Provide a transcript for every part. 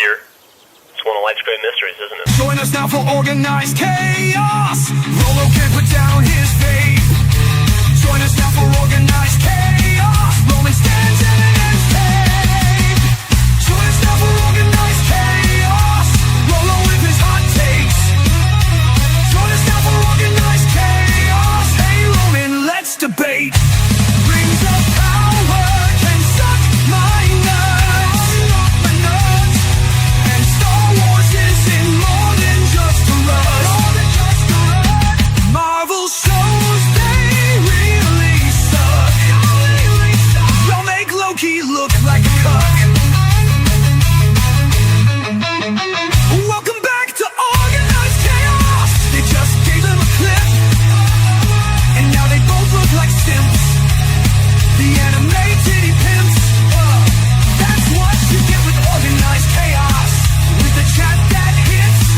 here. It's one of life's great mysteries, isn't it? Join us now for organized chaos. Rolo can't put down his faith. Join us now for organized chaos. Roman stands in his cave. Join us now for organized chaos. Rolo with his hot takes. Join us now for organized chaos. Hey Roman, let's debate. Rings of power can suck my nuts. And Star Wars isn't more than just a rush. Marvel shows they really suck. Y'all make Loki look like a cuck. Welcome back to Organized Chaos. They just gave them a clip, and now they both look like simps. The anime titty pimps. That's what you get with Organized Chaos. With the chat that hits,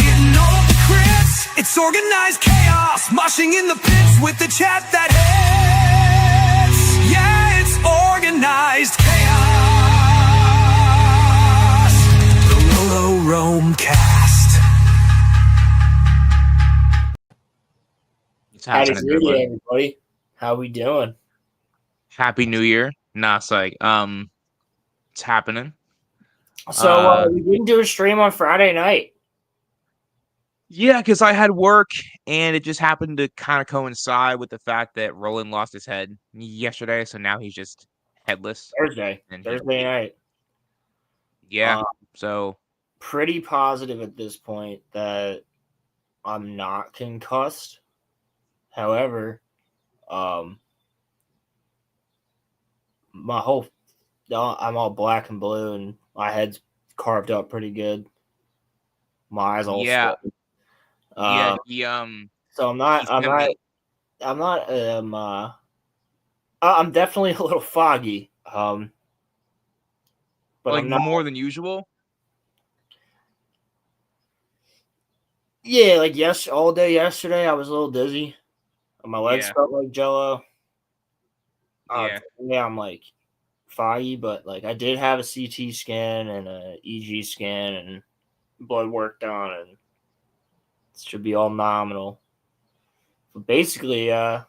getting all of the crits. It's Organized Chaos, moshing in the pits with the chat that hits. Yeah, it's Organized Chaos. The RoloRome cast. It's Howdy, happening, everybody. everybody. How we doing? Happy New Year. Nah, it's like, it's happening. So we didn't do a stream on Friday night. Yeah, because I had work, and it just happened to kind of coincide with the fact that Roland lost his head yesterday, so now he's just headless. Thursday And night. Yeah, so Pretty positive at this point that I'm not concussed. However, my I'm all black and blue, and my head's carved up pretty good. My eyes all yeah, swollen. yeah, So he I'm definitely a little foggy. But like I'm not. more than usual. Yeah, like all day yesterday, I was a little dizzy. My legs Yeah. felt like jello. Yeah. Yeah, I'm like foggy, but like I did have a CT scan and a EG scan and blood work done, and it should be all nominal. But basically, I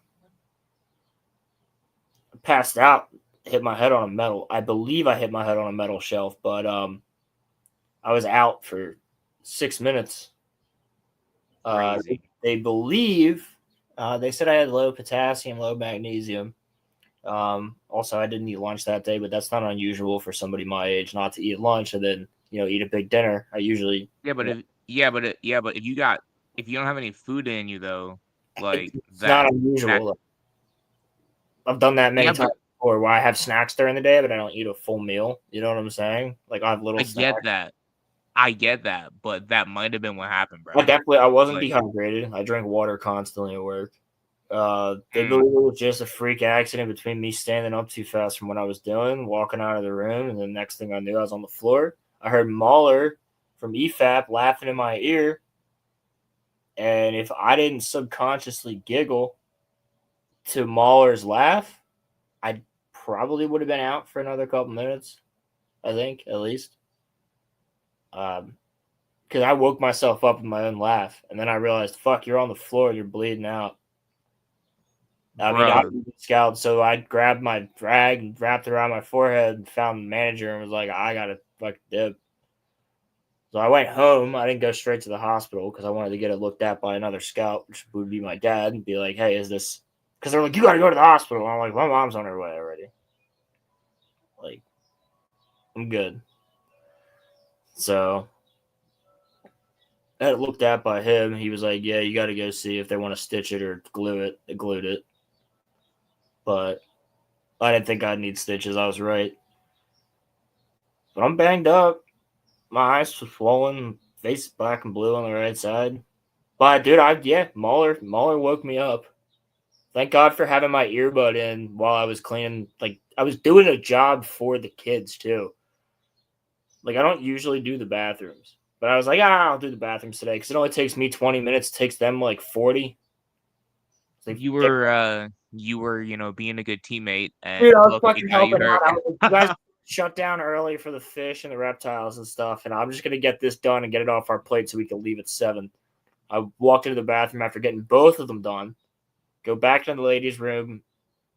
passed out, hit my head on a metal. I believe I hit my head on a metal shelf, but I was out for 6 minutes. Crazy. They believe they said I had low potassium, low magnesium. Also, I didn't eat lunch that day, but that's not unusual for somebody my age not to eat lunch and then eat a big dinner. I usually But if you don't have any food in you though, like it's not unusual. I've done that many times before, where I have snacks during the day, but I don't eat a full meal. You know what I'm saying? Like I have little. I get that, but that might have been what happened, bro. I wasn't dehydrated. I drink water constantly at work. They believe it was just a freak accident between me standing up too fast from what I was doing, walking out of the room, and the next thing I knew, I was on the floor. I heard Mahler from EFAP laughing in my ear, and if I didn't subconsciously giggle to Mahler's laugh, I probably would have been out for another couple minutes. I think, at least. Because I woke myself up with my own laugh, and then I realized, fuck, you're on the floor, you're bleeding out. I mean, I was scowled, so I grabbed my rag and wrapped it around my forehead and found the manager and was like, I gotta fucking dip. So I went home. I didn't go straight to the hospital because I wanted to get it looked at by another scout, which would be my dad, and be like, hey, is this... Because they're like, you gotta go to the hospital. And I'm like, my mom's on her way already. Like, I'm good. So I had it looked at by him. He was like, yeah, you got to go see if they want to stitch it or glue it. They glued it. But I didn't think I'd need stitches. I was right. But I'm banged up. My eyes were swollen. Face black and blue on the right side. But, dude, Mahler woke me up. Thank God for having my earbud in while I was cleaning. Like, I was doing a job for the kids, too. Like, I don't usually do the bathrooms. But I was like, I'll do the bathrooms today because it only takes me 20 minutes. It takes them like 40. Like you were, being a good teammate. And dude, I was fucking helping out. I was like, you guys shut down early for the fish and the reptiles and stuff, and I'm just gonna get this done and get it off our plate so we can leave at 7. I walked into the bathroom after getting both of them done, go back to the ladies' room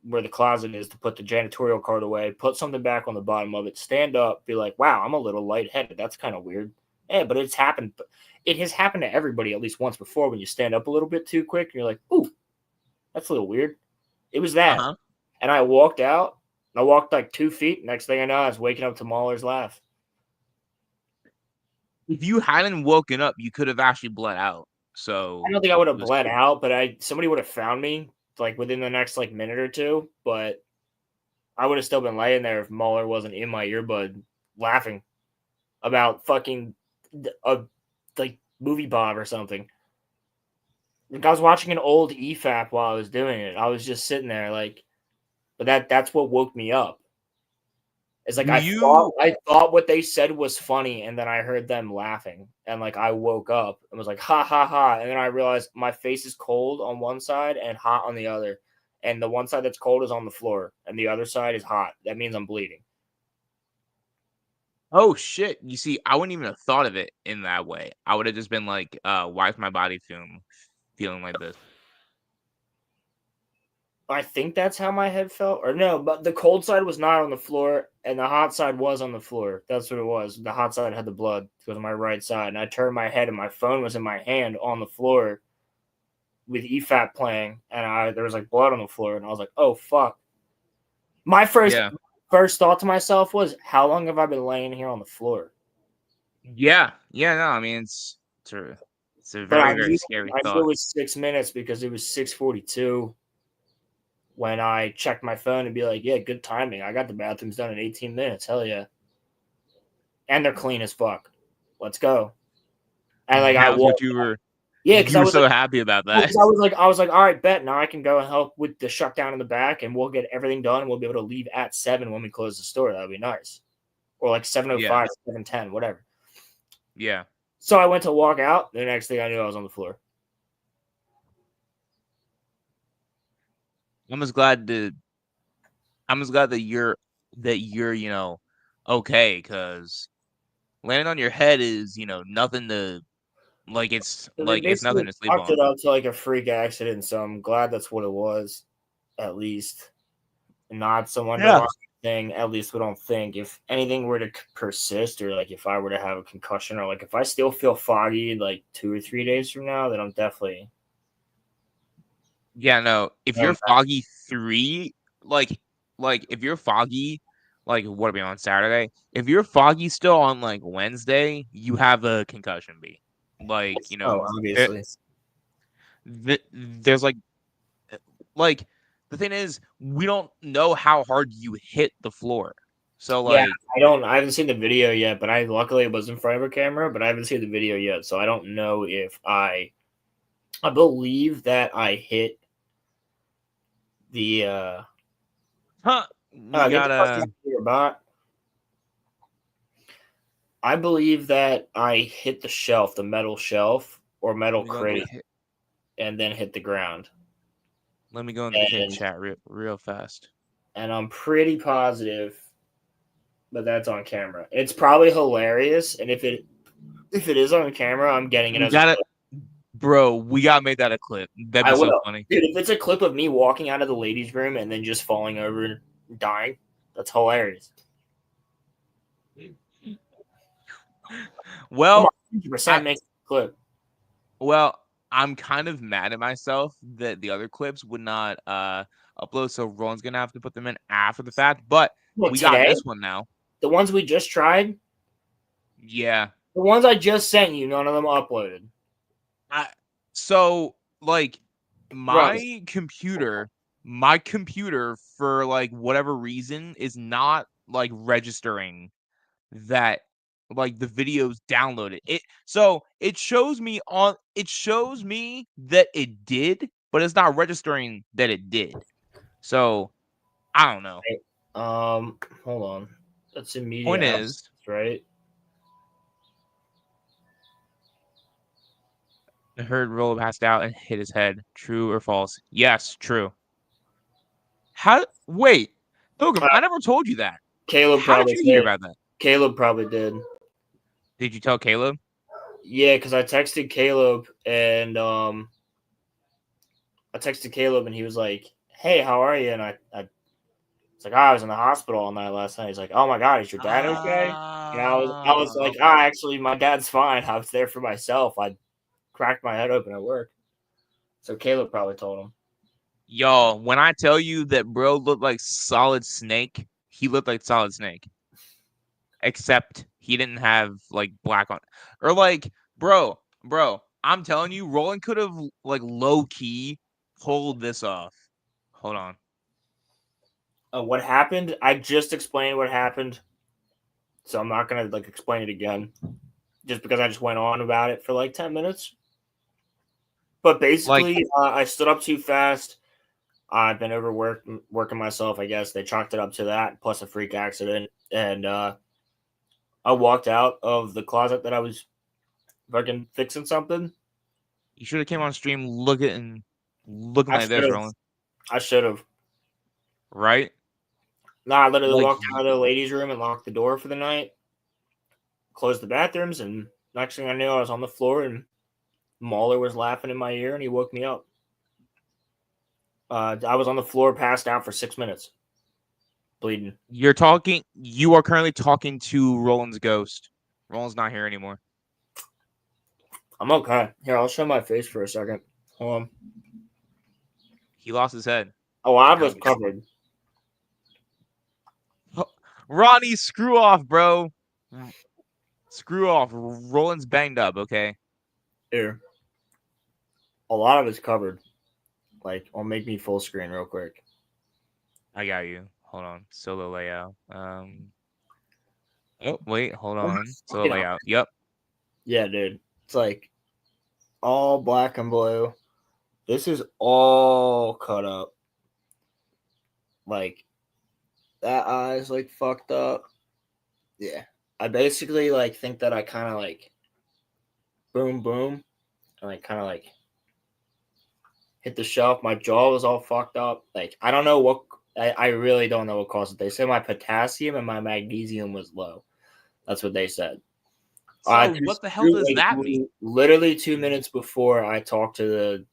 where the closet is to put the janitorial card away, put something back on the bottom of it, stand up, be like, wow, I'm a little lightheaded. That's kind of weird. Yeah, but it's happened. It has happened to everybody at least once before when you stand up a little bit too quick and you're like, ooh, that's a little weird. It was that. Uh-huh. And I walked out. I walked like 2 feet. Next thing I know, I was waking up to Mahler's laugh. If you hadn't woken up, you could have actually bled out. So I don't think I would have bled out, but somebody would have found me like within the next like minute or two. But I would have still been laying there if Mahler wasn't in my earbud laughing about fucking like movie Bob or something. Like I was watching an old EFAP while I was doing it. I was just sitting there like, but that's what woke me up. It's like I thought what they said was funny, and then I heard them laughing, and like I woke up and was like ha ha ha, and then I realized my face is cold on one side and hot on the other, and the one side that's cold is on the floor, and the other side is hot. That means I'm bleeding. Oh shit! You see, I wouldn't even have thought of it in that way. I would have just been like, "Why is my body feeling like this?" I think that's how my head felt, or no, but the cold side was not on the floor, and the hot side was on the floor. That's what it was. The hot side had the blood because of my right side, and I turned my head, and my phone was in my hand on the floor with EFAP playing, and there was like blood on the floor, and I was like, "Oh fuck!" My first thought to myself was, "How long have I been laying here on the floor?" Yeah. No, I mean it's a very scary I knew thought. it was 6 minutes because it was 6:42 when I checked my phone and be like, "Yeah, good timing. I got the bathrooms done in 18 minutes. Hell yeah!" And they're clean as fuck. Let's go. And like That was what you were. yeah, because You I were was so like, happy about that. I was like, all right, bet now I can go and help with the shutdown in the back, and we'll get everything done. And we'll be able to leave at 7 when we close the store. That would be nice, or like 7:05, 7:10, whatever. Yeah. So I went to walk out. The next thing I knew, I was on the floor. I'm just glad that you're okay, because landing on your head is nothing to it's So they it's basically nothing to sleep chalked on. it up to like a freak accident. So I'm glad that's what it was, at least, not some underlying thing. At least we don't think if anything were to persist, or like if I were to have a concussion, or like if I still feel foggy like 2 or 3 days from now, then I'm definitely. Yeah, no. If you're foggy 3, if you're foggy, what are we on Saturday? If you're foggy still on Wednesday, you have a concussion B. Obviously. There's the thing is, we don't know how hard you hit the floor. So Yeah, I haven't seen the video yet, but luckily it was in front of a camera, but I haven't seen the video yet, so I don't know if I believe that I hit the we gotta. I believe that I hit the shelf, the metal shelf or metal crate, and then hit the ground. Let me go in the kid chat real fast. And I'm pretty positive, but that's on camera. It's probably hilarious, and if it is on camera, I'm getting it as a clip. Bro, we gotta make that a clip. That'd be so funny. Dude, if it's a clip of me walking out of the ladies' room and then just falling over and dying, that's hilarious. Well, 100% make a clip. Well, I'm kind of mad at myself that the other clips would not upload, so Roland's gonna have to put them in after the fact. But we got this one now. The ones we just tried? Yeah. The ones I just sent you, none of them uploaded. So my computer for whatever reason is not registering that the videos downloaded. It shows me that it did, but it's not registering that it did. So I don't know. Hold on. That's immediate. Point is, right? I heard Rolo passed out and hit his head. True or false? Yes, true. Wait, Pilgrim, I never told you that. Caleb How did probably you hear did. about that? Caleb probably did. Did you tell Caleb? Yeah, because I texted Caleb and he was like, "Hey, how are you?" And I it's like, "Oh, I was in the hospital all night last night." He's like, "Oh my god, is your dad okay?" And I was like, Okay. "Ah, actually, my dad's fine. I was there for myself. I cracked my head open at work." So Caleb probably told him. Yo, when I tell you that bro looked like Solid Snake, he looked like Solid Snake. Except he didn't have like black on, or like, bro, I'm telling you, Roland could have like low key pulled this off. Hold on. What happened? I just explained what happened, so I'm not gonna like explain it again, just because I just went on about it for like 10 minutes. But Like, basically, I stood up too fast. I've been overworked, working myself. I guess they chalked it up to that, plus a freak accident, and I walked out of the closet that I was fucking fixing something. you should have came on stream looking I like should this, have. Roland. I should have. Right? Nah, I literally Like, walked out of the ladies' room and locked the door for the night, closed the bathrooms, and next thing I knew, I was on the floor and Mauler was laughing in my ear and he woke me up. I was on the floor, passed out for 6 minutes, bleeding. you are currently talking to Roland's ghost. Roland's not here anymore. I'm okay. Here, I'll show my face for a second. Hold on. He lost his head. Oh, I was Apparently. covered. Ronnie, screw off, bro. Screw off. Roland's banged up, okay? Here. A lot of it's covered. Like, I'll make me full screen real quick. I got you. Hold on. Solo layout. Oh, wait, hold on. Solo layout. Yep. Yeah, dude. It's like all black and blue. This is all cut up. Like, that eye's like fucked up. Yeah. I basically like think that I kind of like boom, boom, and like kind of like hit the shelf. My jaw was all fucked up. Like, I don't know what, I really don't know what caused it. They said my potassium and my magnesium was low. That's what they said. So what the hell does that mean? Literally 2 minutes before I talked to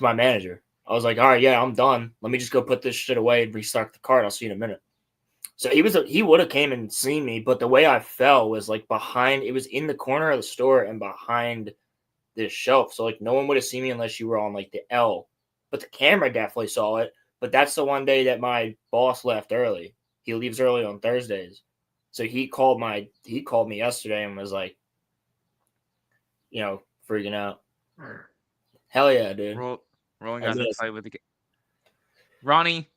my manager, I was like, "All right, yeah, I'm done. Let me just go put this shit away and restart the cart. I'll see you in a minute." So he would have came and seen me, but the way I fell was like behind. It was in the corner of the store and behind this shelf, so like no one would have seen me unless you were on like the L. But the camera definitely saw it. But that's the one day that my boss left early. He leaves early on Thursdays. So he called me yesterday and was like, freaking out. Hell yeah, dude. Rolling got in a fight with the Ronnie.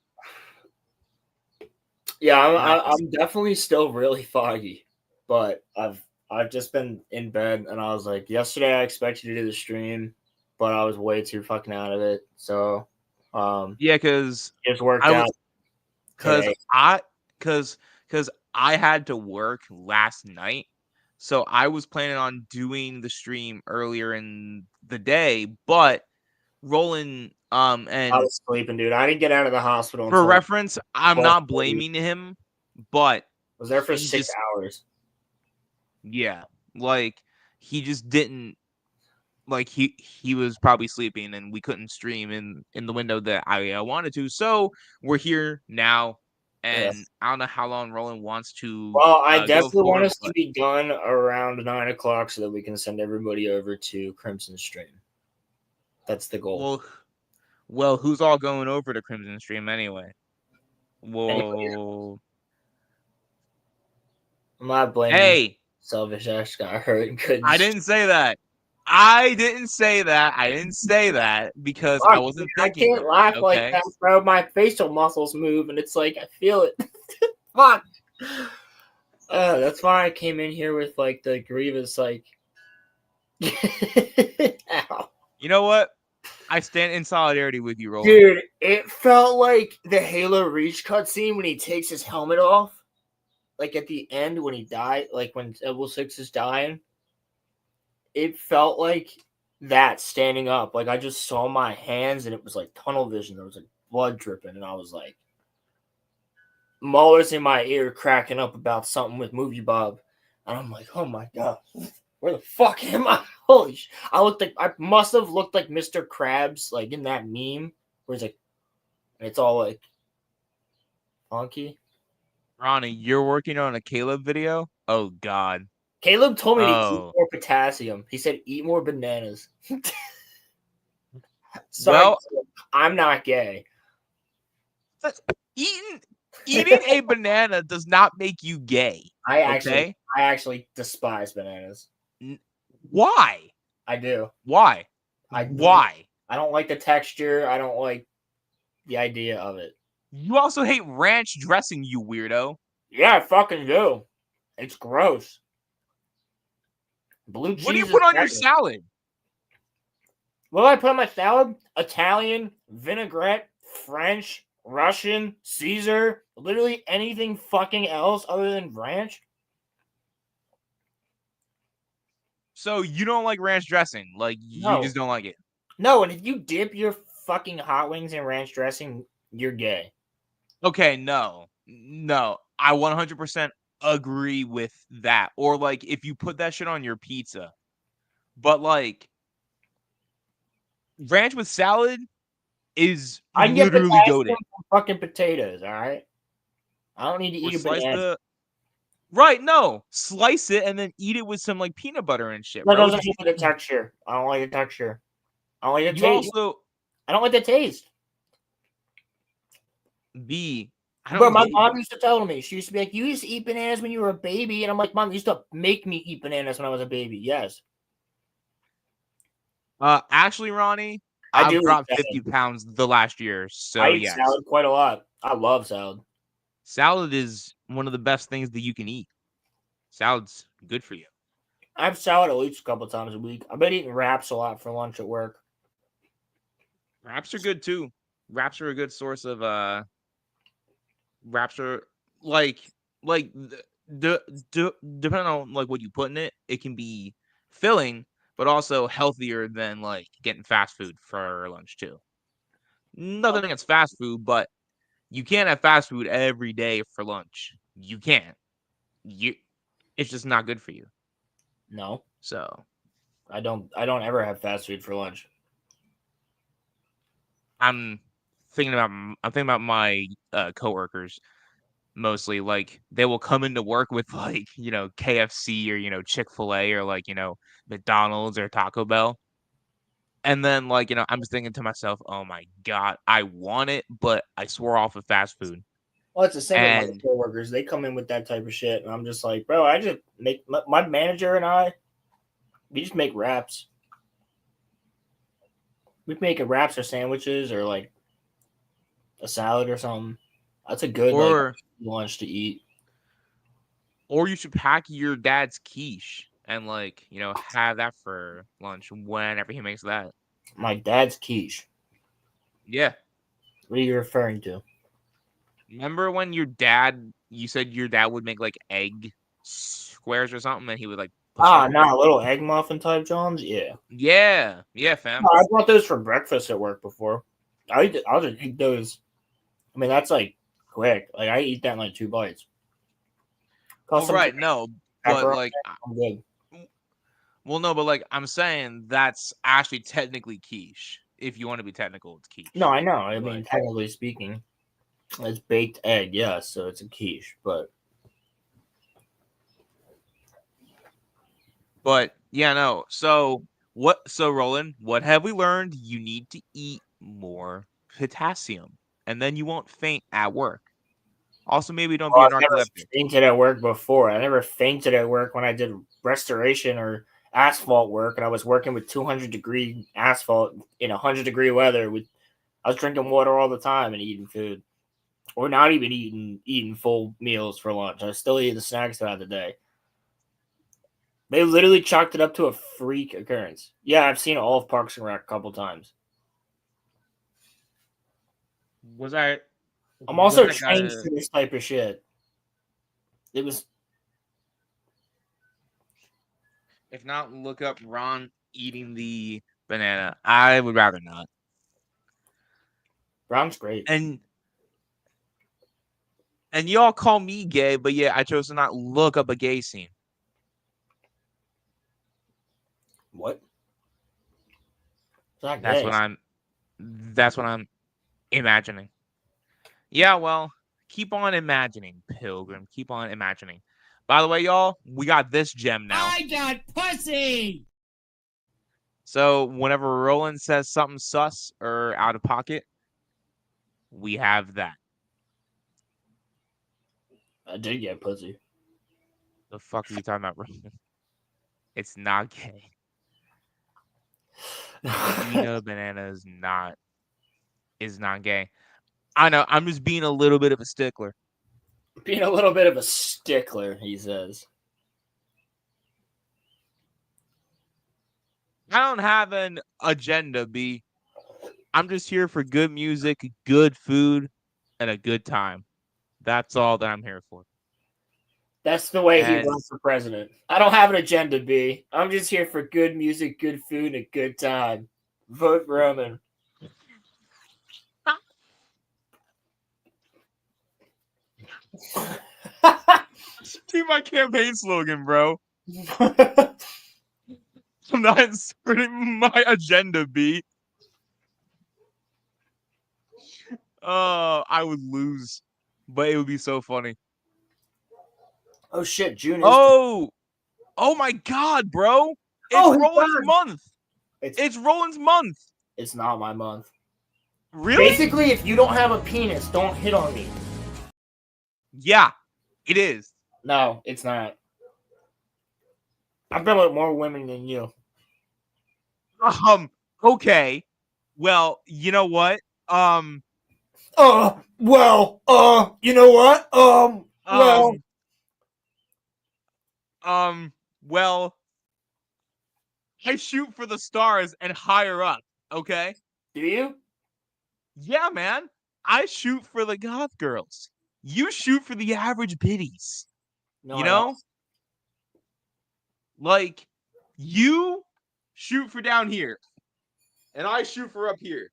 Yeah, Nice. I'm definitely still really foggy, but I've just been in bed and I was like, yesterday I expected to do the stream, but I was way too fucking out of it. So Yeah, because it's worked I out was today. because I had to work last night, so I was planning on doing the stream earlier in the day, but Roland I and was sleeping, dude. I didn't get out of the hospital for until reference, I'm not 12:30. blaming him, but Was there for he 6 hours. yeah, like he just didn't like he was probably sleeping and we couldn't stream in the window that I wanted to. So we're here now, Yeah. and I don't know how long Roland wants to Well, I go definitely want for, us to be done around 9 o'clock so that we can send everybody over to Crimson Stream. That's the goal. well, who's all going over to Crimson Stream anyway? Anybody Whoa. I'm not blaming Hey, Selfish Ash got hurt and couldn't. I didn't say that. I didn't say that. I didn't say that because I Fuck, wasn't I thinking can't of laugh it, like okay? that, bro. My facial muscles move, and it's like I feel it. Fuck. That's why I came in here with like the grievous like. Ow. You know what? I stand in solidarity with you, Roland. Dude, it felt like the Halo Reach cutscene when he takes his helmet off. Like at the end when he died, like when Level 6 is dying. It felt like that standing up. Like I just saw my hands and it was like tunnel vision. There was like blood dripping, and I was like, Muller's in my ear cracking up about something with Movie Bob. And I'm like, oh my god, where the fuck am I? Holy sh! I must have looked like Mr. Krabs, like in that meme, where it's like, it's all like funky. Ronnie, you're working on a Caleb video? Oh God. Caleb told me to eat Oh. more potassium. He said, eat more bananas. Sorry, Well, I'm not gay. eating a banana does not make you gay. I Okay? actually despise bananas. Why? I do. Why? I Why? I don't like the texture. I don't like the idea of it. You also hate ranch dressing, you weirdo. Yeah, I fucking do. It's gross. Blue cheese. What do you is put on your better. salad? What do I put on my salad? Italian, vinaigrette, French, Russian, Caesar, literally anything fucking else other than ranch. So you don't like ranch dressing? Like you No. just don't like it? No, and if you dip your fucking hot wings in ranch dressing, you're gay. Okay, no. I 100% agree with that. Or like if you put that shit on your pizza. But like ranch with salad is I can get literally potassium goated. from fucking potatoes, all right? I don't need to Or eat a slice banana. the right, no. Slice it and then eat it with some like peanut butter and shit, That bro. doesn't like the texture. I don't like the texture. I don't like the You taste. also I don't like the taste. I Bro, don't my get mom you. used to tell me, she used to be like, you used to eat bananas when you were a baby. And I'm like, Mom, you used to make me eat bananas when I was a baby. Yes. Actually, Ronnie, I do I've eat dropped salad. 50 pounds the last year. I So eat yes. salad quite a lot. I love salad. Salad is one of the best things that you can eat. Salad's good for you. I have salad at least a couple times a week. I've been eating wraps a lot for lunch at work. Wraps are good too. Wraps are a good source of wraps are like depending on like what you put in it, it can be filling, but also healthier than like getting fast food for lunch too. Nothing against fast food, but you can't have fast food every day for lunch. You can't. It's just not good for you. No, So I don't ever have fast food for lunch. I'm I'm thinking about my coworkers mostly. Like they will come into work with like KFC or Chick-fil-A or like McDonald's or Taco Bell, and then like I'm just thinking to myself, oh my god, I want it, but I swore off of fast food. Well, it's the same with my And coworkers. They come in with that type of shit, and I'm just like, bro, I just make my manager and I, we just make wraps. We make a wraps or sandwiches or like a salad or something. That's a good like or lunch to eat. or you should pack your dad's quiche and like have that for lunch whenever he makes that. My dad's quiche. Yeah. What are you referring to? Remember when you said your dad would make like egg squares or something, and he would like put stuff on Nah, little egg muffin type Johns. Yeah, Yeah, fam. no, I brought those for breakfast at work before. I'll just eat those. I mean, that's like quick. Like I eat that in like 2 bites. Well, right, no, but pepper. like, I'm good. well, no, but like, I'm saying that's actually technically quiche. If you want to be technical, it's quiche. No, I know. I But- mean, technically speaking, it's baked egg. Yes, so it's a quiche. But yeah, no. So Roland, what have we learned? You need to eat more potassium, and then you won't faint at work. Also, maybe don't be a I've never narcoleptic. fainted at work before. I never fainted at work when I did restoration or asphalt work, and I was working with 200-degree asphalt in 100-degree weather. I was drinking water all the time and eating food, or not even eating full meals for lunch. I still eat the snacks throughout the day. They literally chalked it up to a freak occurrence. Yeah, I've seen all of Parks and Rec a couple times. Was I? I'm also was that trained guy- for this type of shit. It was If not, look up Ron eating the banana. I would rather not. Brown's great. And And y'all call me gay, but yeah, I chose to not look up a gay scene. What? It's not That's gay. what I'm imagining. Yeah, well, keep on imagining, Pilgrim. Keep on imagining. By the way, y'all, we got this gem now. I got pussy! So whenever Roland says something sus or out of pocket, we have that. I did get pussy. The fuck are you talking about, Roland? It's not gay. Eating a banana is not gay. I know, I'm just being a little bit of a stickler. Being a little bit of a stickler, he says. I don't have an agenda, B. I'm just here for good music, good food, and a good time. That's all that I'm here for. That's the way he And- runs for president. I don't have an agenda, B. I'm just here for good music, good food, and a good time. Vote Roman. See my campaign slogan, bro. I'm not inserting my agenda, B. I would lose, but it would be so funny. Oh shit, June is. Oh my God, bro! It's Oh, he Roland's burned. month. It's Roland's month. It's not my month. Really? Basically, if you don't have a penis, don't hit on me. Yeah, it is. No, it's not. I've been with more women than you. Okay. Well, you know what? You know what? Well, I shoot for the stars and higher up, okay? Do you? Yeah, man. I shoot for the goth girls. You shoot for the average biddies. No, You I know? don't. Like, you shoot for down here, and I shoot for up here.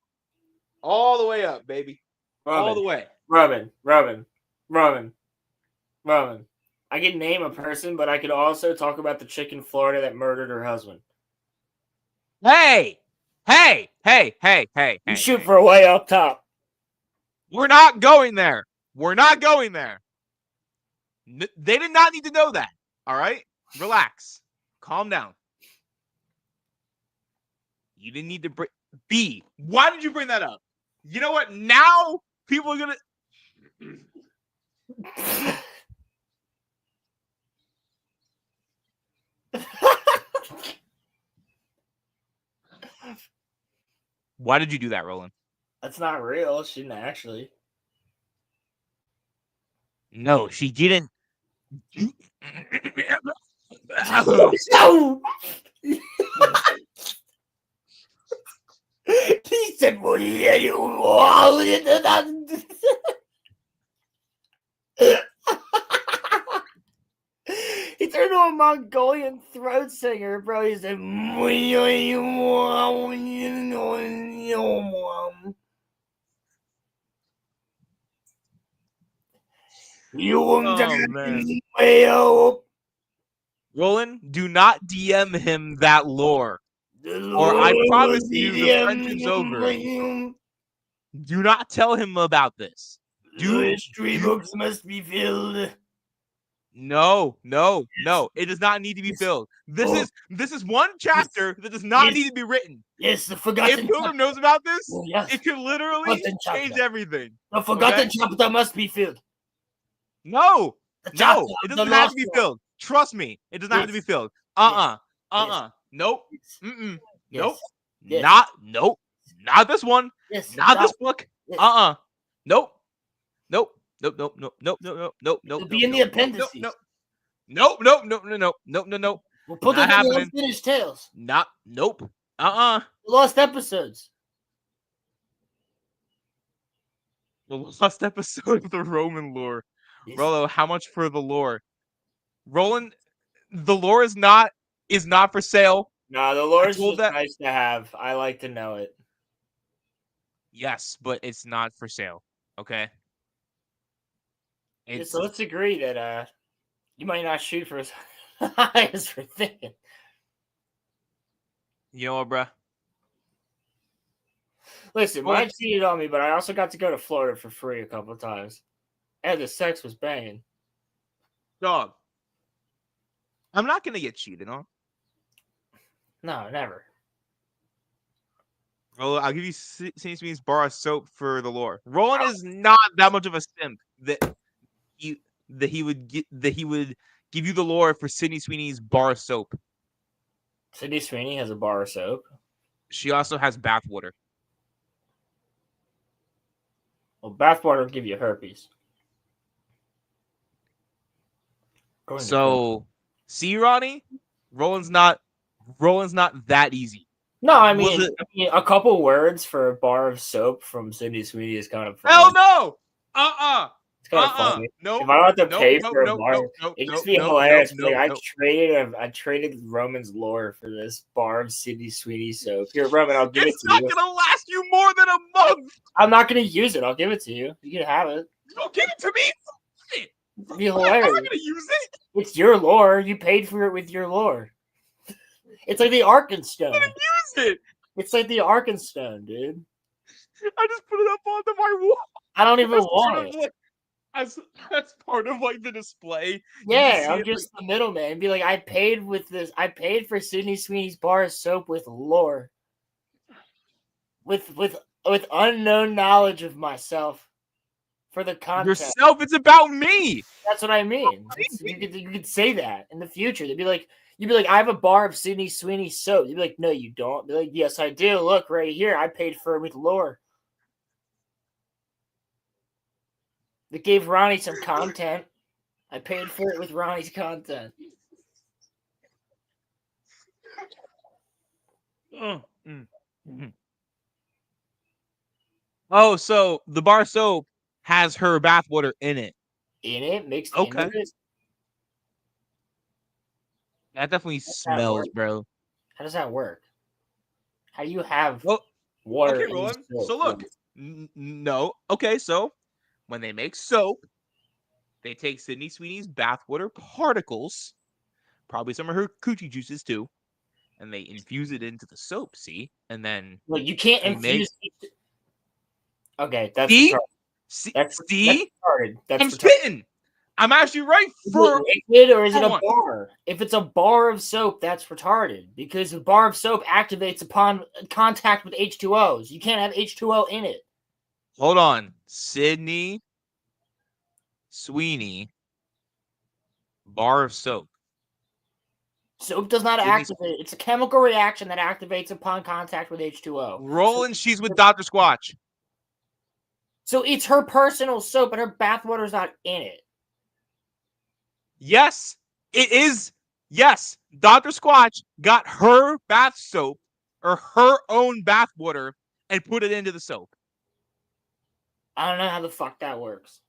All the way up, baby. All the way. Robin. I can name a person, but I could also talk about the chick in Florida that murdered her husband. Hey! You shoot for way up top. We're not going there. They did not need to know that. All right? Relax. Calm down. You didn't need to bring... B, why did you bring that up? You know what? Now people are going to... Why did you do that, Roland? That's not real. She didn't actually. No, she didn't. No! He said, "What do you want?" He turned into a Mongolian throat singer, bro. He said, "What do you want?" Oh, Roland, do not DM him that lore. Or I promise you the friendship's over. Do not tell him about this. History books must be filled. No. It does not need to be filled. This is one chapter that does not need to be written. Yes, the forgotten. If Pilgrim knows about this, Oh, yes. it could literally change everything. The forgotten chapter must be filled. No, The chapter it of doesn't the have lost to be one. filled. Trust me, it does not have to be filled. Nope. Yes. Nope. Yes. Not this one. Yes. Not this book. Yes. Nope. Nope. It'll be in the appendices. Nope. We'll put Not it in the happening. unfinished tales. Nope. The lost episodes. The last episode of the Roman lore. Yes. Rolo, how much for the lore? Roland, the lore is not for sale. No, the lore is told just that- nice to have. I like to know it. Yes, but it's not for sale. Okay. It's So let's agree that you might not shoot for as high as we're thinking. you know what, bruh? Listen, Well, mine cheated on me, but I also got to go to Florida for free a couple of times. And the sex was banging. dog. I'm not gonna get cheated on. No, never. Well, I'll give you St. Sweeney's bar of soap for the lore. Roland is not that much of a simp he he would give you the lore for Sydney Sweeney's bar of soap. Sydney Sweeney has a bar of soap. She also has bathwater. Well, bathwater will give you herpes. So, see, Ronnie, Roland's not that easy. No, I Was mean, it- a couple words for a bar of soap from Sydney Sweeney is kind of funny. Hell no! It's kind of funny. No. If I don't have to no, pay no, for no, a bar, no, it'd no, just be no, hilarious. no, Like, no. I traded Roman's lore for this bar of Sydney Sweeney soap. Here, Roman, I'll give It's it to not you. gonna last you more than a month. I'm not gonna use it. I'll give it to you. You can have it. Don't give it to me. It'd be I'm hilarious. not gonna use it. It's your lore. You paid for it with your lore. It's like the Arkenstone. I'm gonna use it. It's like the Arkenstone, dude. I just put it up onto my wall. I don't even That's want part it. of, like, that's part of like the display. Yeah, see I'm it, just the middleman. Be like, I paid with this. I paid for Sydney Sweeney's bar of soap with lore, with unknown knowledge of myself for the content. Yourself, it's about me. That's what I mean. You could say that in the future. You'd be like, I have a bar of Sydney Sweeney soap. You'd be like, no, you don't. Be like, yes, I do. Look right here. I paid for it with lore. It gave Ronnie some content. I paid for it with Ronnie's content. Oh, so the bar soap has her bathwater in it. In it, mixed Okay. into it. That definitely that smells, work? bro. How does that work? How do you have Well, water? okay, in Roland. soap? So look, no. Okay, so when they make soap, they take Sydney Sweeney's bathwater particles, probably some of her coochie juices too, and they infuse it into the soap. See, and then Well, you can't they infuse. Okay, that's see, retarded. see, That's see. retarded. That's I'm retarded. spitting. I'm actually right Is for. it liquid or is it a Hold on. bar? If it's a bar of soap, that's retarded because the bar of soap activates upon contact with H2Os. You can't have H2O in it. Hold on, Sydney Sweeney bar of soap. Soap does not Sydney- activate. It's a chemical reaction that activates upon contact with H2O. Roland, she's with Dr. Squatch. So it's her personal soap, but her bathwater's not in it. Yes, it is. Yes, Dr. Squatch got her bath soap or her own bath water and put it into the soap. I don't know how the fuck that works.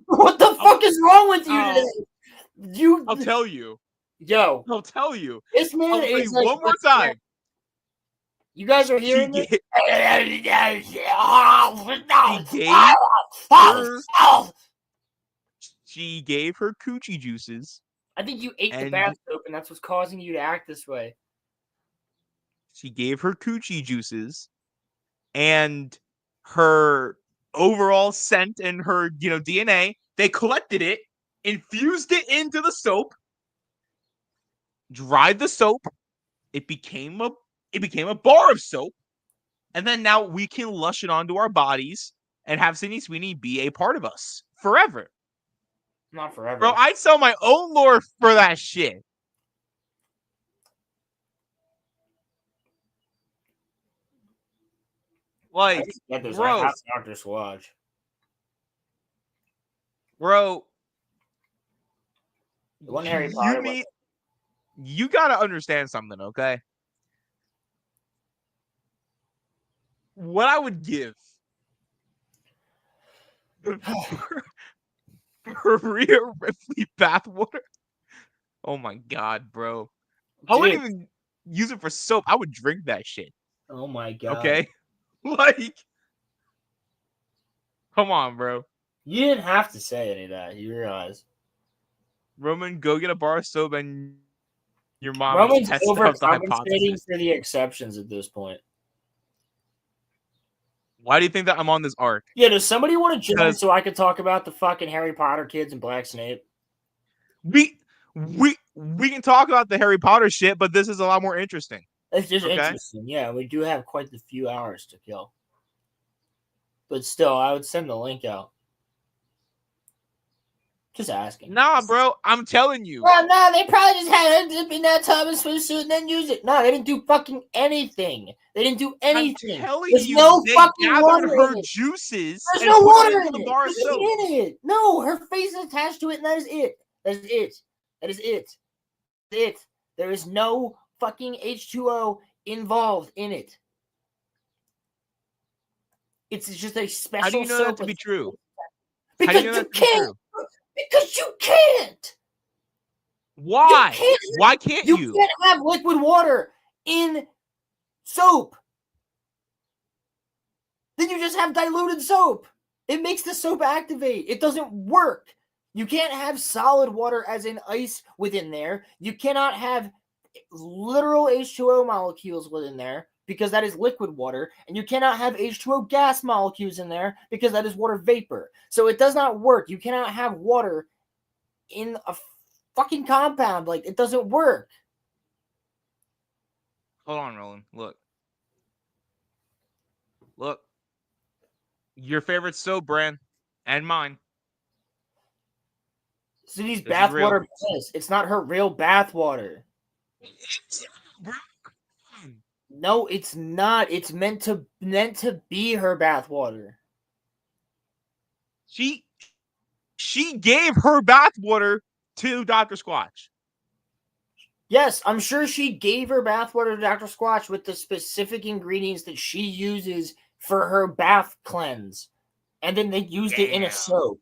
What the fuck is wrong with you today? I'll tell you. Yo, I'll tell you. this man I'll tell is you like one more time. You guys are She hearing this? gave, she gave her coochie juices. I think you ate the And- bath soap, and that's what's causing you to act this way. She gave her coochie juices and her overall scent and her, DNA. They collected it, infused it into the soap, dried the soap. It became a bar of soap, and then now we can lush it onto our bodies and have Sydney Sweeney be a part of us forever. Not forever. Bro, I'd sell my own lore for that shit. Like, get this. gross. I have Dr. Swatch. Bro, The one Harry Potter one. you gotta understand something, okay? What I would give for Rhea Ripley bathwater. Oh my god, bro. I wouldn't Dude. even use it for soap. I would drink that shit. Oh my god. Okay? Like, Come on, bro. You didn't have to say any of that. You realize Roman, go get a bar of soap and your mom Roman's test out the overcompensating hypothesis. for the exceptions at this point. Why do you think that I'm on this arc? Yeah, does somebody want to join Because so I could talk about the fucking Harry Potter kids and Black Snape? we can talk about the Harry Potter shit, but this is a lot more interesting. It's just Okay. interesting. Yeah, we do have quite a few hours to kill. But still, I would send the link out. Just asking. Nah, bro, I'm telling you. Well, no, they probably just had her dip in that tub and swimsuit and then use it. No, they didn't do fucking anything. They didn't do anything. I'm telling There's you, no they fucking gathered water her in it. juices There's and no put water them in into the it. bar of There's soap. nothing in it. No, her face is attached to it, and that is it. That is it. That is it. That's it. There is no fucking H2O involved in it. It's just a special How do you know that soap to be with- true? How Because do you know you that to be can't. true? Because you can't. Why? can't- Why can't You you? can't have liquid water in soap. Then you just have diluted soap. It makes the soap activate. It doesn't work. You can't have solid water as in ice within there. You cannot have literal H2O molecules within there because that is liquid water. And you cannot have H2O gas molecules in there because that is water vapor. So it does not work. You cannot have water in a fucking compound. Like, it doesn't work. Hold on, Roland. Look. Look. Your favorite soap brand and mine. So these This is real. bathwater piss. It's not her real bathwater. Bro, No, it's not. It's meant to be her bathwater. she gave her bathwater to Dr. Squatch. Yes, I'm sure she gave her bathwater to Dr. Squatch with the specific ingredients that she uses for her bath cleanse. And then they used it in a Damn. soap.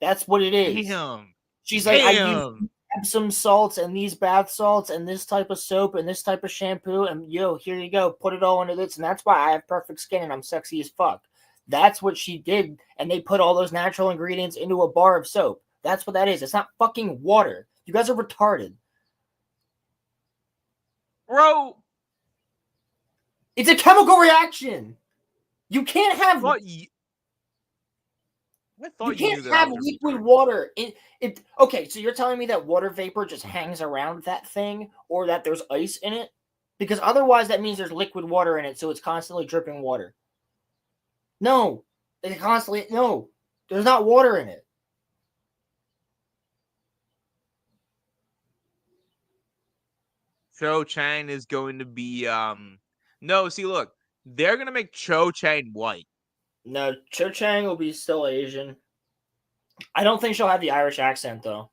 That's what it is. Damn. She's like, I Damn. use Epsom salts and these bath salts and this type of soap and this type of shampoo. And here you go. Put it all into this. And that's why I have perfect skin and I'm sexy as fuck. That's what she did. And they put all those natural ingredients into a bar of soap. That's what that is. It's not fucking water. You guys are retarded. Bro, It's a chemical reaction. You can't have. I thought you You knew can't that I have was liquid retarded. water. Okay, so you're telling me that water vapor just hangs around that thing or that there's ice in it? Because otherwise that means there's liquid water in it, so it's constantly dripping water. No. No. There's not water in it. Cho Chang is going to be no, see look, they're gonna make Cho Chang white. No, Cho Chang will be still Asian. I don't think she'll have the Irish accent though.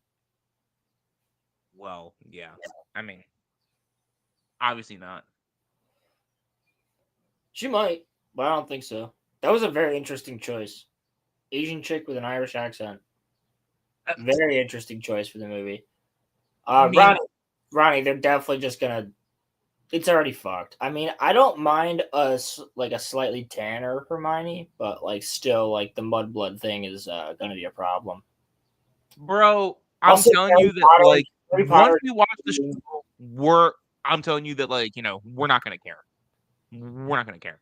Well, yeah. I mean, obviously not. She might, but I don't think so. That was a very interesting choice. Asian chick with an Irish accent. Very interesting choice for the movie. I mean- Ronnie, they're definitely just gonna. It's already fucked. I mean, I don't mind a slightly tanner Hermione, but still the mudblood thing is gonna be a problem. Bro, I'm Also, telling Harry you that Potter- Harry once Potter- we watch the show, I'm telling you that we're not gonna care. We're not gonna care.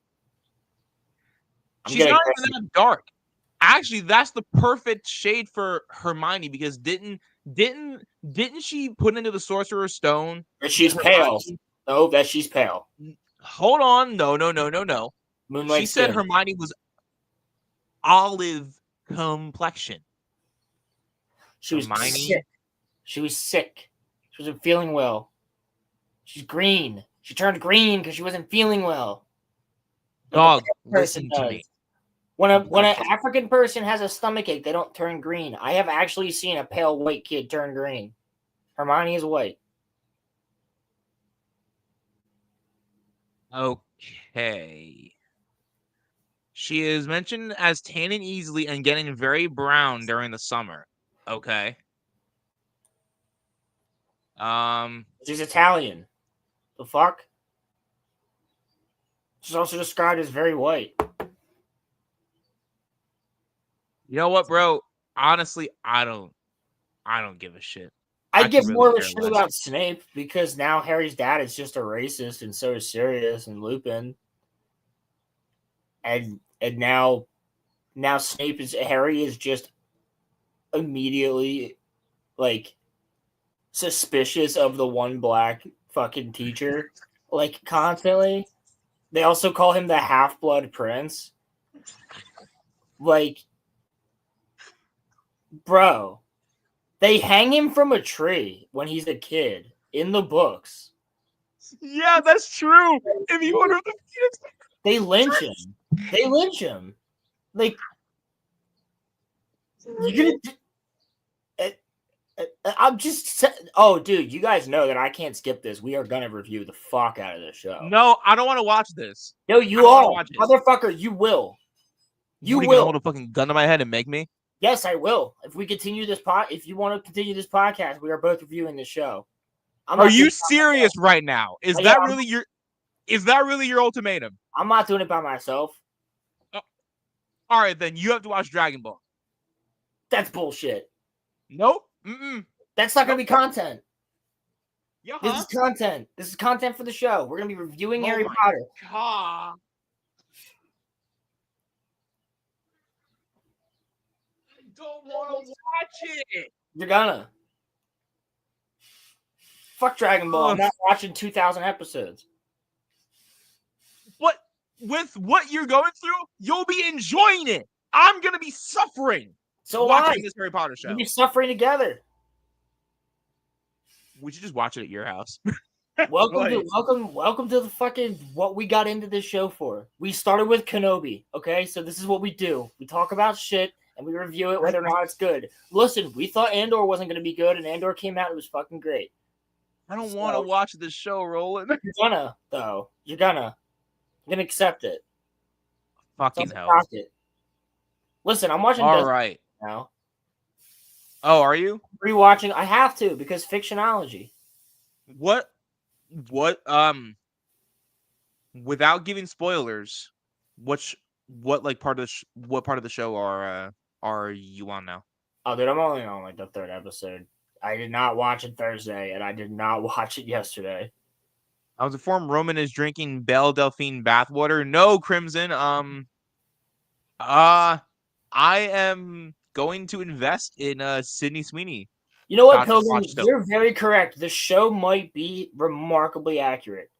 She's getting not even that dark. Actually, that's the perfect shade for Hermione because didn't she put into the Sorcerer's Stone? that she's pale. No, that she's pale. Hold on, no. Moonlight She said skin. Hermione was olive complexion. She was Hermione? sick. She was sick. She wasn't feeling well. She's green. She turned green because she wasn't feeling well. Dog, Person listen to does. me. When an African person has a stomachache, they don't turn green. I have actually seen a pale white kid turn green. Hermione is white. Okay. She is mentioned as tanning easily and getting very brown during the summer. Okay. She's Italian. The fuck? She's also described as very white. You know what, bro? Honestly, I don't give a shit. I could give really more of a care shit less. about Snape because now Harry's dad is just a racist, and so is Sirius and Lupin, and now Snape is Harry is just immediately like suspicious of the one black fucking teacher, like constantly. They also call him the Half-Blood Prince. Like, bro, they hang him from a tree when he's a kid in the books. Yeah, that's true. If you order the They lynch him. They lynch him. Like, you're gonna. I'm just. Oh, dude, you guys know that I can't skip this. We are gonna review the fuck out of this show. No, I don't want to watch this. No, I you don't wanna are, watch it. motherfucker. You will. You What, are you gonna will. hold a fucking gun to my head and make me? Yes, I will. If we continue this if you want to continue this podcast, we are both reviewing this show. Are you serious right now? Is Yeah, that really your? Is that really your ultimatum? I'm not doing it by myself. All right, then you have to watch Dragon Ball. That's bullshit. Nope. Mm-mm. That's not going to be content. Yeah. This is content. This is content for the show. We're going to be reviewing Harry my Potter. God. I don't want to watch it. You're gonna. Fuck Dragon Ball. I'm not watching 2,000 episodes. But with what you're going through, you'll be enjoying it. I'm going to be suffering. So watching this Harry Potter show. We'll be suffering together. We should just watch it at your house. Welcome to the fucking what we got into this show for. We started with Kenobi, okay? So this is what we do. We talk about shit and we review it whether or not it's good. Listen, we thought Andor wasn't going to be good and Andor came out. It was fucking great. I don't want to watch this show, Roland. You're gonna, though. You're gonna accept it. Fucking hell. Listen, I'm watching All right now. Oh, are you? Rewatching. I have to because fictionology. What without giving spoilers, what part of the show are you on now? Oh, dude, I'm only on like the third episode. I did not watch it Thursday, and I did not watch it yesterday. I was informed Roman is drinking Belle Delphine bathwater. No, Crimson. I am going to invest in Sydney Sweeney. You know what, Pilgrim? You're very correct. The show might be remarkably accurate,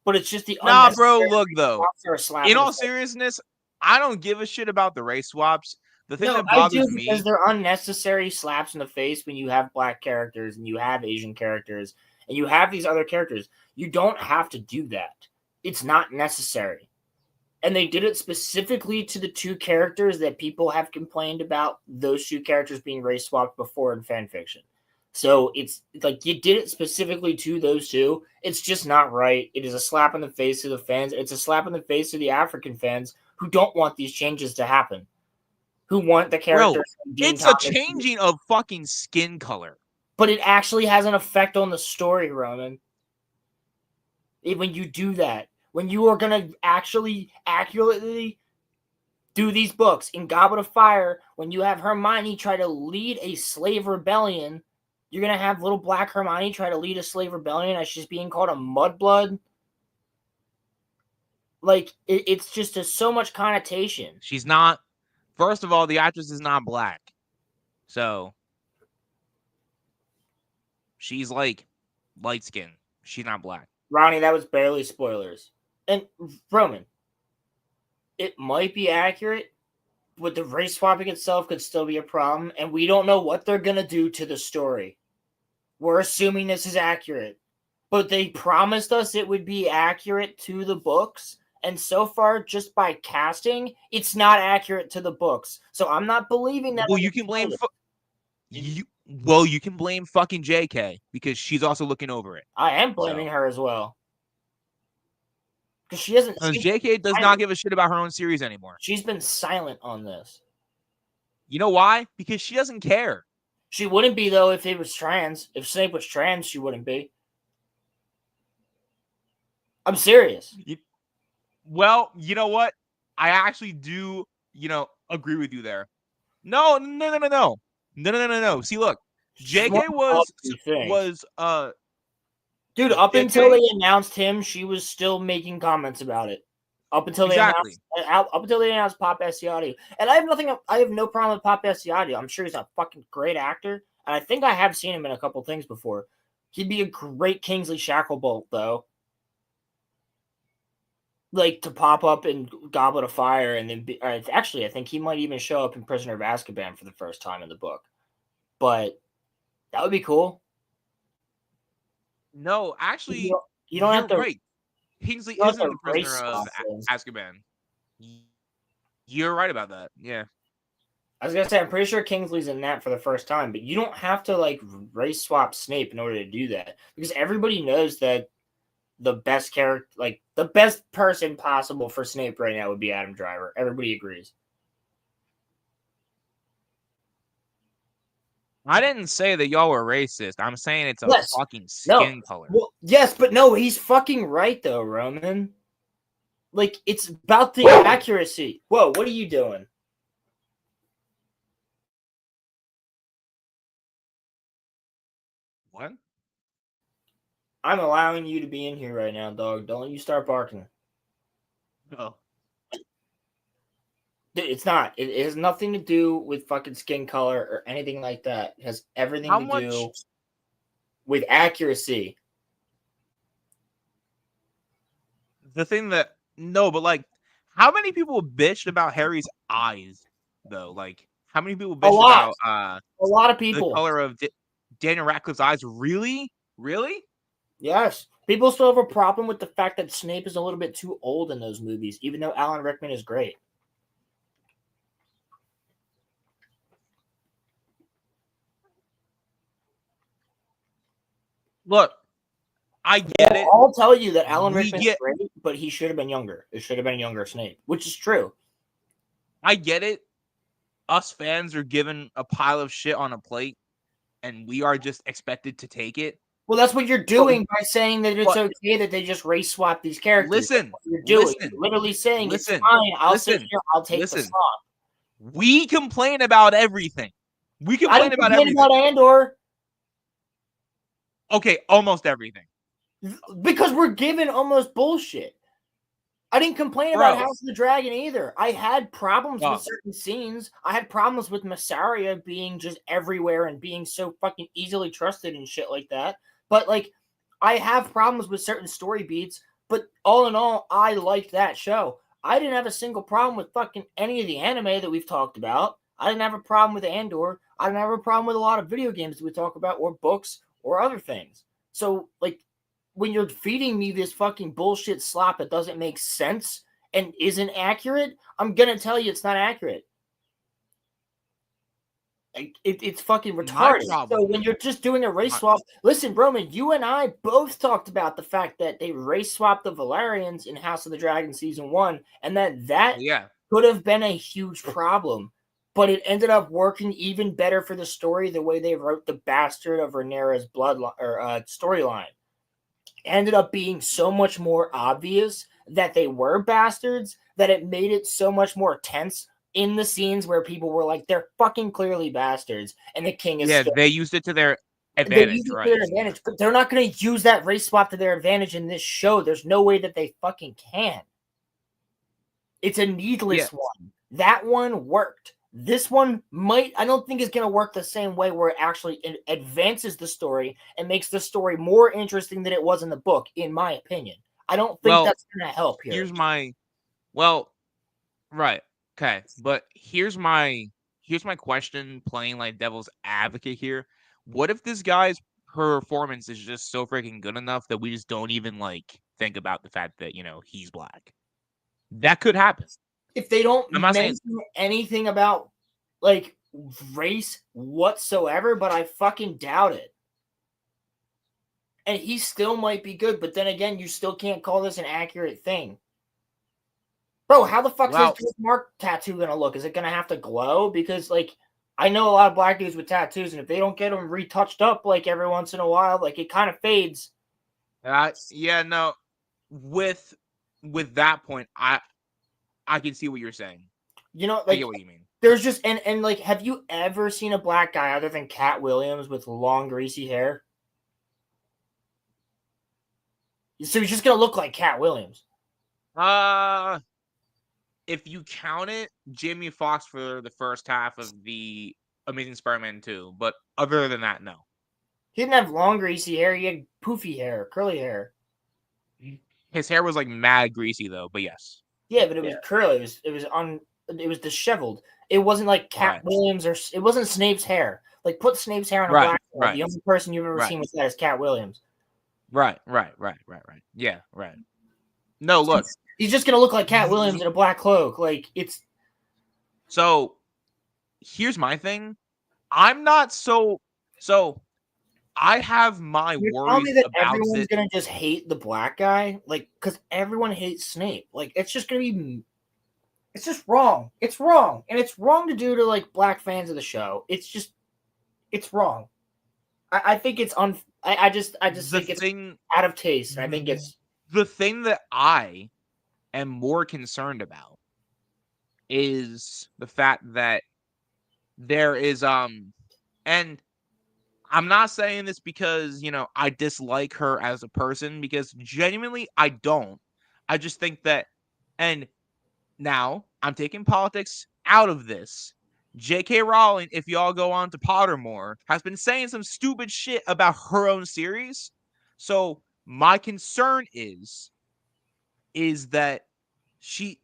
but it's just the bro. Look though, in all seriousness, I don't give a shit about the race swaps. The thing that bothers me is they're unnecessary slaps in the face when you have black characters and you have Asian characters and you have these other characters. You don't have to do that. It's not necessary. And they did it specifically to the two characters that people have complained about those two characters being race swapped before in fan fiction. So it's like you did it specifically to those two. It's just not right. It is a slap in the face of the fans. It's a slap in the face of the African fans who don't want these changes to happen. Who want the characters. Bro, it's a changing of fucking skin color. But it actually has an effect on the story, Roman. When you do that. When you are going to actually accurately do these books in Goblet of Fire, when you have Hermione try to lead a slave rebellion, you're going to have little black Hermione try to lead a slave rebellion as she's being called a mudblood. Like, it's just so much connotation. She's not. First of all, the actress is not black. So, she's like light skinned. She's not black. Ronnie, that was barely spoilers. And Roman, it might be accurate, but the race swapping itself could still be a problem, and we don't know what they're going to do to the story. We're assuming this is accurate, but they promised us it would be accurate to the books, and so far, just by casting, it's not accurate to the books. So I'm not believing that. Well, you can blame you can blame fucking JK because she's also looking over it. I am blaming her as well. Because she hasn't. JK does not give a shit about her own series anymore. She's been silent on this. You know why? Because she doesn't care. She wouldn't be, though, if he was trans. If Snape was trans, she wouldn't be. I'm serious. Well, you know what? I actually do, agree with you there. No. See, look, JK was Dude, up until JK they announced him, she was still making comments about it. Up until they exactly. announced Pop Asciatti. And I have no problem with Pop Asciatti. I'm sure he's a fucking great actor. And I think I have seen him in a couple things before. He'd be a great Kingsley Shacklebolt, though. Like, to pop up in Goblet of Fire and then actually, I think he might even show up in Prisoner of Azkaban for the first time in the book. But that would be cool. No, actually, you don't have to. Right. Kingsley you don't isn't have the to race prisoner of swap things. Azkaban. You're right about that. Yeah. I was gonna say, I'm pretty sure Kingsley's in that for the first time, but you don't have to like race swap Snape in order to do that because everybody knows that the best character, like the best person possible for Snape right now would be Adam Driver. Everybody agrees. I didn't say that y'all were racist. I'm saying it's a Yes. fucking skin color. Well, yes, but no, he's fucking right though, Roman. Like, it's about the accuracy. Whoa, what are you doing? What? I'm allowing you to be in here right now, dog. Don't you start barking. No. It's not. It has nothing to do with fucking skin color or anything like that. It has everything to do with accuracy. The thing that but like, how many people bitched about Harry's eyes though? Like, how many people bitched about a lot of people the color of Daniel Radcliffe's eyes? Really? Yes. People still have a problem with the fact that Snape is a little bit too old in those movies, even though Alan Rickman is great. Look, I get it. I'll tell you that Alan Rickman is great, but he should have been younger. It should have been a younger Snape, which is true. I get it. Us fans are given a pile of shit on a plate, and we are just expected to take it. Well, that's what you're doing by saying that it's okay that they just race swap these characters. Listen, you're doing. You're literally saying it's fine. I'll sit here. I'll take the slot. We complain about everything. We complain about everything. About Andor. Okay, almost everything. Because we're given almost bullshit. I didn't complain about House of the Dragon either. I had problems with certain scenes. I had problems with Massaria being just everywhere and being so fucking easily trusted and shit like that. But, like, I have problems with certain story beats. But all in all, I liked that show. I didn't have a single problem with fucking any of the anime that we've talked about. I didn't have a problem with Andor. I didn't have a problem with a lot of video games that we talk about or books or other things. So, like, when you're feeding me this fucking bullshit slop that doesn't make sense and isn't accurate, I'm going to tell you it's not accurate. It's fucking retarded. So when you're just doing a race swap, listen, Roman, you and I both talked about the fact that they race swapped the Valerians in House of the Dragon Season 1, and that could have been a huge problem. But it ended up working even better for the story the way they wrote the bastard of Rhaenyra's bloodline or storyline. Ended up being so much more obvious that they were bastards that it made it so much more tense in the scenes where people were like, they're fucking clearly bastards, and the king is they used it to their advantage, right? But they're not going to use that race swap to their advantage in this show. There's no way that they fucking can. It's a needless one. That one worked. This one I don't think is going to work the same way where it actually advances the story and makes the story more interesting than it was in the book, in my opinion. I don't think that's going to help here. Right. Okay. But here's my question, playing like devil's advocate here. What if this guy's performance is just so freaking good enough that we just don't even like think about the fact that, he's black? That could happen. If they don't mention anything about, like, race whatsoever, but I fucking doubt it. And he still might be good, but then again, you still can't call this an accurate thing. Bro, how the fuck is his George Mark tattoo going to look? Is it going to have to glow? Because, like, I know a lot of black dudes with tattoos, and if they don't get them retouched up, like, every once in a while, like, it kind of fades. No. With that point, I can see what you're saying. Like, I get what you mean. There's just and like, have you ever seen a black guy other than Cat Williams with long greasy hair? So he's just gonna look like Cat Williams. If you count it, Jamie Foxx for the first half of the Amazing Spider-Man 2, but other than that, no. He didn't have long greasy hair. He had poofy hair, curly hair. His hair was like mad greasy though, but yes. Yeah, but it was curly. It was disheveled. It wasn't like Cat Williams or it wasn't Snape's hair. Like put Snape's hair on a black guy. The only person you've ever seen with that is Cat Williams. Right. Yeah, right. No, look. He's just gonna look like Cat Williams in a black cloak. Like it's. So, here's my thing. I'm not so. I have my worries that about everyone's gonna just hate the black guy, like because everyone hates Snape. Like it's just gonna be. It's just wrong. It's wrong, and it's wrong to do to like black fans of the show. It's just, it's wrong. I think it's I just think it's out of taste. I think it's the thing that I am more concerned about is the fact that there is and I'm not saying this because I dislike her as a person, because genuinely I don't. I just think that, and now I'm taking politics out of this. J.K. Rowling, if y'all go on to Pottermore, has been saying some stupid shit about her own series. So my concern is that she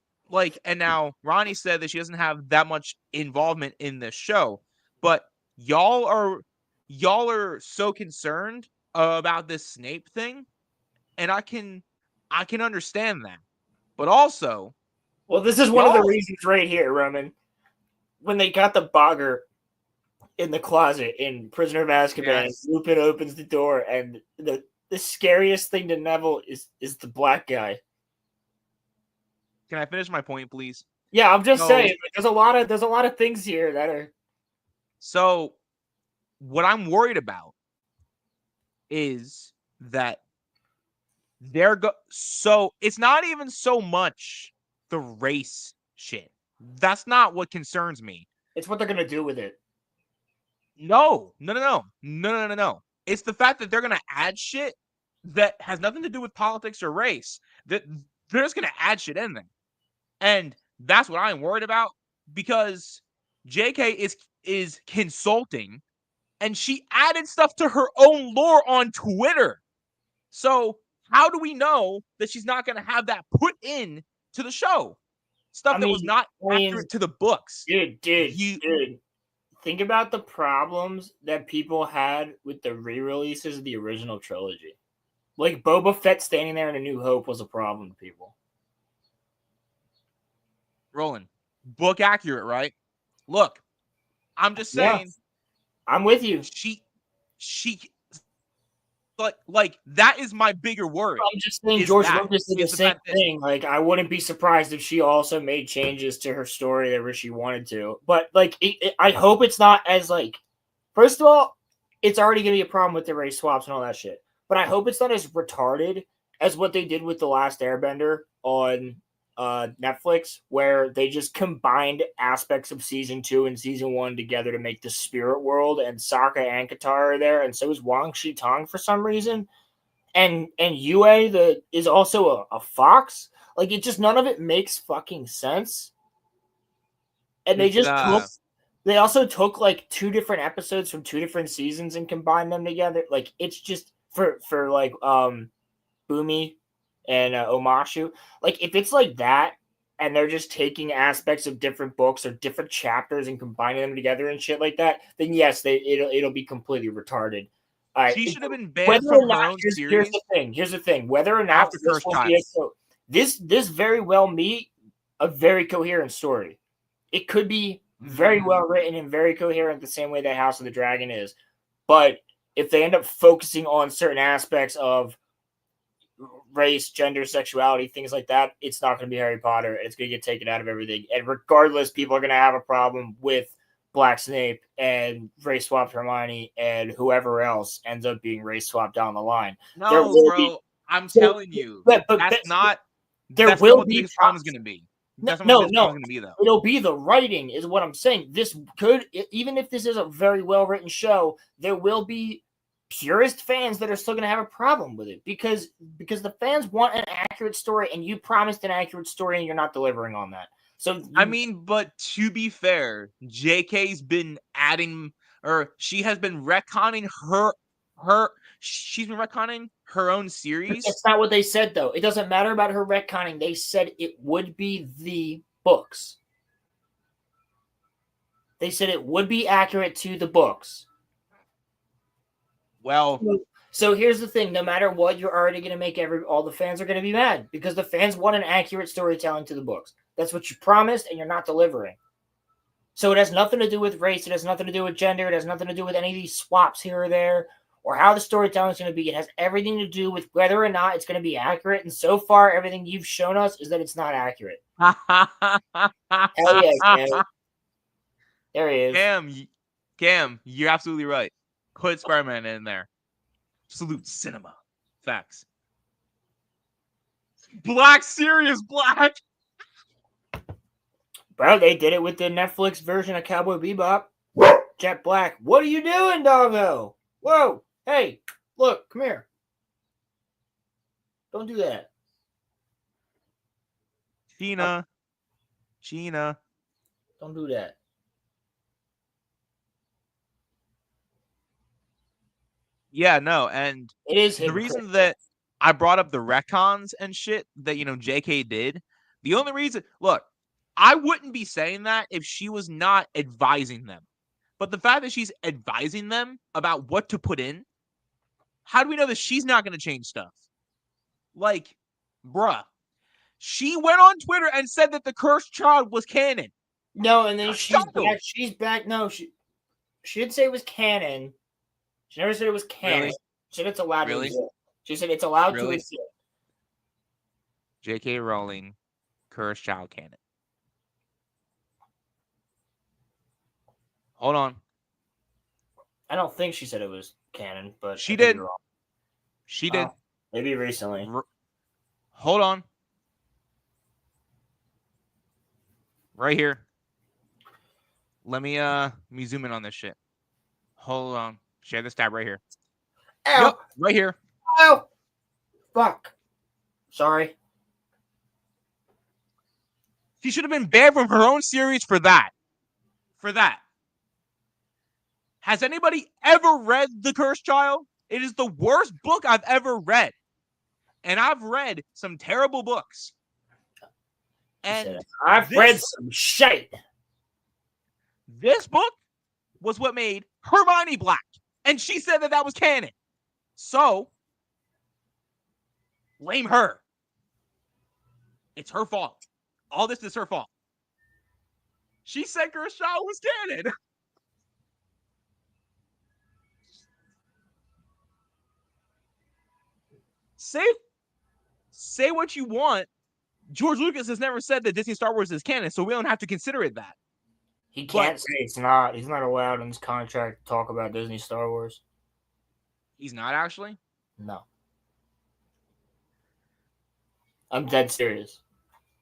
and now Ronnie said that she doesn't have that much involvement in this show, but y'all are so concerned about this Snape thing, and I can understand that. But also, well, this is one of the reasons right here, Roman. When they got the Bogger in the closet in Prisoner of Azkaban, Lupin opens the door, and the scariest thing to Neville is the black guy. Can I finish my point, please? Yeah, I'm just saying. There's a lot of things here that are. So, what I'm worried about is that so it's not even so much the race shit. That's not what concerns me. It's what they're gonna do with it. No. It's the fact that they're gonna add shit that has nothing to do with politics or race. That they're just gonna add shit in there, and that's what I'm worried about, because JK is consulting, and she added stuff to her own lore on Twitter. So how do we know that she's not gonna have that put in to the show? Stuff that was not accurate to the books. Dude. Think about the problems that people had with the re-releases of the original trilogy. Like Boba Fett standing there in A New Hope was a problem to people. Roland, book accurate, right? Look, I'm just saying. Yeah, I'm with you. She like that is my bigger worry. I'm just saying George Lucas did the same thing. Like, I wouldn't be surprised if she also made changes to her story where she wanted to. But like, I hope it's not as like. First of all, it's already gonna be a problem with the race swaps and all that shit. But I hope it's not as retarded as what they did with The Last Airbender on Netflix, where they just combined aspects of season 2 and season 1 together to make the spirit world, and Sokka and Katara are there, and so is Wang Shitong for some reason, and Yue is also a fox. Like, it just, none of it makes fucking sense. And they just they also took like 2 different episodes from 2 different seasons and combined them together. Like, it's just for like Bumi and Omashu. Like, if it's like that, and they're just taking aspects of different books or different chapters and combining them together and shit like that, then yes, it'll be completely retarded. She should have been banned from her own series. Here's the thing. Whether or not this very well be a very coherent story. It could be very well written and very coherent the same way that House of the Dragon is. But if they end up focusing on certain aspects of race, gender, sexuality, things like that, it's not going to be Harry Potter. It's going to get taken out of everything. And regardless, people are going to have a problem with Black Snape and race swapped Hermione and whoever else ends up being race swapped down the line. No, bro, I'm telling you, that's not what the biggest problem is going to be. That's not No, what this no. one's gonna be though. It'll be the writing, is what I'm saying. This could, even if this is a very well written show, there will be purist fans that are still going to have a problem with it because the fans want an accurate story, and you promised an accurate story, and you're not delivering on that. So I mean, but to be fair, JK's been adding, or she has been retconning she's been retconning her own series. that's not what they said, though. It doesn't matter about her retconning. They said it would be the books. They said it would be accurate to the books. Well, so here's the thing: no matter what, you're already going to make all the fans are going to be mad because the fans want an accurate storytelling to the books. That's what you promised, and you're not delivering. So it has nothing to do with race. It has nothing to do with gender. It has nothing to do with any of these swaps here or there, or how the storytelling is going to be. It has everything to do with whether or not it's going to be accurate. And so far, everything you've shown us is that it's not accurate. Hell yeah, Cam. There he is. Cam, you're absolutely right. Put Spider-Man in there. Salute cinema. Facts. Black, serious black. Bro, they did it with the Netflix version of Cowboy Bebop. Jet Black. What are you doing, doggo? Whoa. Hey, look, come here. Don't do that. Gina. Don't do that. Yeah, no, and it is the reason that I brought up the retcons and shit that, JK did, the only reason, look, I wouldn't be saying that if she was not advising them. But the fact that she's advising them about what to put in, how do we know that she's not going to change stuff? Like, bruh, she went on Twitter and said that the cursed child was canon. No, and then she's back. No, she did say it was canon. She never said it was canon. Really? She said it's allowed to exist. She said it's allowed to exist. J.K. Rowling, cursed child canon. Hold on. I don't think she said it was canon, but she did. She did. Maybe recently. Hold on. Right here. Let me zoom in on this shit. Hold on. Share this tab right here. Ow. Yep, right here. Ow. Fuck. Sorry. She should have been banned from her own series for that. Has anybody ever read The Cursed Child? It is the worst book I've ever read. And I've read some terrible books. And I've read some shit. This book was what made Hermione black. And she said that was canon. So, blame her. It's her fault. All this is her fault. She said Cursed Child was canon. Say what you want. George Lucas has never said that Disney Star Wars is canon, so we don't have to consider it that. He can't say it's not. He's not allowed in his contract to talk about Disney Star Wars. He's not actually? No. I'm dead serious.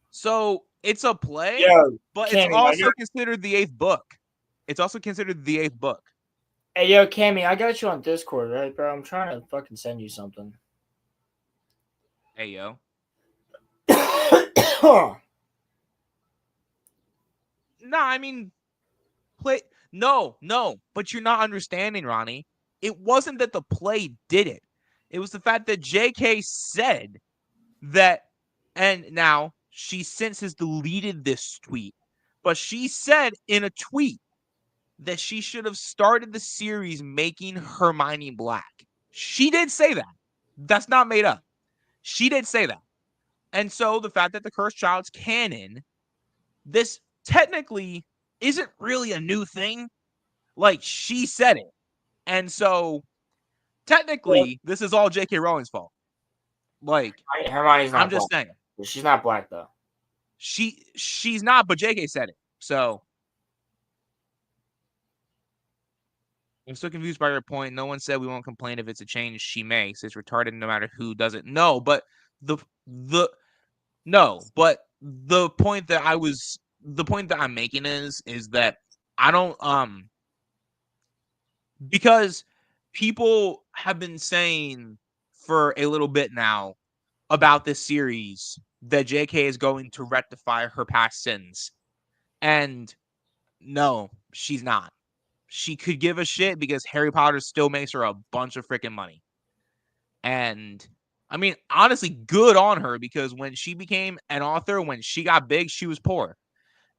So it's a play, but Cammy, it's also considered the 8th book. It's also considered the 8th book. Hey, yo, Cammy, I got you on Discord, right, bro? I'm trying to fucking send you something. Hey, yo. No, I mean, No, but you're not understanding, Ronnie. It wasn't that the play did it. It was the fact that JK said that, and now she since has deleted this tweet, but she said in a tweet that she should have started the series making Hermione black. She did say that. That's not made up. She did say that. And so the fact that the Cursed Child's canon, this technically isn't really a new thing. Like, she said it. And so technically this is all J.K. Rowling's fault. Like, Hermione's not I'm just saying. She's not black though. She's not, but JK said it. So I'm still confused by your point. No one said we won't complain if it's a change she makes. It's retarded no matter who does it. No, but the point that I'm making is that I don't because people have been saying for a little bit now about this series that JK is going to rectify her past sins. And no, she's not. She could give a shit because Harry Potter still makes her a bunch of freaking money. And I mean, honestly, good on her because when she became an author, when she got big, she was poor.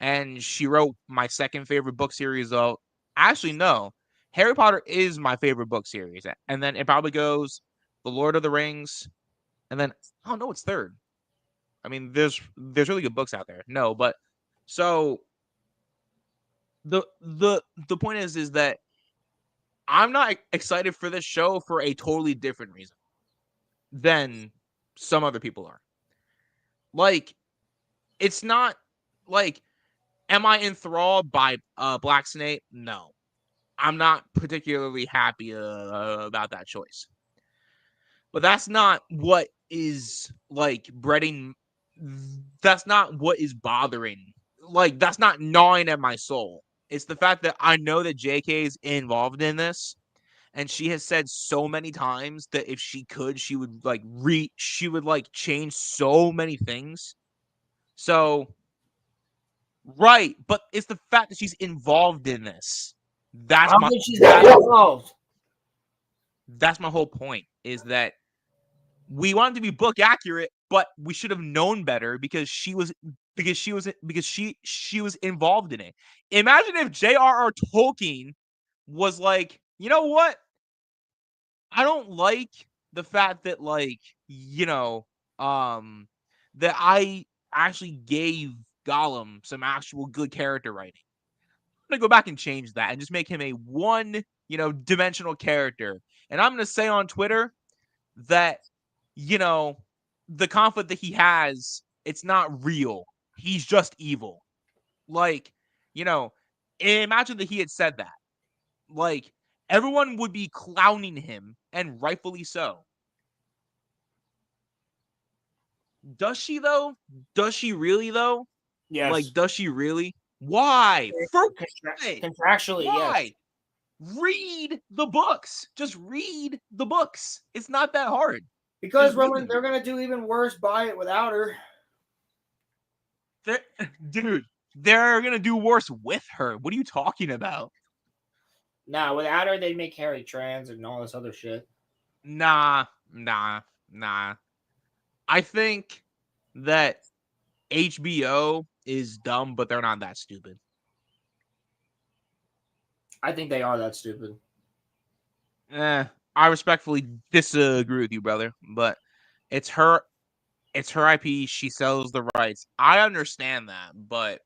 And she wrote my second favorite book series of actually no. Harry Potter is my favorite book series. And then it probably goes The Lord of the Rings. And then I don't know what's third. I mean, there's really good books out there. No, but so the point is that I'm not excited for this show for a totally different reason than some other people are. Like, it's not like, am I enthralled by Black Snake? No, I'm not particularly happy about that choice. But that's not what is like breading. That's not what is bothering. Like, that's not gnawing at my soul. It's the fact that I know that JK is involved in this, and she has said so many times that if she could, she would she would like change so many things. So right, but it's the fact that she's involved in this. I don't think she's that involved. That's my whole point. Is that we wanted to be book accurate, but we should have known better because she was involved in it. Imagine if J.R.R. Tolkien was like, you know what? I don't like the fact that that I actually gave Gollum some actual good character writing. I'm gonna go back and change that and just make him a one-dimensional character. And I'm gonna say on Twitter that the conflict that he has, it's not real. He's just evil. Like, imagine that he had said that. Like, everyone would be clowning him, and rightfully so. Does she though? Does she really though? Yes. Like, does she really? Why? For contractually, why? yes. Read the books. Just read the books. It's not that hard. Because Roman, they're gonna do even worse by it without her. Dude, they're gonna do worse with her. What are you talking about? Nah, without her, they'd make Harry trans and all this other shit. Nah. I think that HBO is dumb, but they're not that stupid. I think they are that stupid. I respectfully disagree with you, brother. But it's her IP. She sells the rights. I understand that, but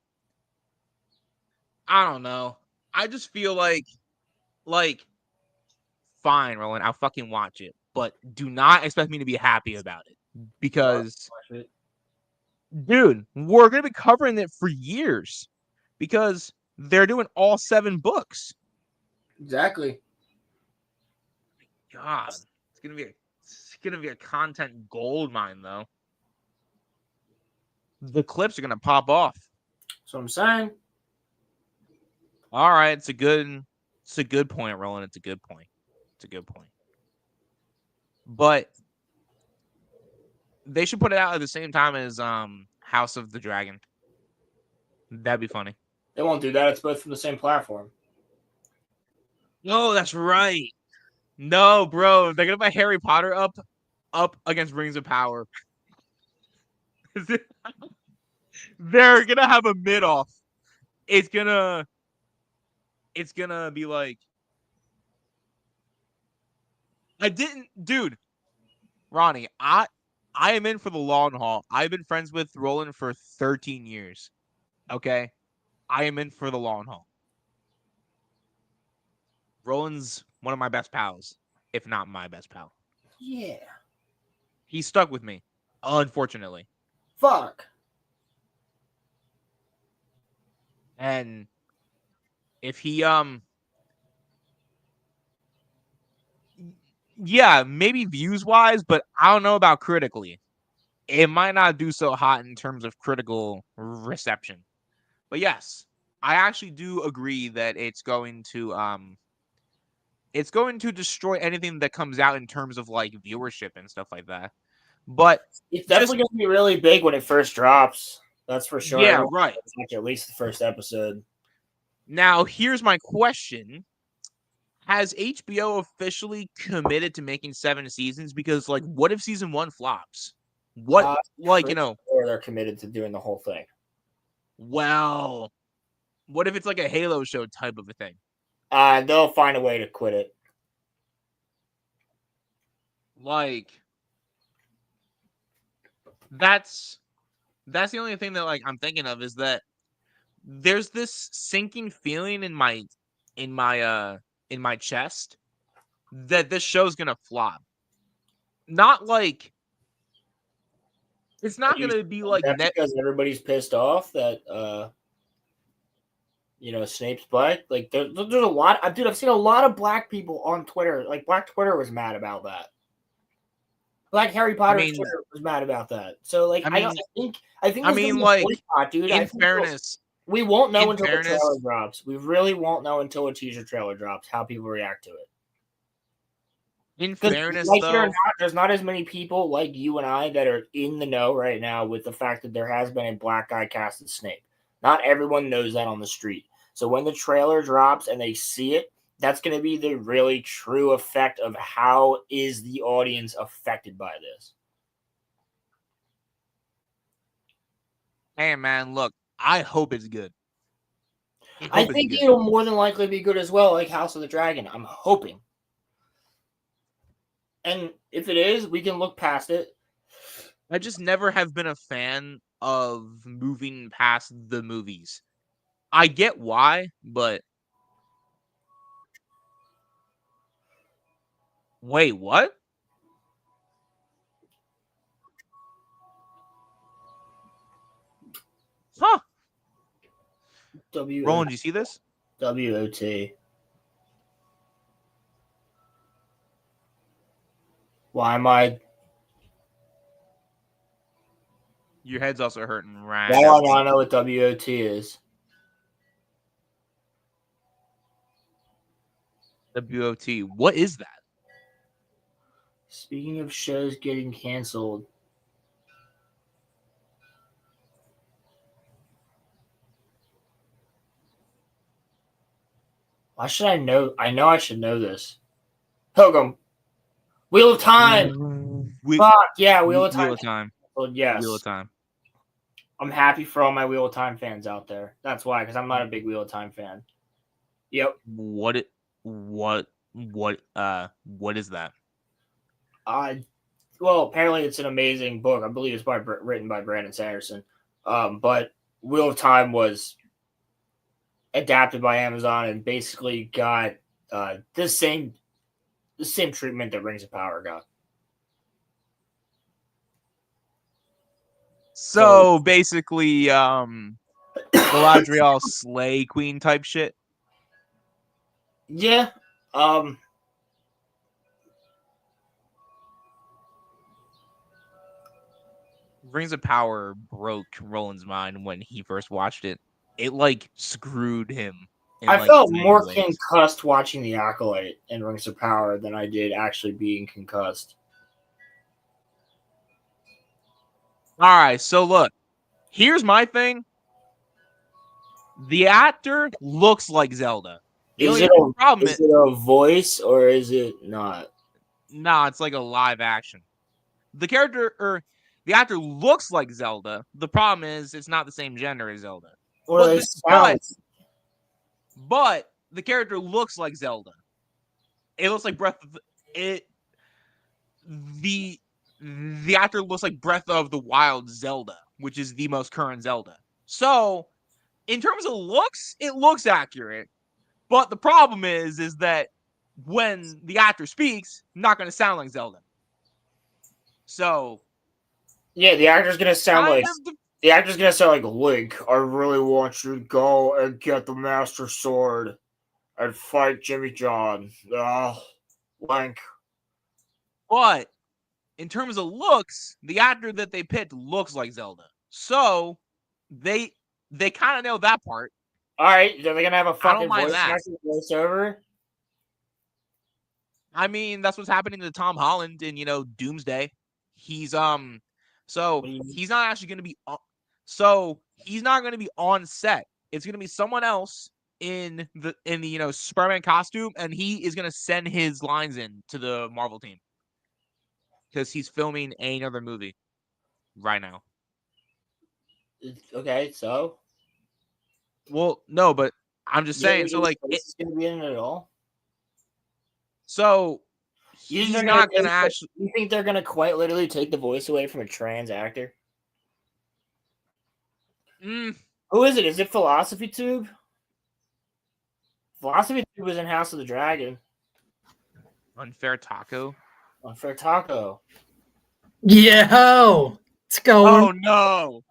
I don't know. I just feel like fine, Roland, I'll fucking watch it, but do not expect me to be happy about it because, dude, we're gonna be covering it for years because they're doing all 7 books. Exactly. God, it's gonna be a content gold mine though. The clips are gonna pop off. That's what I'm saying. All right, it's a good point, Roland. It's a good point. But they should put it out at the same time as House of the Dragon. That'd be funny. They won't do that. It's both from the same platform. No, that's right. No, bro, they're gonna put Harry Potter up against Rings of Power. They're gonna have a mid-off. It's gonna be like, dude, Ronnie, I am in for the long haul. I've been friends with Roland for 13 years. Okay? I am in for the long haul. Roland's one of my best pals, if not my best pal. Yeah. He stuck with me, unfortunately. Fuck. And if he yeah, maybe views wise, but I don't know about critically. it might not do so hot in terms of critical reception. But yes, I actually do agree that it's going to destroy anything that comes out in terms of like viewership and stuff like that. But It's definitely going to be really big when it first drops. That's for sure. Yeah, right. Watch at least the first episode. Now, here's my question. Has HBO officially committed to making 7 seasons? Because, like, what if season 1 flops? What, they're committed to doing the whole thing. Well, what if it's like a Halo show type of a thing? They'll find a way to quit it. Like, that's the only thing that like I'm thinking of is that there's this sinking feeling in my chest that this show's gonna flop. Not like it's not gonna be like because everybody's pissed off that Snape's black. Like there's a lot. Dude, I've seen a lot of black people on Twitter. Like Black Twitter was mad about that. Black Harry Potter Twitter was mad about that. So like I think like boycott, dude. In fairness, we won't know until the trailer drops. We really won't know until a teaser trailer drops how people react to it. In fairness, though, there's not as many people like you and I that are in the know right now with the fact that there has been a black guy cast as Snape. Not everyone knows that on the street. So when the trailer drops and they see it, that's going to be the really true effect of how is the audience affected by this. Hey, man, look, I hope it's good. I think it'll more than likely be good as well, like House of the Dragon. I'm hoping. And if it is, we can look past it. I just never have been a fan of moving past the movies. I get why, but... Wait, what? Huh. Roland, do you see this? WOT. Why am I... Your head's also hurting, right? Well, I want to know what WOT is. WOT. What is that? Speaking of shows getting canceled. Why should I know? I know I should know this. Pilgrim. Wheel of Time. Fuck, yeah, Wheel of Time. Wheel of Time. Well, yes. Wheel of Time. I'm happy for all my Wheel of Time fans out there. That's why, because I'm not a big Wheel of Time fan. Yep. What is that? Well, apparently it's an amazing book. I believe it's written by Brandon Sanderson. But Wheel of Time was adapted by Amazon and basically got the same treatment that Rings of Power got. So basically, Galadriel Slay Queen type shit. Yeah. Rings of Power broke Roland's mind when he first watched it. It like screwed him. I felt more concussed watching The Acolyte in Rings of Power than I did actually being concussed. All right, so look, here's my thing. The actor looks like Zelda. Is it a voice or is it not? Nah, it's like a live action. The actor looks like Zelda. The problem is it's not the same gender as Zelda. But the character looks like Zelda. It looks like the actor looks like Breath of the Wild Zelda, which is the most current Zelda. So, in terms of looks, it looks accurate. But the problem is that when the actor speaks, not going to sound like Zelda. So, yeah, the actor's going to sound like Link. I really want you to go and get the Master Sword and fight Jimmy John. Link. But in terms of looks, the actor that they picked looks like Zelda. So they kind of know that part. All right, are they gonna have a I don't fucking mind that. voiceover? I mean, that's what's happening to Tom Holland in, Doomsday. He's so he's not actually going to be he's not going to be on set. It's going to be someone else in the Spider-Man costume, and he is going to send his lines in to the Marvel team because he's filming another movie right now. Okay, so Well, no, but I'm just saying. So like, it's gonna be in it at all. So he's not gonna actually. You think they're gonna quite literally take the voice away from a trans actor? Who is it? Is it Philosophy Tube? Philosophy Tube was in House of the Dragon. Unfair Taco. Unfair Taco. Yo, it's going. Oh no!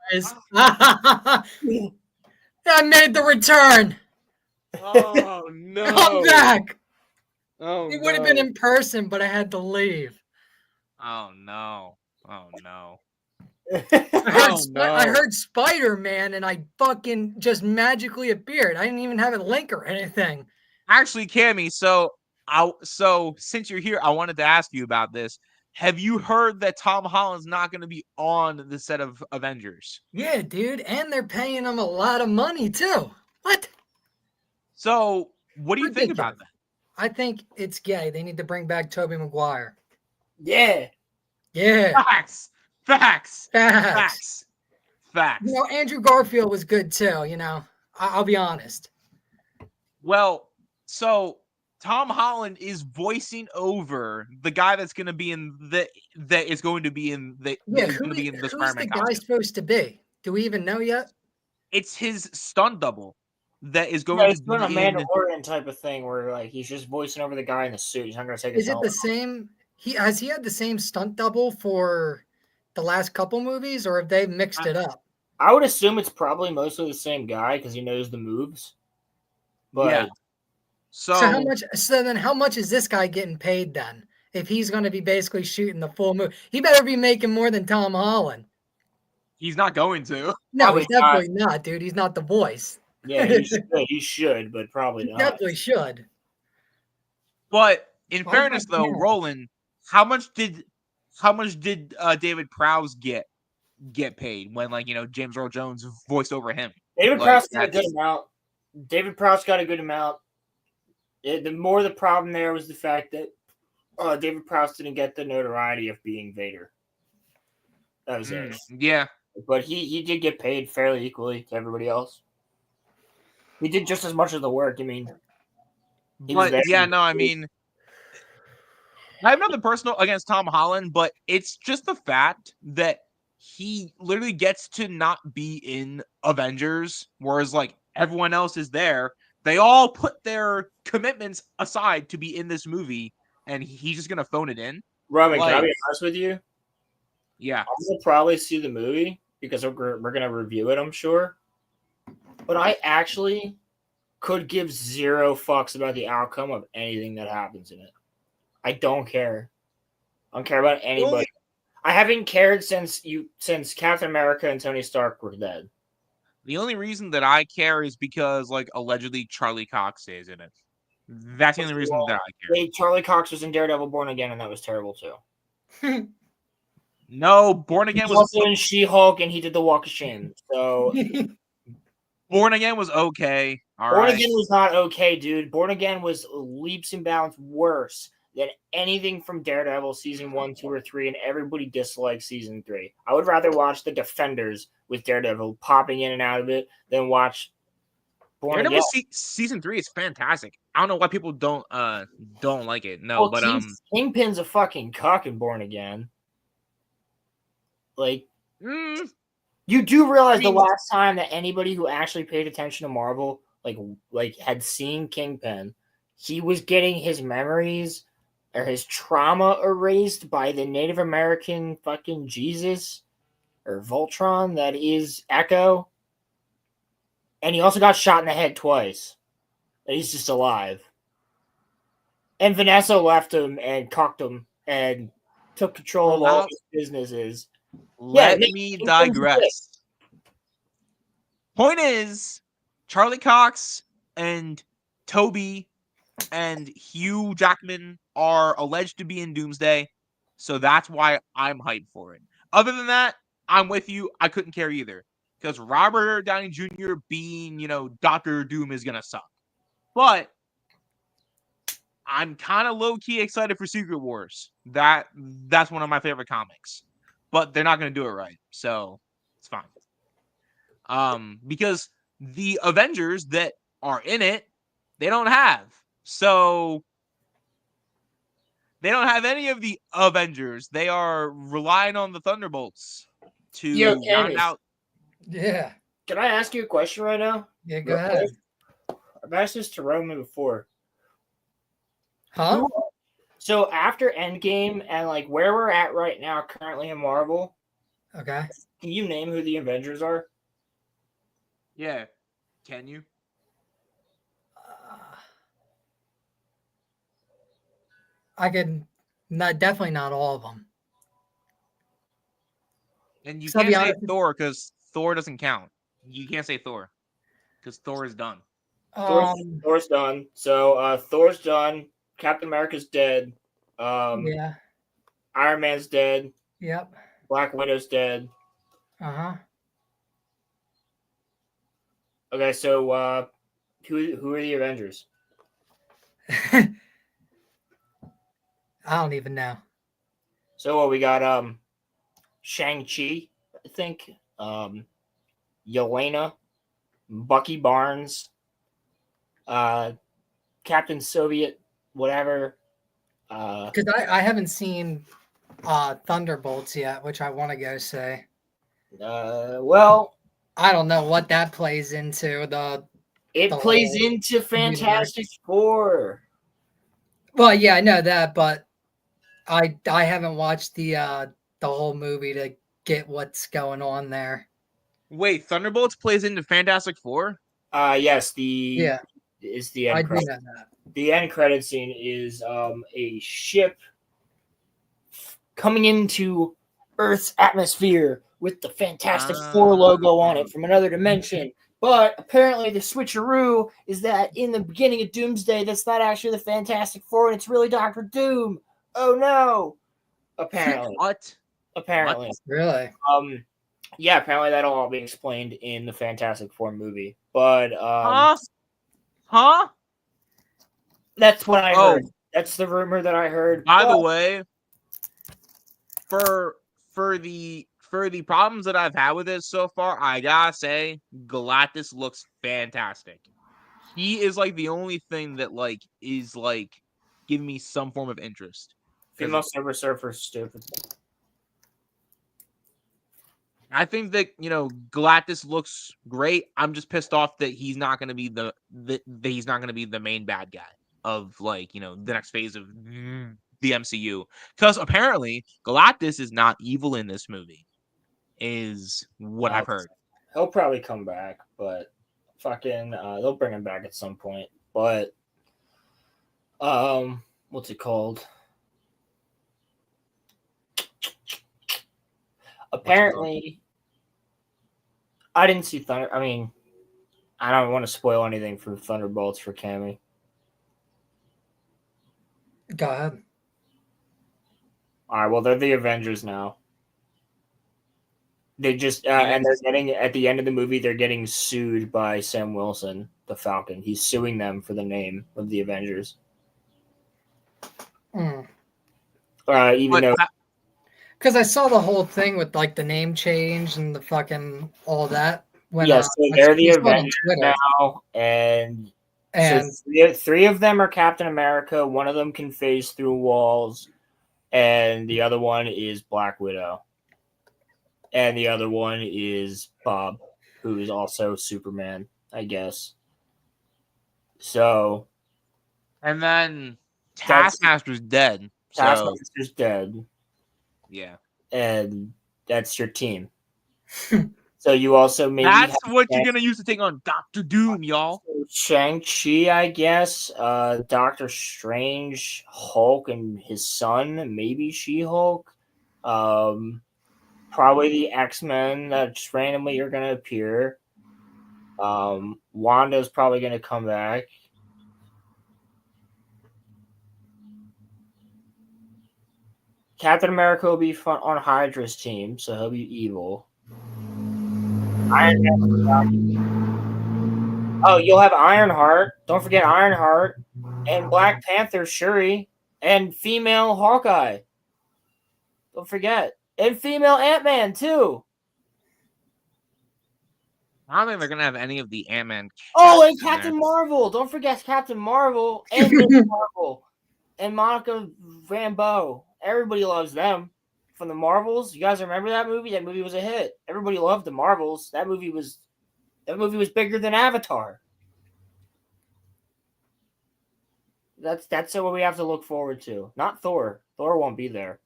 I made the return. Oh no! I'm back. Oh, It would have been in person, but I had to leave. Oh no! Oh no! I heard Spider-Man, and I fucking just magically appeared. I didn't even have a link or anything. Actually, Cammy, so since you're here, I wanted to ask you about this. Have you heard that Tom Holland's not going to be on the set of Avengers? Yeah, dude, and they're paying him a lot of money too. What? So, what do you think about that? I think it's gay. They need to bring back Tobey Maguire. Yeah. Yeah. Facts. You know, Andrew Garfield was good too, I'll be honest. Well, so Tom Holland is voicing over the guy that's going to be in the Spider-Man Who's the guy supposed to be? Do we even know yet? It's his stunt double that is going to be a Mandalorian type of thing where like he's just voicing over the guy in the suit. He's not going to take. Is it the same? Has he had the same stunt double for the last couple movies, or have they mixed it up? I would assume it's probably mostly the same guy because he knows the moves. But yeah. So how much? So then, how much is this guy getting paid then? If he's going to be basically shooting the full movie, he better be making more than Tom Holland. He's not going to. No, probably he's definitely not, dude. He's not the voice. Yeah, he should, but probably not. Definitely should. But in fairness, though, Roland, how much did David Prowse get paid when James Earl Jones voiced over him? David Prowse got a good amount. David Prowse got a good amount. The problem there was the fact that David Prowse didn't get the notoriety of being Vader. That was it. Yeah. But he did get paid fairly equally to everybody else. He did just as much of the work. I mean, I mean, I have nothing personal against Tom Holland, but it's just the fact that he literally gets to not be in Avengers, whereas everyone else is there. They all put their commitments aside to be in this movie, and he's just gonna phone it in. Robin, can I be honest with you? Yeah, I'm gonna probably see the movie because we're gonna review it, I'm sure. But I actually could give zero fucks about the outcome of anything that happens in it. I don't care. I don't care about anybody. I haven't cared since Captain America and Tony Stark were dead. The only reason that I care is because allegedly Charlie Cox stays in it. That's the only reason that I care. Wait, Charlie Cox was in Daredevil Born Again, and that was terrible too. No, Born Again was also in She-Hulk, and he did the Walk of Shame. So Born Again was okay. Born Again was not okay, dude. Born Again was leaps and bounds worse than anything from Daredevil season 1, 2, or 3, and everybody dislikes season 3. I would rather watch The Defenders with Daredevil popping in and out of it than watch Born Again. Season 3 is fantastic. I don't know why people don't like it. No, but Kingpin's a fucking cuck in Born Again. You do realize the last time that anybody who actually paid attention to Marvel had seen Kingpin, he was getting his memories or his trauma erased by the Native American fucking Jesus or Voltron that is Echo. And he also got shot in the head twice. And he's just alive. And Vanessa left him and cocked him and took control of all these businesses. Let me digress. Point is, Charlie Cox and Toby and Hugh Jackman are alleged to be in Doomsday, so that's why I'm hyped for it. Other than that, I'm with you. I couldn't care either, because Robert Downey Jr. being, Doctor Doom is gonna suck. But I'm kind of low key excited for Secret Wars. That's one of my favorite comics, but they're not gonna do it right, so it's fine. Because the Avengers that are in it, they don't have. So they don't have any of the Avengers. They are relying on the Thunderbolts to round out. Yeah. Can I ask you a question right now? Yeah, go ahead. I've asked this to Roman before. Huh? So after Endgame and like where we're at right now currently in Marvel, okay, can you name who the Avengers are? Yeah. Can you? I can definitely not all of them. And you can't say Thor because Thor doesn't count. You can't say Thor because Thor is done. Thor's done. So Thor's done. Captain America's dead. Yeah. Iron Man's dead. Yep. Black Widow's dead. Uh-huh. Okay, so who are the Avengers? I don't even know. So we got Shang-Chi, I think. Yelena, Bucky Barnes, Captain Soviet, whatever. Because I haven't seen Thunderbolts yet, which I want to go see. Well, I don't know what that plays into. It plays into Fantastic Four. Well, yeah, I know that, but I haven't watched the whole movie to get what's going on there. Wait, Thunderbolts plays into Fantastic Four? Yes, is the end credit. Do know that. The end credit scene is a ship coming into Earth's atmosphere with the Fantastic Four logo on it from another dimension. But apparently the switcheroo is that in the beginning of Doomsday, that's not actually the Fantastic Four, and it's really Doctor Doom. Oh no! Apparently. What? Apparently. What? Really? Yeah, apparently that'll all be explained in the Fantastic Four movie. But Huh? That's what I heard. That's the rumor that I heard. By the way, for the problems that I've had with it so far, I gotta say, Galactus looks fantastic. He is like the only thing that is giving me some form of interest. Female Silver Surfer's stupid. I think that Galactus looks great. I'm just pissed off that he's not going to be he's not going to be the main bad guy of the next phase of the MCU, because apparently Galactus is not evil in this movie, is what I've heard. He'll probably come back, but fucking they'll bring him back at some point. But what's it called? Apparently, I didn't see Thunder. I mean, I don't want to spoil anything for Thunderbolts for Cammy. Go ahead. All right. Well, they're the Avengers now. They just and they're getting at the end of the movie. They're getting sued by Sam Wilson, the Falcon. He's suing them for the name of the Avengers. Even though. Because I saw the whole thing with the name change and the fucking all that. So they're the Avengers now, and so three of them are Captain America. One of them can phase through walls, and the other one is Black Widow, and the other one is Bob, who is also Superman, I guess. So, and then Taskmaster's dead. Taskmaster's dead. Yeah. And that's your team. So you also maybe That's have what you're gonna use to take on Doctor Doom, y'all. Shang-Chi, I guess. Doctor Strange, Hulk, and his son, maybe She-Hulk. Probably the X-Men that just randomly are gonna appear. Wanda's probably gonna come back. Captain America will be fun on Hydra's team, so he'll be evil. Iron Man. Oh, you'll have Ironheart. Don't forget Ironheart. And Black Panther Shuri. And female Hawkeye. Don't forget. And female Ant-Man, too. I don't think they're gonna have any of the Ant-Man. Oh, and cast in there. Captain Marvel. Don't forget Captain Marvel and Miss Marvel. And Monica Rambeau. Everybody loves them. From the Marvels. You guys remember that movie? That movie was a hit. Everybody loved the Marvels. That movie was bigger than Avatar. That's what we have to look forward to. Not Thor. Thor won't be there.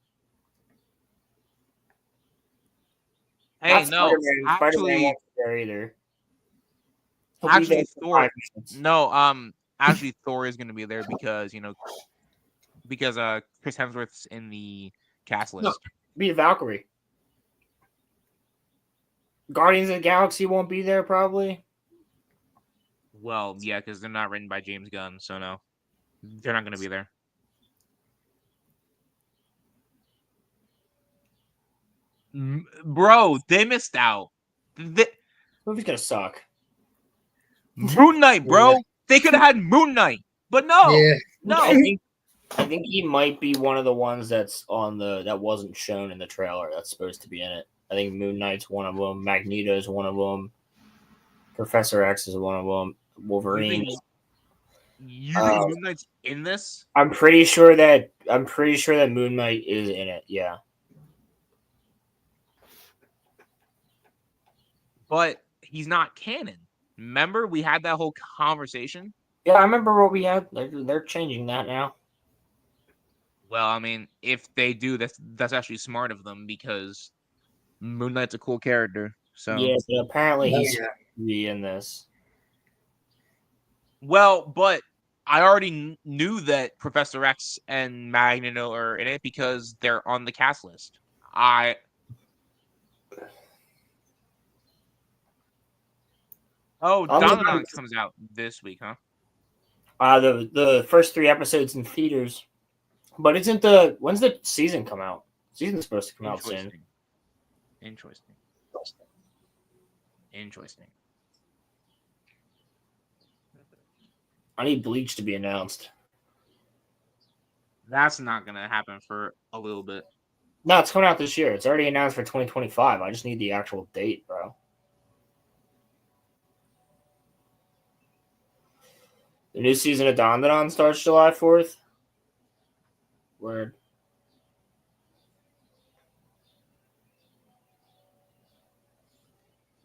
Hey, Not no, Spider-Man. Spider-Man actually, won't be there either. He'll be there for Thor. 5 minutes. No, actually, Thor is gonna be there because Chris Hemsworth's in the cast list. No. Be a Valkyrie. Guardians of the Galaxy won't be there probably. Well, yeah, because they're not written by James Gunn, so no, they're not gonna be there. Bro, they missed out. Movie's gonna suck. Moon Knight, bro. Yeah. They could have had Moon Knight, but no, Yeah. no. I think he might be one of the ones that wasn't shown in the trailer that's supposed to be in it. I think Moon Knight's one of them. Magneto's one of them. Professor X is one of them. Wolverine. You think Moon Knight's in this? I'm pretty sure that Moon Knight is in it. Yeah. But he's not canon. Remember, we had that whole conversation. Yeah, I remember what we had. They're changing that now. Well, I mean, if they do, that's actually smart of them because Moon Knight's a cool character. So Yeah, but apparently Oh, he's yeah. going to be in this. well, but I already knew that Professor X and Magneto are in it because they're on the cast list. Donovan comes out this week, huh? The first 3 episodes in theaters, but when's the season come out? Season's supposed to come out soon. Interesting. I need Bleach to be announced. That's not gonna happen for a little bit. No, it's coming out this year. It's already announced for 2025. I just need the actual date, bro. The new season of Dandadan starts July 4th. Word.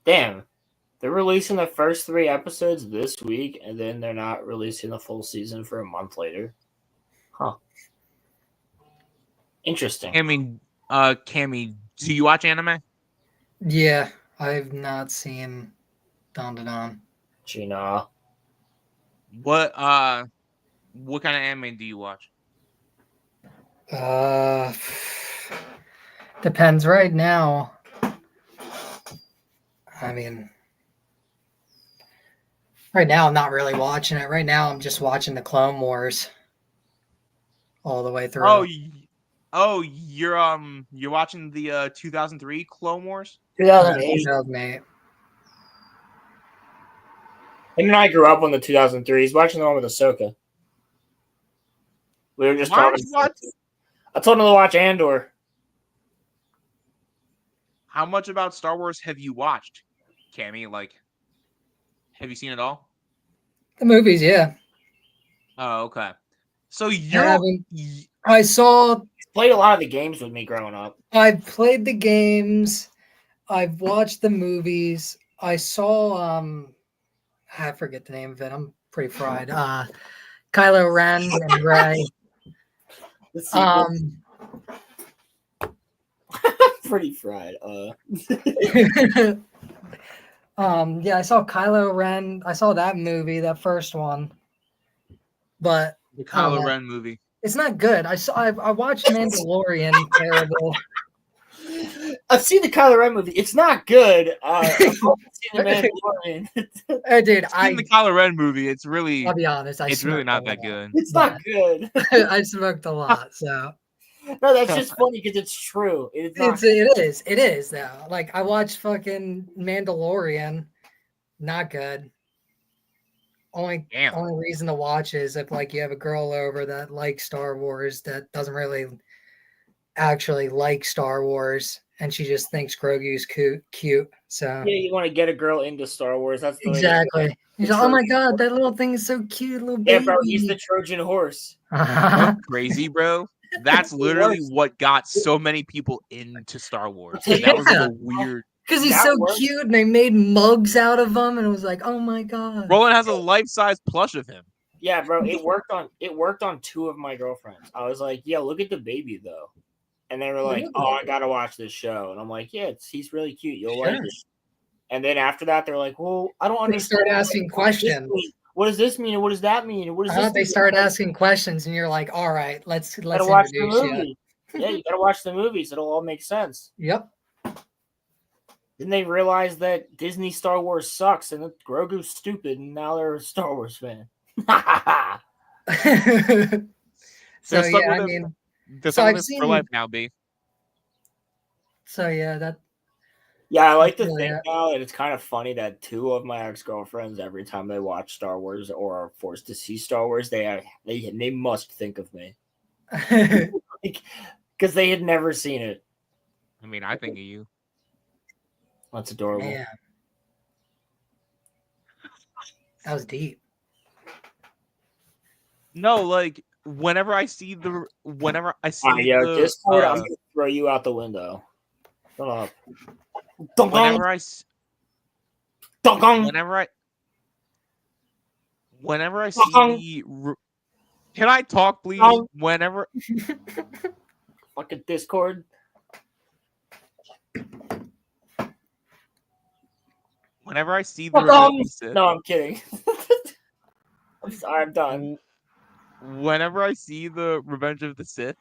Damn. They're releasing the first 3 episodes this week, and then they're not releasing the full season for a month later. Huh. Interesting. Cammy, do you watch anime? Yeah, I've not seen Don to Don. Gina. What kind of anime do you watch? Depends right now. I mean, right now I'm not really watching it. Right now I'm just watching the Clone Wars all the way through. You're watching the 2003 Clone Wars? 2008. 2008. Him and I grew up on the 2003s, watching the one with Ahsoka. We were just talking. I told him to watch Andor. How much about Star Wars have you watched, Cammy? Like, have you seen it all? The movies, yeah. Oh, okay. So I saw. Played a lot of the games with me growing up. I've played the games. I've watched the movies. I saw. I forget the name of it. I'm pretty fried. Kylo Ren and Rey. Pretty fried. Yeah, I saw Kylo Ren. I saw that movie, that first one, but The I don't Kylo know. Ren movie. It's not good. I watched Mandalorian. Terrible. I've seen the Kylo Ren movie. It's not good. I've also seen the Mandalorian. Dude, In the Kylo Ren movie, it's really I'll be honest. it's really not that good. It's not good. I smoked a lot, so No, that's just funny because it's true. It's not. it is though. Like I watched fucking Mandalorian, not good. Only reason to watch is if like you have a girl over that likes Star Wars that doesn't really actually like Star Wars and she just thinks Grogu's cute. So Yeah, you want to get a girl into Star Wars. That's the exactly. He's like, oh my god, that little thing is so cute, little baby. Yeah, bro, he's the Trojan horse. You're crazy, bro. That's literally what got so many people into Star Wars. And that was like a weird. Because he's so cute, and they made mugs out of him, and it was like, oh my god. Roland has a life-size plush of him. Yeah, bro, it worked on two of my girlfriends. I was like, yeah, look at the baby though, and they were like, oh, I gotta watch this show, and I'm like, yeah, he's really cute, you'll like it. And then after that, they're like, well, I don't understand. They start asking questions. What does this mean? And what does that mean? And what does this? They start asking questions, and you're like, all right, let's watch the movie. Yeah, you gotta watch the movies. It'll all make sense. Yep. Then they realize that Disney Star Wars sucks and that Grogu's stupid, and now they're a Star Wars fan. So yeah, I mean, so I've seen for life now, B. So yeah, I like to think now that it's kind of funny that two of my ex-girlfriends, every time they watch Star Wars or are forced to see Star Wars, they must think of me, because they had never seen it. I mean, I think of you. That's adorable. Man. That was deep. No, like whenever I see the Discord, I'm gonna throw you out the window. Shut up. Whenever I see the can I talk, please? Whenever fucking Discord. Whenever I see the Revenge of the Sith, no, I'm kidding. I'm sorry, I'm done. Whenever I see the Revenge of the Sith,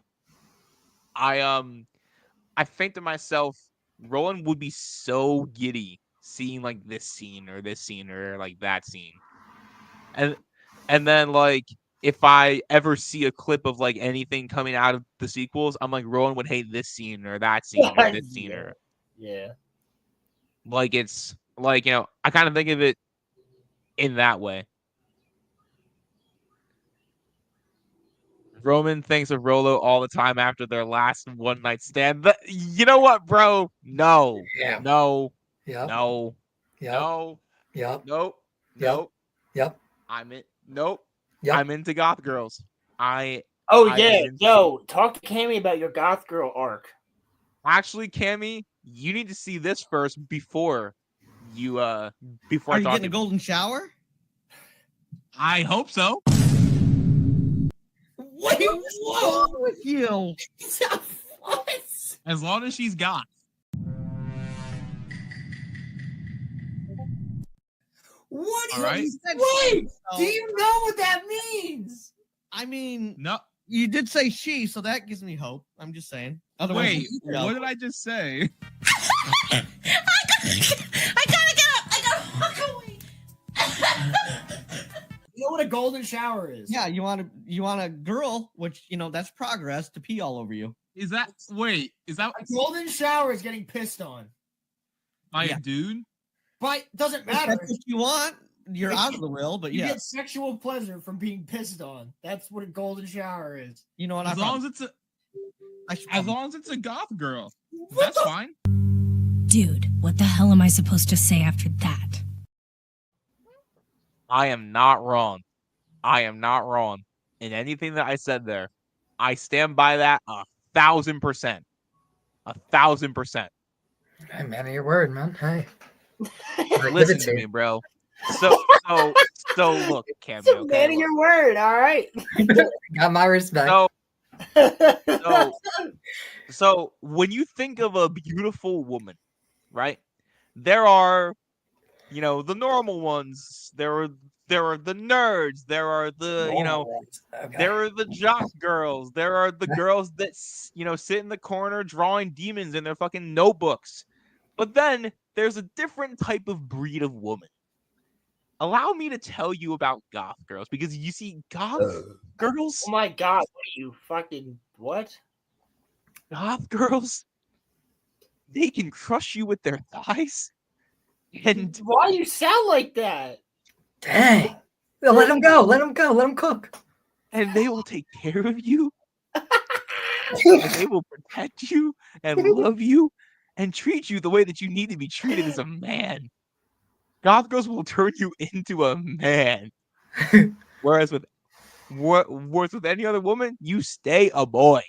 I think to myself, Roland would be so giddy seeing like this scene or like that scene, and then like if I ever see a clip of like anything coming out of the sequels, I'm like, Roland would hate this scene or that scene or this scene or like it's. Like, you know, I kind of think of it in that way. Roman thinks of Rolo all the time after their last one-night stand. But you know what, bro? No. Yeah. No. Yep. No. Yep. No. Yep. Nope. Yep. Nope. Yep. Nope. Yep. I'm into goth girls. Talk to Cammy about your goth girl arc. Actually, Cammy, you need to see this first before you Are you getting a golden shower? I hope so. What's wrong with you? What? As long as she's goth. What? All right. Wait, do you know what that means? I mean, no. You did say she, so that gives me hope. I'm just saying. Otherwise, wait, what did I just say? I gotta get up. I gotta walk away. You know what a golden shower is? Yeah, you want a girl, which that's progress, to pee all over you. Is that a golden shower is getting pissed on by a dude? But doesn't matter. If that's what you want. You're out of the will, but you get sexual pleasure from being pissed on. That's what a golden shower is. You know what? As long as it's a goth girl, that's fine. Dude, what the hell am I supposed to say after that? I am not wrong. In anything that I said there. I stand by that 1,000%. 1,000%. Hey, man of your word, man. Hey. Listen to me, bro. So look, Cameo. Man of your word, all right. Got my respect. So when you think of a beautiful woman, right? there are, the normal ones. There are the nerds. There are the, Okay. there are the jock girls. There are the girls that sit in the corner drawing demons in their fucking notebooks. But then there's a different type of breed of woman. Allow me to tell you about goth girls, because you see, goth girls, Oh my god, what are you fucking what? goth girls, they can crush you with their thighs, and Why you sound like that? Dang. Let him go. Let him go. Let him cook. they will take care of you, and they will protect you and love you and treat you the way that you need to be treated as a man. Goth girls will turn you into a man. Whereas with any other woman, you stay a boy.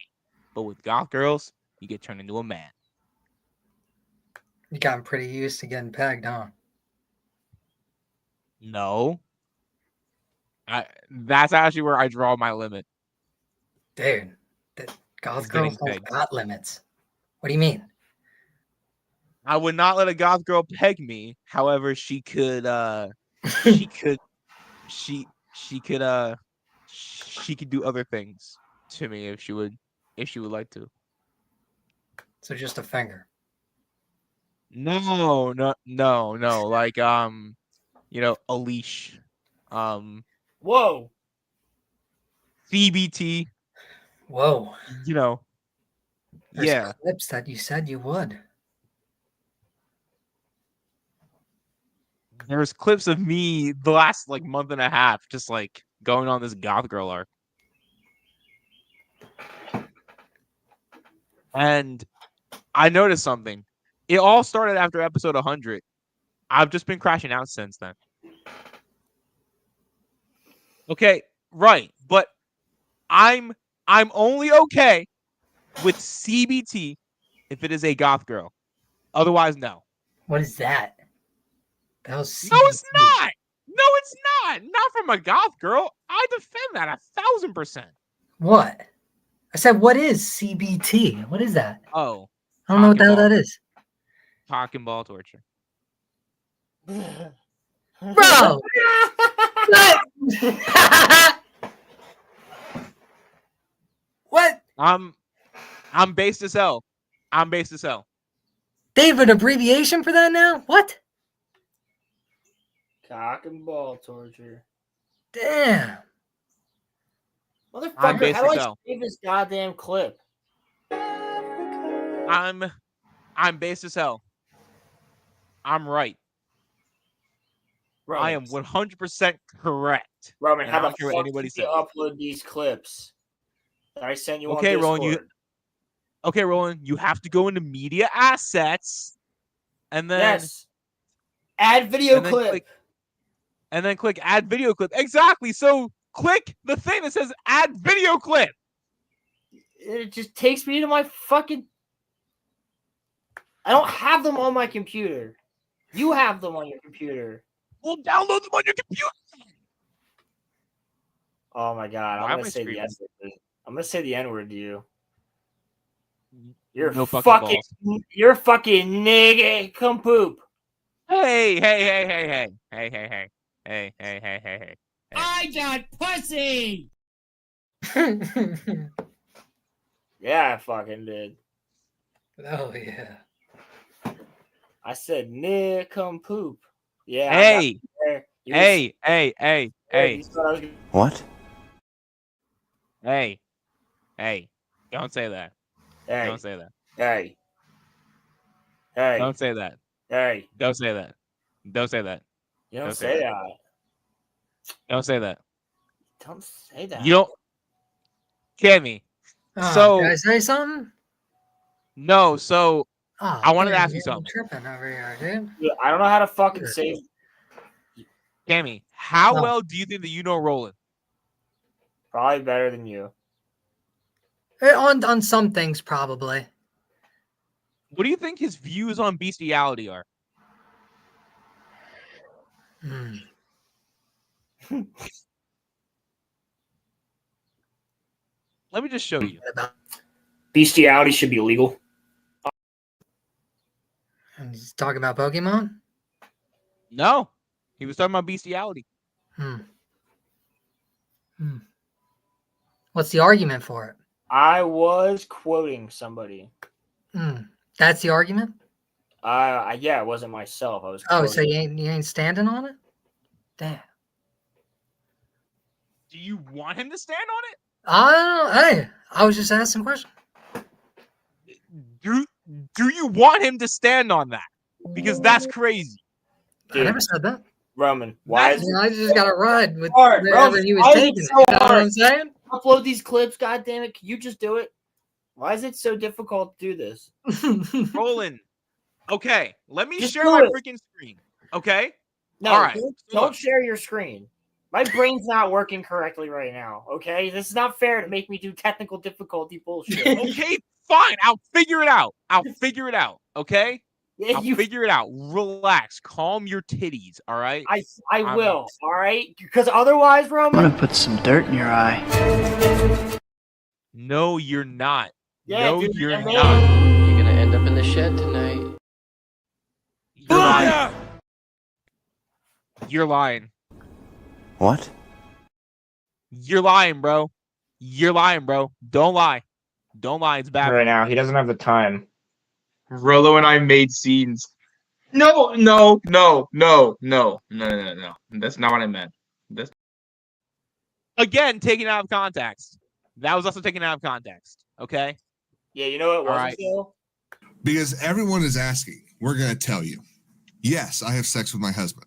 But with goth girls, you get turned into a man. You got pretty used to getting pegged, huh? No. That's actually where I draw my limit. Dude, the goth Is getting girls don't pegged. got limits. What do you mean? I would not let a goth girl peg me. However, she could she could do other things to me if she would like to. So just a finger. No. Like a leash. Whoa. CBT, Whoa. There's yeah. Clips that you said you would. There's clips of me the last month and a half just going on this goth girl arc. And I noticed something. It all started after episode 100. I've just been crashing out since then. Okay, right. But I'm only okay with CBT if it is a goth girl. Otherwise, no. What is that? That was CBT. No, it's not. No, it's not. Not from a goth girl. I defend that 1,000%. What? I said, what is CBT? What is that? Oh. I don't know what the hell that is. Cock and ball torture. Bro! What? I'm based as hell. I'm based as hell. They have an abbreviation for that now? What? Cock and ball torture. Damn. Motherfucker, how do I save this goddamn clip? I'm based as hell. I'm right. Roman, I am 100% correct. Roman, how the don't care fuck what anybody did you says. upload these clips that I sent you Okay, on Discord? Roland, you have to go into media assets and then Yes. Add video clip. And then click add video clip. Exactly. So click the thing that says add video clip. It just takes me to my fucking... I don't have them on my computer. You have them on your computer. We'll download them on your computer. Oh my god, Why I'm am gonna I say the screaming? N-word. I'm gonna say the N-word to you. No You're fucking fucking balls. you're fucking nigga come poop. Hey. I got pussy. Yeah, I fucking did. Oh, yeah. I said nigga come poop. Yeah. Hey. You Hey. you said I was gonna- What? Hey. Don't say that. Hey. Don't say that. Hey. Hey. Don't say that. Hey. Don't say that. Don't say that. You don't Don't say say that. that. Don't say that. Don't say that. You don't. Cammy. Oh, So- did I say something? No. So Oh, I wanted to damn, ask you you're something. tripping over here, dude. Dude, I don't know how to fucking save. Cammy, how No. well do you think that you know Roland? Probably better than you. On some things, probably. What do you think his views on bestiality are? Hmm. Let me just show you. Bestiality should be illegal. And He's talking about Pokemon? No, he was talking about bestiality. Hmm. What's the argument for it? I was quoting somebody. That's the argument? Yeah, it wasn't myself. I was. Oh, quoting. so you ain't standing on it? Damn. Do you want him to stand on it? Hey, I was just asking a question. Do you want him to stand on that? Because that's crazy. I never said that. Roman, why is I just got to ride with hard, wherever Roman, he was why is it taking it. so You know what hard? I'm saying? upload these clips? God damn it! Can you just do it? Why is it so difficult to do this? Roland. Okay, let me Just share do my it. freaking screen. Okay? No, All right. don't share your screen. My brain's not working correctly right now. Okay, this is not fair to make me do technical difficulty bullshit. Okay, fine. I'll figure it out. Okay? Yeah, I'll figure it out. Relax. Calm your titties. All right? I will. All right, because otherwise, Roman. I'm gonna put some dirt in your eye. No, you're not. Yeah, no, dude, you're man. not. You're gonna end up in the shed tonight. You're lying. You're lying. What? You're lying, bro. You're lying, bro. Don't lie. Don't lie. It's bad. Right now, he doesn't have the time. Rolo and I made scenes. No. That's not what I meant. That's again taken out of context. That was also taken out of context. Okay. Yeah, you know what it wasn't though? Because everyone is asking, we're going to tell you. Yes, I have sex with my husband.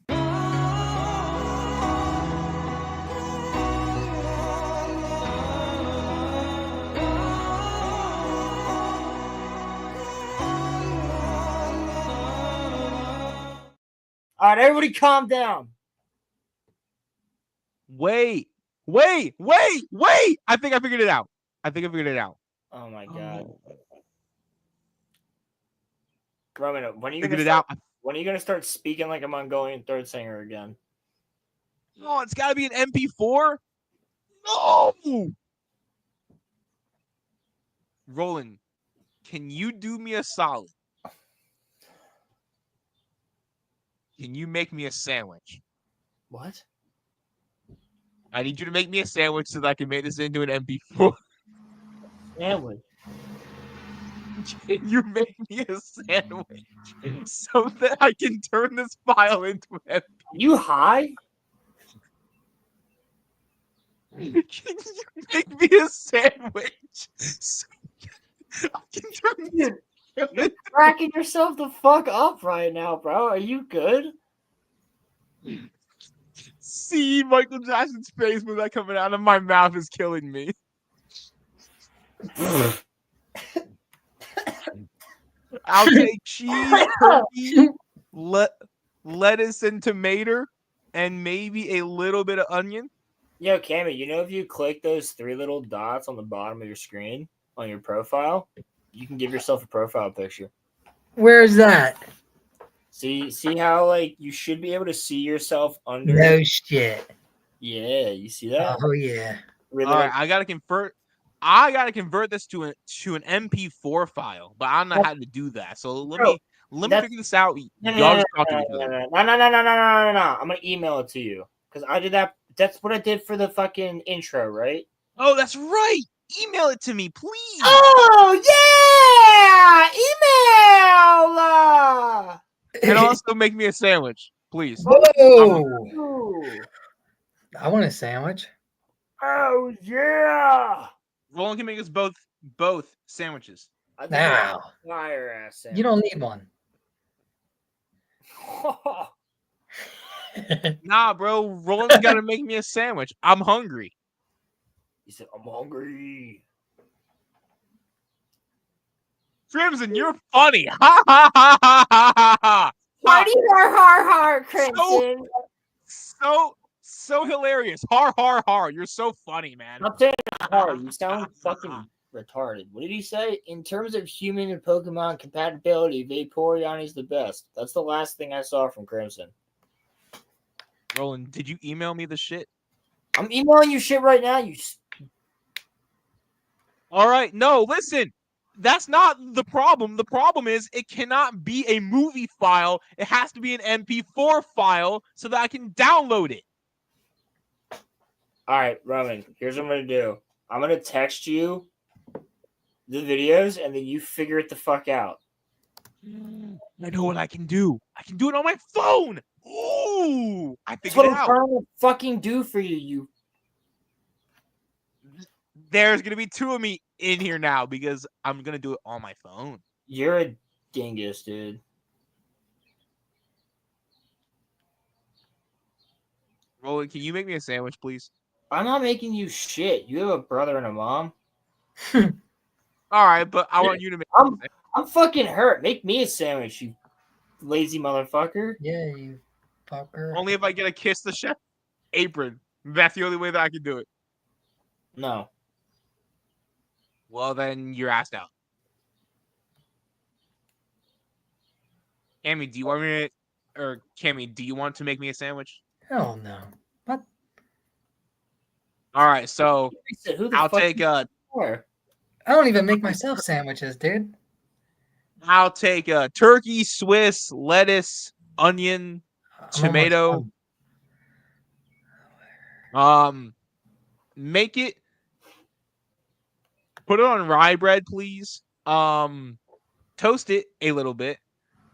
All right, everybody, calm down. Wait. I think I figured it out. Oh my god, Roman, when are you Figured gonna it out. when are you gonna start speaking like a Mongolian third singer again? Oh, it's got to be an MP4. No. Roland, can you do me a solid? Can you make me a sandwich? What? I need you to make me a sandwich so that I can make this into an MP4. Sandwich. Can you make me a sandwich so that I can turn this file into an MP4? You high? Can you make me a sandwich so I can turn this You're cracking yourself the fuck up right now, bro. Are you good? See Michael Jackson's face with that coming out of my mouth is killing me. I'll take cheese, turkey, lettuce, and tomato, and maybe a little bit of onion. Yo, Cammy, you know if you click those three little dots on the bottom of your screen on your profile, you can give yourself a profile picture. Where's that? See how like you should be able to see yourself under. No shit. Yeah, you see that? Oh yeah. Really? All right, I gotta convert this to an MP4 file, but I don't know how to do that. So let me figure this out. Y'all just talk to each other. No. I'm gonna email it to you because I did that. That's what I did for the fucking intro, right? Oh, that's right. Email it to me, please. Oh yeah, email. And also make me a sandwich, please. Whoa! I want a sandwich. Oh yeah. Roland can make us both sandwiches. Now. Fire ass sandwich. You don't need one. Nah, bro. Roland's got to make me a sandwich. I'm hungry. He said, "I'm hungry." Crimson, you're funny. Ha ha ha ha ha ha ha. Party har, Crimson. So hilarious. Har har har. You're so funny, man. I'm saying har. You sound fucking retarded. What did he say? In terms of human and Pokemon compatibility, Vaporeon is the best. That's the last thing I saw from Crimson. Roland, did you email me the shit? I'm emailing you shit right now. All right. No, listen. That's not the problem. The problem is it cannot be a movie file. It has to be an MP4 file so that I can download it. All right, Roman, here's what I'm going to do. I'm going to text you the videos, and then you figure it the fuck out. I know what I can do. I can do it on my phone. Ooh, I That's figured what it I'm out. trying to fucking do for you. There's gonna be two of me in here now because I'm gonna do it on my phone. You're a dingus, dude. Roland, can you make me a sandwich, please? I'm not making you shit. You have a brother and a mom. All right, but I want you to make. I'm fucking hurt. Make me a sandwich, you lazy motherfucker. Yeah, you fucker. Only if I get a kiss the chef apron. That's the only way that I can do it. No. Well, then you're asked out. Cammy, do you want me to, or Cammy, do you want to make me a sandwich? Hell no. What? All right, so Who the I'll fuck take you for? I don't even make myself sandwiches, dude. I'll take a turkey, Swiss, lettuce, onion, I'm almost tomato. done. Make it. Put it on rye bread, please. Toast it a little bit.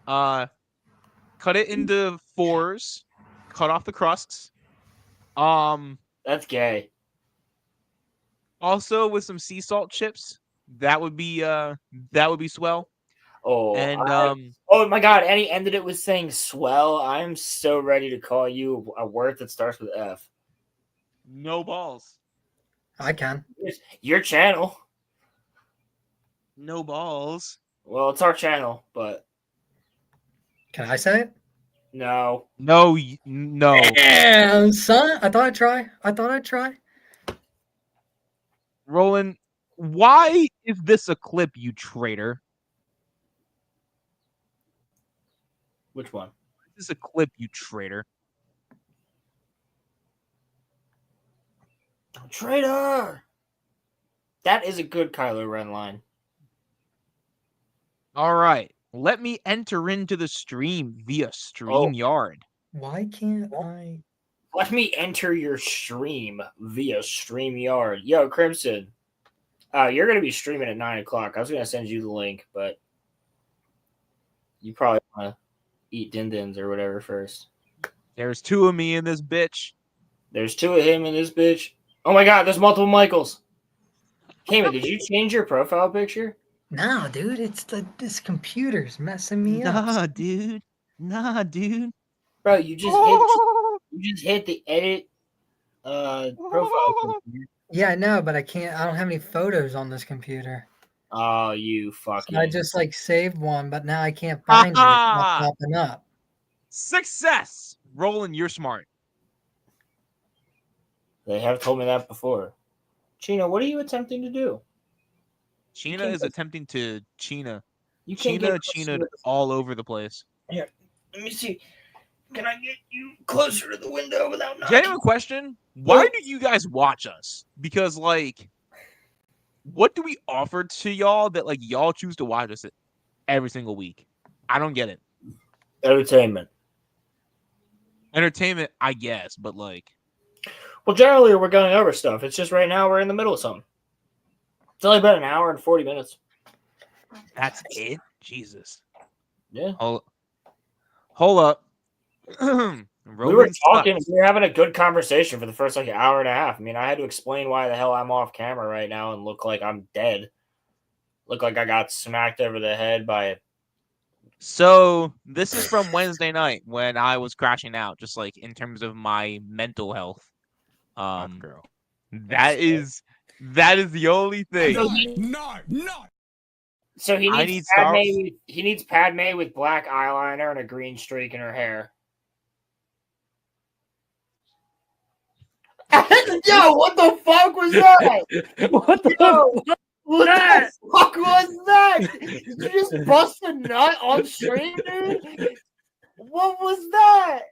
Cut it into fours. Cut off the crusts. That's gay. Also with some sea salt chips. That would be swell. Oh, And oh my god, and he ended it with saying swell. I'm so ready to call you a word that starts with F. no balls. I can. It's your channel. No balls. Well, it's our channel, but Can I say it? no. No, no. Damn, son. I thought I'd try. Roland, why is this a clip, you traitor? Which one? This is a clip, you traitor. Traitor! That is a good Kylo Ren line. All right. Let me enter into the stream via StreamYard. Why can't I? Let me enter your stream via StreamYard. Yo, Crimson. You're going to be streaming at 9 o'clock. I was going to send you the link, but you probably want to eat din-dins or whatever first. There's two of me in this bitch. There's two of him in this bitch. Oh my god, there's multiple Michaels. Cayman, did you change your profile picture? No, dude. It's this computer's messing me up. Dude. Nah, dude. Bro, you just hit the edit profile picture. Yeah, I know, but I can't. I don't have any photos on this computer. Oh, you fucking. So I just saved one, but now I can't find it. It's not popping up. Success. Roland, you're smart. They have told me that before. Chino, what are you attempting to do? China is attempting to China. You can't get China all over the place. Here, let me see. Can I get you closer to the window without knocking? Genuine question. Why do you guys watch us? Because, what do we offer to y'all that, y'all choose to watch us every single week? I don't get it. Entertainment. Entertainment, I guess, but, Well, generally, we're going over stuff. It's just right now we're in the middle of something. It's only about an hour and 40 minutes. That's it? Jesus. Yeah. Hold up. We were talking. We were having a good conversation for the first hour and a half. I mean, I had to explain why the hell I'm off camera right now and look like I'm dead. Look like I got smacked over the head by it. So this is from Wednesday night when I was crashing out, just in terms of my mental health. Girl. That is the only thing. No. So he needs Padme. He needs Padme with black eyeliner and a green streak in her hair. Yo, what the fuck was that? What the fuck? What the fuck was that? Did you just bust a nut on stream, dude? What was that?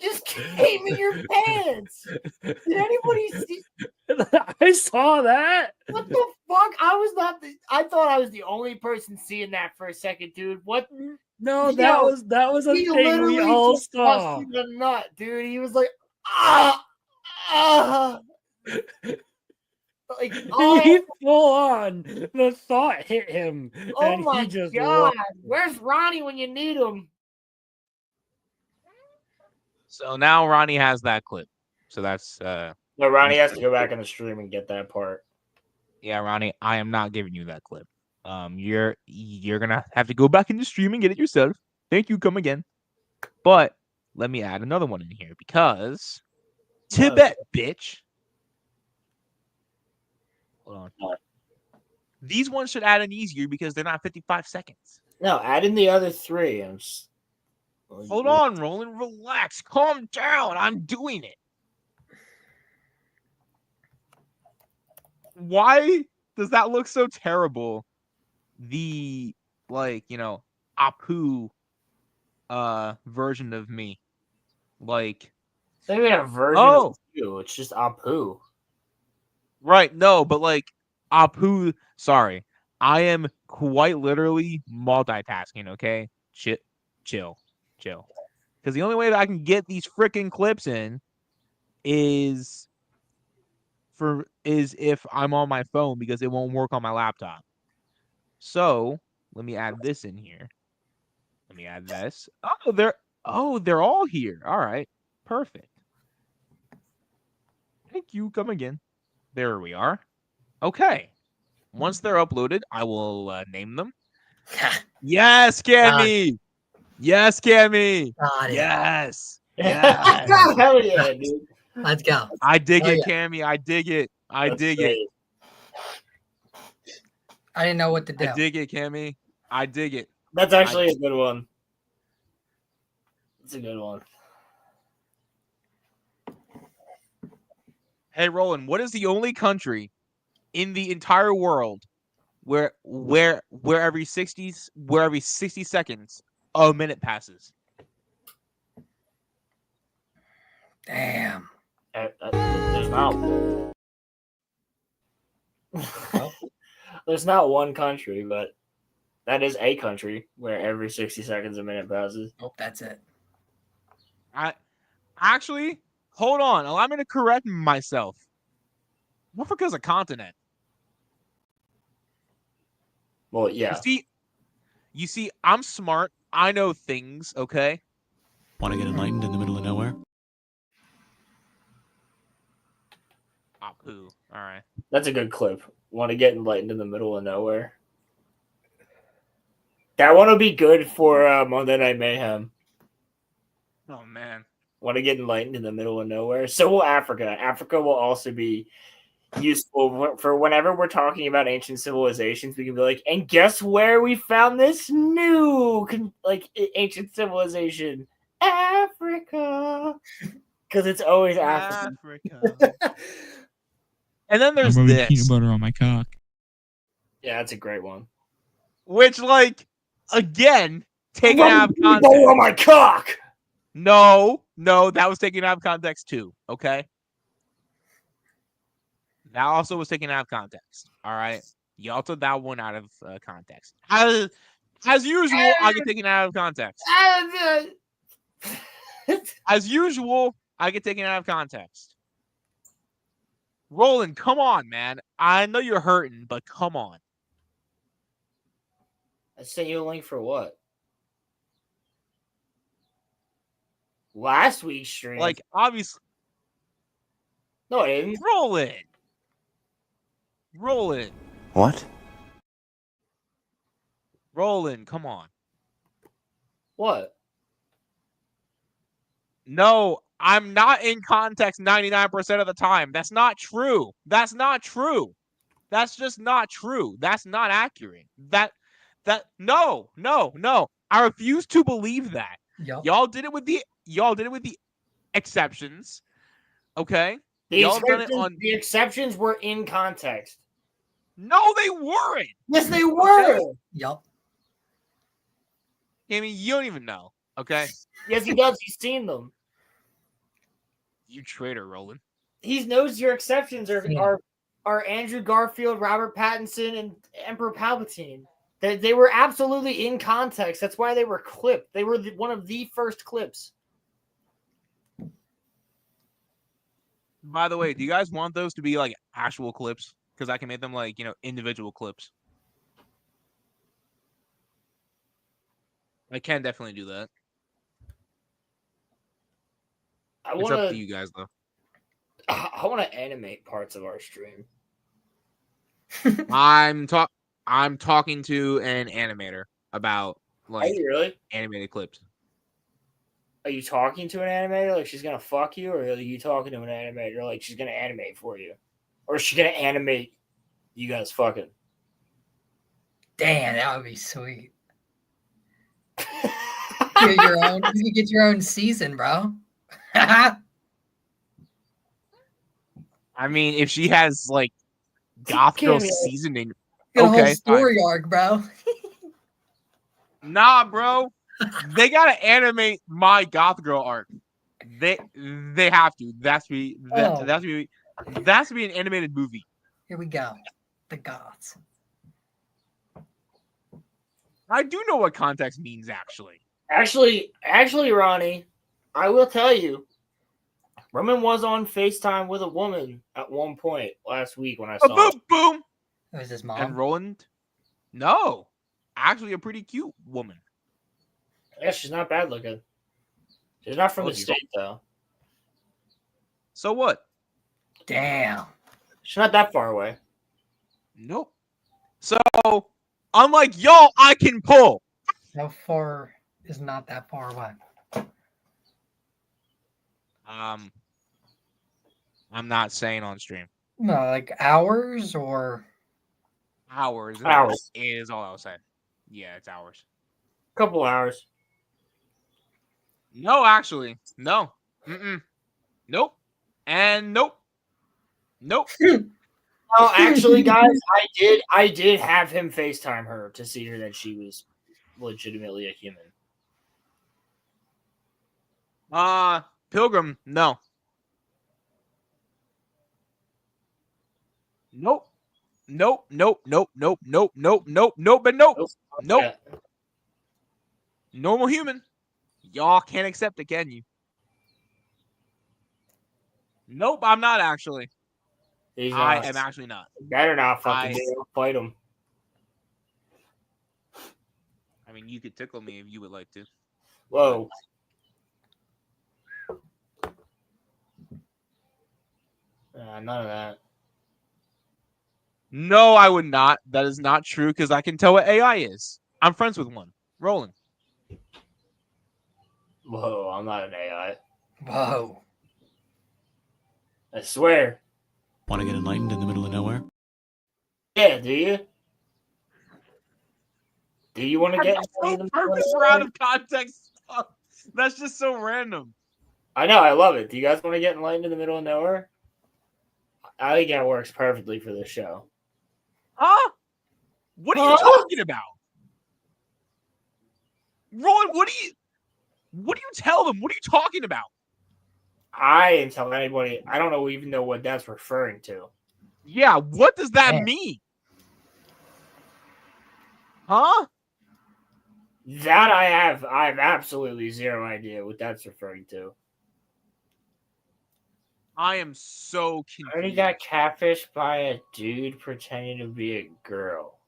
Just came in your pants. Did anybody see? I saw that. What the fuck? I was not I thought I was the only person seeing that for a second, dude. What? No, Yo, that was a He thing we literally all just saw. busted a nut, dude. He was like, ah. Like, He full on. The thought hit him, oh and my he just god, lost. where's Ronnie when you need him? So now Ronnie has that clip. So that's No, Ronnie has to go back in the stream and get that part. yeah, Ronnie. I am not giving you that clip. You're gonna have to go back in the stream and get it yourself. Thank you. Come again. But let me add another one in here because Tibet, bitch. Hold on. These ones should add in easier because they're not 55 seconds. No, add in the other three. Hold on, Roland. Relax. Calm down. I'm doing it. Why does that look so terrible? The Apu version of me. Like It's not even a version of you. It's just Apu. Right, no, but like Apu, sorry. I am quite literally multitasking, okay? Chill. Because the only way that I can get these freaking clips in is if I'm on my phone because it won't work on my laptop. So let me add this in here. Let me add this. They're all here. All right. Perfect. Thank you. Come again. There we are. Okay. Once they're uploaded, I will name them. Yes, Cammy. Yes, Cammy. Yes. God, hell yeah, dude. Let's go. I dig it, Cammy. I dig it. I dig it. I didn't know what to do. I dig it, Cammy. I dig it. That's actually a good one. It's a good one. Hey, Roland, what is the only country in the entire world where every 60 seconds a minute passes? Damn. There's not. There's not one country, but that is a country where every 60 seconds a minute passes. Oh, that's it. Actually, hold on. Allow me to correct myself. Africa's a continent. Well, yeah. You see, I'm smart. I know things, okay? Want to get enlightened in the middle of nowhere? Apu. All right. That's a good clip. Want to get enlightened in the middle of nowhere? That one will be good for Monday Night Mayhem. Oh, man. Want to get enlightened in the middle of nowhere? So will Africa. Africa will also be useful for whenever we're talking about ancient civilizations. We can be like, and guess where we found this new ancient civilization? Africa. Because it's always Africa. And then there's I'm rubbing this. peanut butter on my cock. Yeah, that's a great one. Which, again, taken out of context. On my cock! No, that was taken out of context too, okay? That also was taken out of context, all right? Y'all took that one out of context. As usual, I get taken out of context. As usual, I get taken out of context. Roland, come on, man. I know you're hurting, but come on. I sent you a link for what? Last week's stream. Obviously. No, I didn't. Roland. What? Roland, come on. What? No, I'm not in context 99% of the time. That's not true. That's just not true. That's not accurate. No. I refuse to believe that. Yep. Y'all did it with the exceptions. Okay? The exceptions were in context. No, they weren't. Yes, they were. Yep. I mean, you don't even know. Okay? Yes, he does. He's seen them. You traitor, Roland. He knows your exceptions are are Andrew Garfield, Robert Pattinson, and Emperor Palpatine. They were absolutely in context. That's why they were clipped. They were one of the first clips. By the way, do you guys want those to be like actual clips? Because I can make them like, individual clips. I can definitely do that. It's up to you guys, though. I want to animate parts of our stream. I'm talking to an animator about Are you really? animated clips. Are you talking to an animator like she's gonna fuck you, or are you talking to an animator like she's gonna animate for you, or is she gonna animate you guys fucking? Damn, that would be sweet. Get your own. You could get your own season, bro. I mean, if she has like Goth Girl seasoning, Get a okay, whole story arc, bro. Nah, bro. They gotta animate my Goth Girl arc. They have to. That's to be an animated movie. Here we go. The goths. I do know what context means, actually. Actually, Ronnie, I will tell you, Roman was on FaceTime with a woman at one point last week when I saw boom, boom. It was his mom. And Roland? No. Actually, a pretty cute woman. Yeah, she's not bad looking. She's not from the state, though. So what? Damn. She's not that far away. Nope. So, unlike y'all, I can pull. How far is not that far away? I'm not saying on stream. No, like hours or Hours. Hours is all I'll say. Yeah, it's hours. Couple hours. No, actually, no. Nope. And nope. Nope. No, actually, guys, I did have him FaceTime her to see her that she was legitimately a human. Pilgrim, no. Nope. Nope. Nope. Nope. Nope. Nope. Nope. Nope. Nope. But nope. Nope. Yeah. Normal human. Y'all can't accept it, can you? Nope, I'm not actually. I am actually not. Better not fucking fight him. I mean, you could tickle me if you would like to. Whoa. None of that. No, I would not. That is not true because I can tell what AI is. I'm friends with one. Roland. Whoa, I'm not an AI. whoa. I swear. Want to get enlightened in the middle of nowhere? Yeah, do you? Do you want to get Perfect for out of context stuff. That's just so random. I know, I love it. Do you guys want to get enlightened in the middle of nowhere? I think that works perfectly for this show. Huh? What are you talking about? Roland, what do you tell them? What are you talking about? I didn't tell anybody. I don't even know what that's referring to. Yeah, what does that mean? Huh? That I have absolutely zero idea what that's referring to. I am so confused. I already got catfished by a dude pretending to be a girl.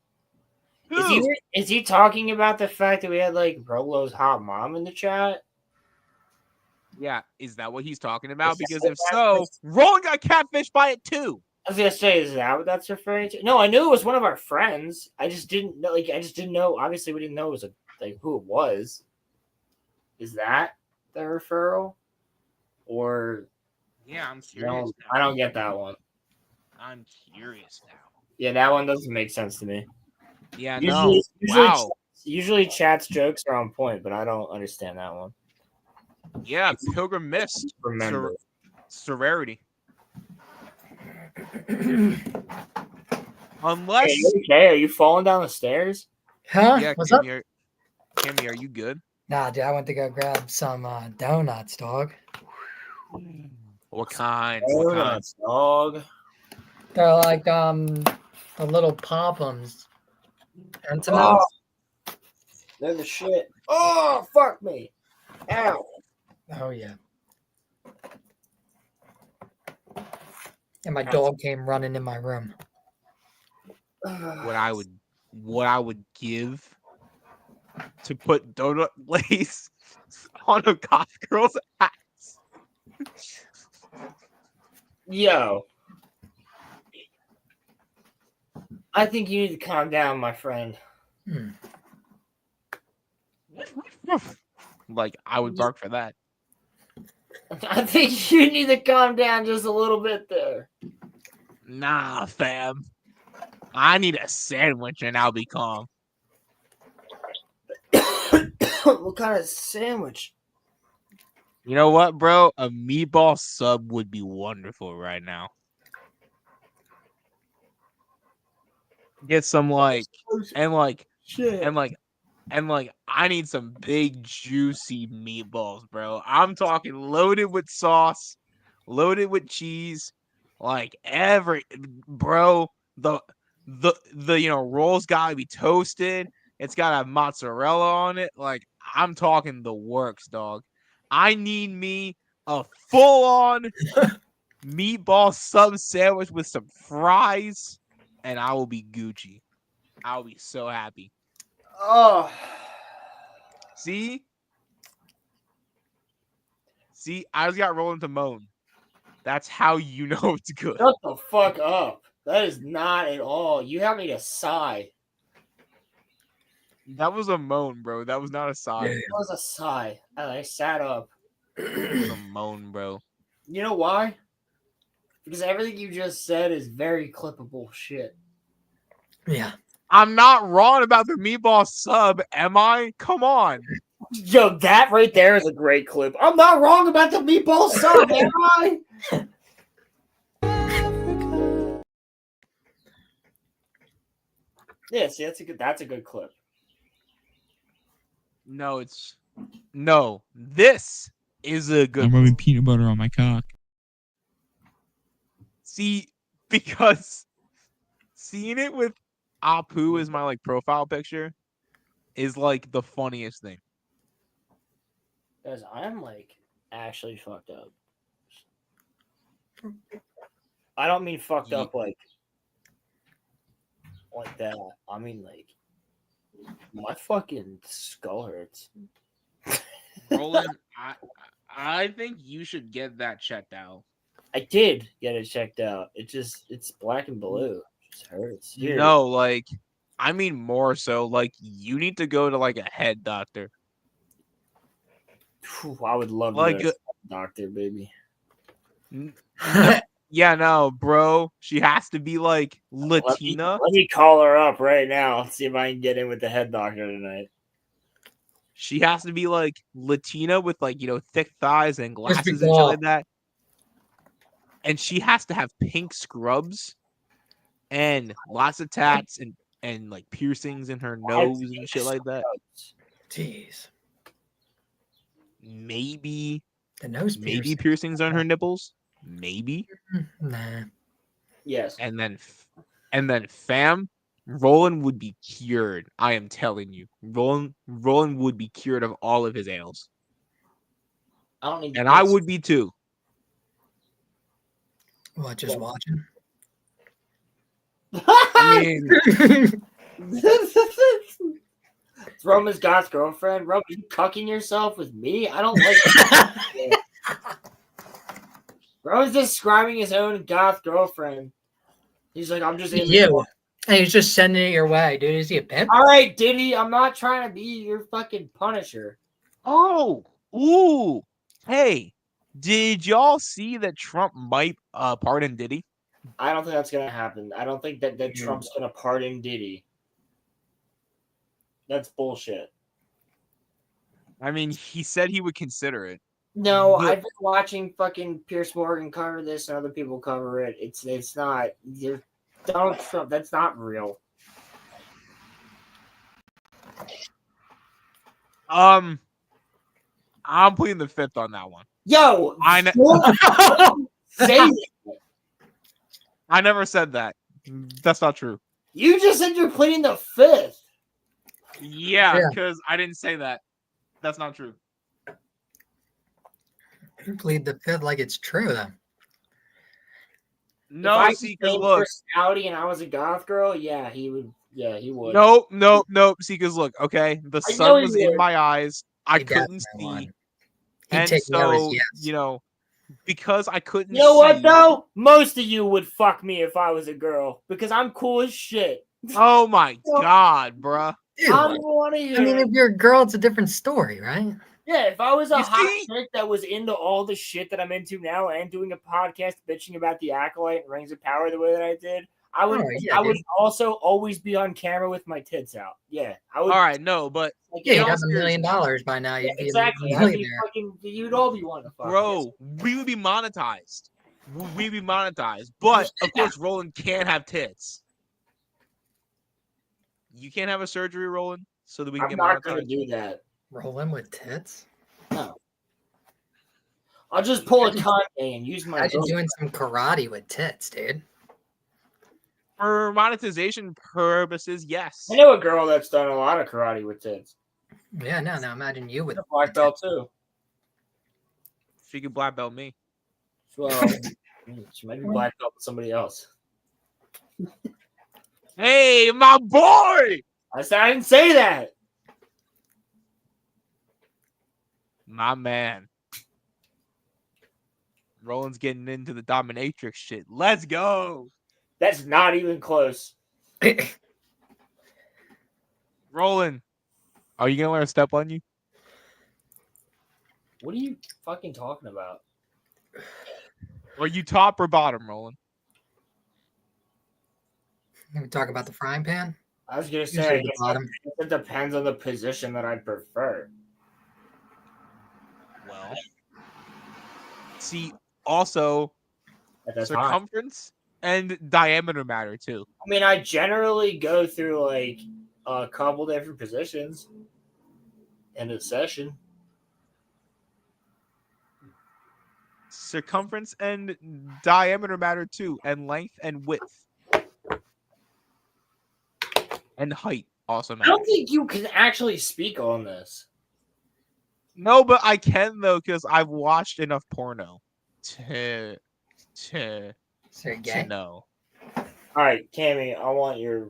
Is he talking about the fact that we had like Rolo's hot mom in the chat? Yeah, is that what he's talking about? Because if so, Roland got catfished by it too. I was gonna say, is that what that's referring to? No, I knew it was one of our friends. I just didn't know. Obviously, we didn't know it was who it was. Is that the referral? Or yeah, I'm curious. I don't get that one. I'm curious now. Yeah, that one doesn't make sense to me. Yeah, Usually chat's jokes are on point, but I don't understand that one. Yeah, Pilgrim missed. Remember. Severity. Unless. Hey, are you falling down the stairs? Huh? Yeah, What's Kimmy, Kimmy, are you good? Nah, dude, I went to go grab some donuts, dog. What kind? Donuts, dog. They're like the little pophams. Entenmann's. Oh, they're the shit. Oh, fuck me. Ow. Oh yeah. And my dog came running in my room. What I would give to put donut lace on a goth girl's ass. Yo. I think you need to calm down, my friend. Like, I would bark for that. I think you need to calm down just a little bit there. Nah, fam. I need a sandwich and I'll be calm. What kind of sandwich? You know what, bro? A meatball sub would be wonderful right now. Get some I need some big juicy meatballs, bro. I'm talking loaded with sauce, loaded with cheese, like bro. The rolls gotta be toasted. It's gotta have mozzarella on it. Like, I'm talking the works, dog. I need me a full-on meatball sub sandwich with some fries, and I will be Gucci. I'll be so happy. Oh. See, I just got rolling to moan. That's how you know it's good. Shut the fuck up. That is not at all. You have me to sigh. That was a moan, bro. That was not a sigh. That was a sigh. I sat up. It was a moan, bro. You know why? Because everything you just said is very clippable shit. Yeah. I'm not wrong about the meatball sub, am I? Come on. Yo, that right there is a great clip. I'm not wrong about the meatball sub, am I? Yeah, see, that's a good clip. No, this is a good. I'm rubbing peanut butter on my cock. See, because seeing it with Apu as my like profile picture is like the funniest thing. Guys, I'm like actually fucked up. I don't mean fucked up like that. I mean like my fucking skull hurts. Roland, I think you should get that checked out. I did get it checked out. It's black and blue. It just hurts. Here. No, like, I mean more so like you need to go to like a head doctor. I would love like to doctor, baby. Yeah, no, bro. She has to be like Latina. Let me call her up right now and see if I can get in with the head doctor tonight. She has to be like Latina with like, thick thighs and glasses and shit like that. And she has to have pink scrubs and lots of tats and like piercings in her nose and shit like that. Jeez. Maybe the nose maybe piercings on her nipples. Maybe. Nah. Yes. And then fam, Roland would be cured. I am telling you. Roland would be cured of all of his ails. I don't need and I would be too. What, just watching? I mean, it's Roman's God's girlfriend. Roman, you cucking yourself with me? I don't like that. Roman's describing his own goth girlfriend. He's like, I'm just in you. And he's just sending it your way, dude. Is he a pimp? All right, Diddy. I'm not trying to be your fucking Punisher. Oh, ooh, hey, did y'all see that Trump might pardon Diddy? I don't think that's gonna happen. I don't think that Trump's gonna pardon Diddy. That's bullshit. I mean, he said he would consider it. No, I've been watching fucking Piers Morgan cover this and other people cover it. It's not. Donald Trump. That's not real. I'm pleading the fifth on that one. Yo, I know. say it. I never said that. That's not true. You just said you're pleading the fifth. Yeah, Yeah. because I didn't say that. That's not true. You plead the fifth like it's true, though. No, if I see, was because the look. personality and I was a goth girl, yeah, he would. Yeah, he would. No. See, because look, okay, the I know sun he was in would. my eyes. I He couldn't definitely see, would. He'd and take me over as so yes. because I couldn't You know what see. though? Most of you would fuck me if I was a girl because I'm cool as shit. Oh my god, bruh. Dude, I don't want to hear. I mean, if you're a girl, it's a different story, right? Yeah, if I was a You hot see? chick that was into all the shit that I'm into now and doing a podcast bitching about the Acolyte and Rings of Power the way that I did, I would Oh, yeah, I would dude. also always be on camera with my tits out. Yeah, I would. All right, no, but Like, Yeah, in you'd all have $1 million seriousness, by now. yeah, You'd be exactly. a I'd be millionaire. fucking. You'd all be wanting to fuck. bro, we would be monetized. We'd be monetized. But of course, Roland can't have tits. You can't have a surgery, Roland, so that we can I'm get not gonna monetized. do that. Rolling with tits? No. I'll just pull a Kanye and use my. Imagine book. doing some karate with tits, dude. For monetization purposes, yes. I know a girl that's done a lot of karate with tits. Yeah, no, imagine you with She's a black belt too. She could black belt me. Well, she might be black belt with somebody else. Hey, my boy! I said I didn't say that. My man. Roland's getting into the dominatrix shit. Let's go. That's not even close. Roland, are you gonna let her step on you? What are you fucking talking about? Are you top or bottom, Roland? Can we talk about the frying pan? I was gonna Usually say the bottom. it depends on the position that I prefer. Well, see, also At that time. circumference and diameter matter too. I mean, I generally go through like a couple different positions in a session. Circumference and diameter matter too, and length and width. And height also I matters. don't think you can actually speak on this. No, but I can though, because I've watched enough porno to So you're gay? know. All right, Cammy, I want your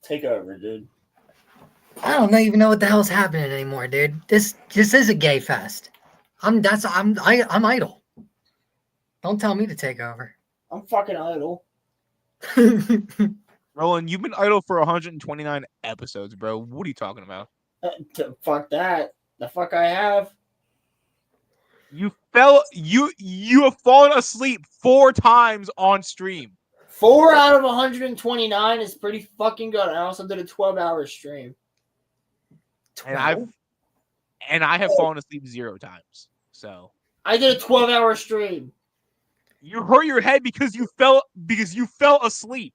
take over, dude. I don't even know what the hell's happening anymore, dude. This is a gay fest. I'm idle. Don't tell me to take over. I'm fucking idle. Roland, you've been idle for 129 episodes, bro. What are you talking about? Fuck that. The fuck I have. You have fallen asleep 4 times on stream. 4 out of 129 is pretty fucking good. I also did a 12-hour stream. And I have fallen asleep 0 times. So I did a 12-hour stream. you hurt your head because you fell asleep.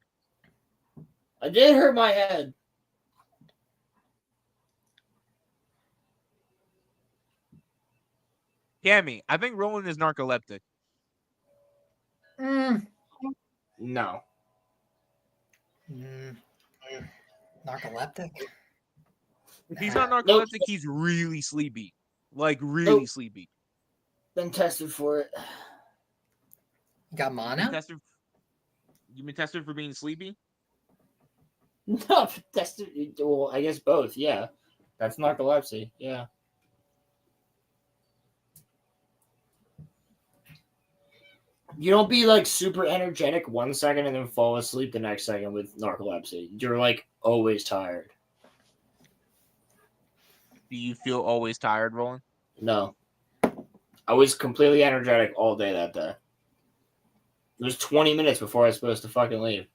I did hurt my head. Cammy, I think Roland is narcoleptic. No. Narcoleptic? If he's not narcoleptic, he's really sleepy. Like really sleepy. Been tested for it. You got mono? You've been tested for being sleepy? No, tested. Well, I guess both. Yeah, that's narcolepsy. Yeah. You don't be like super energetic 1 second and then fall asleep the next second with narcolepsy. You're like always tired. Do you feel always tired, Roland? No. I was completely energetic all day that day. It was 20 minutes before I was supposed to fucking leave.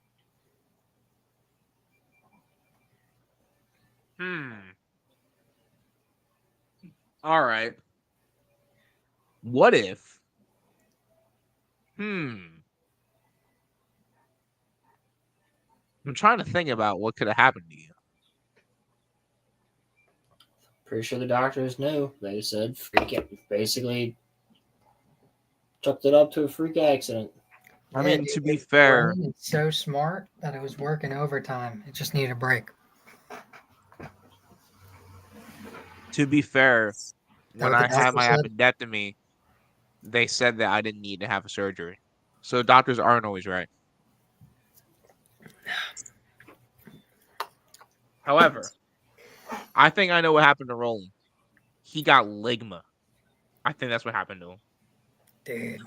All right. What if? I'm trying to think about what could have happened to you. Pretty sure the doctors knew. They said basically chalked it up to a freak accident. I Yeah, mean, dude, to be his fair, brain is so smart that it was working overtime. It just needed a break. when what the I had doctor my said? appendectomy, they said that I didn't need to have a surgery. So doctors aren't always right. However, I think I know what happened to Roland. He got ligma. I think that's what happened to him. Dude,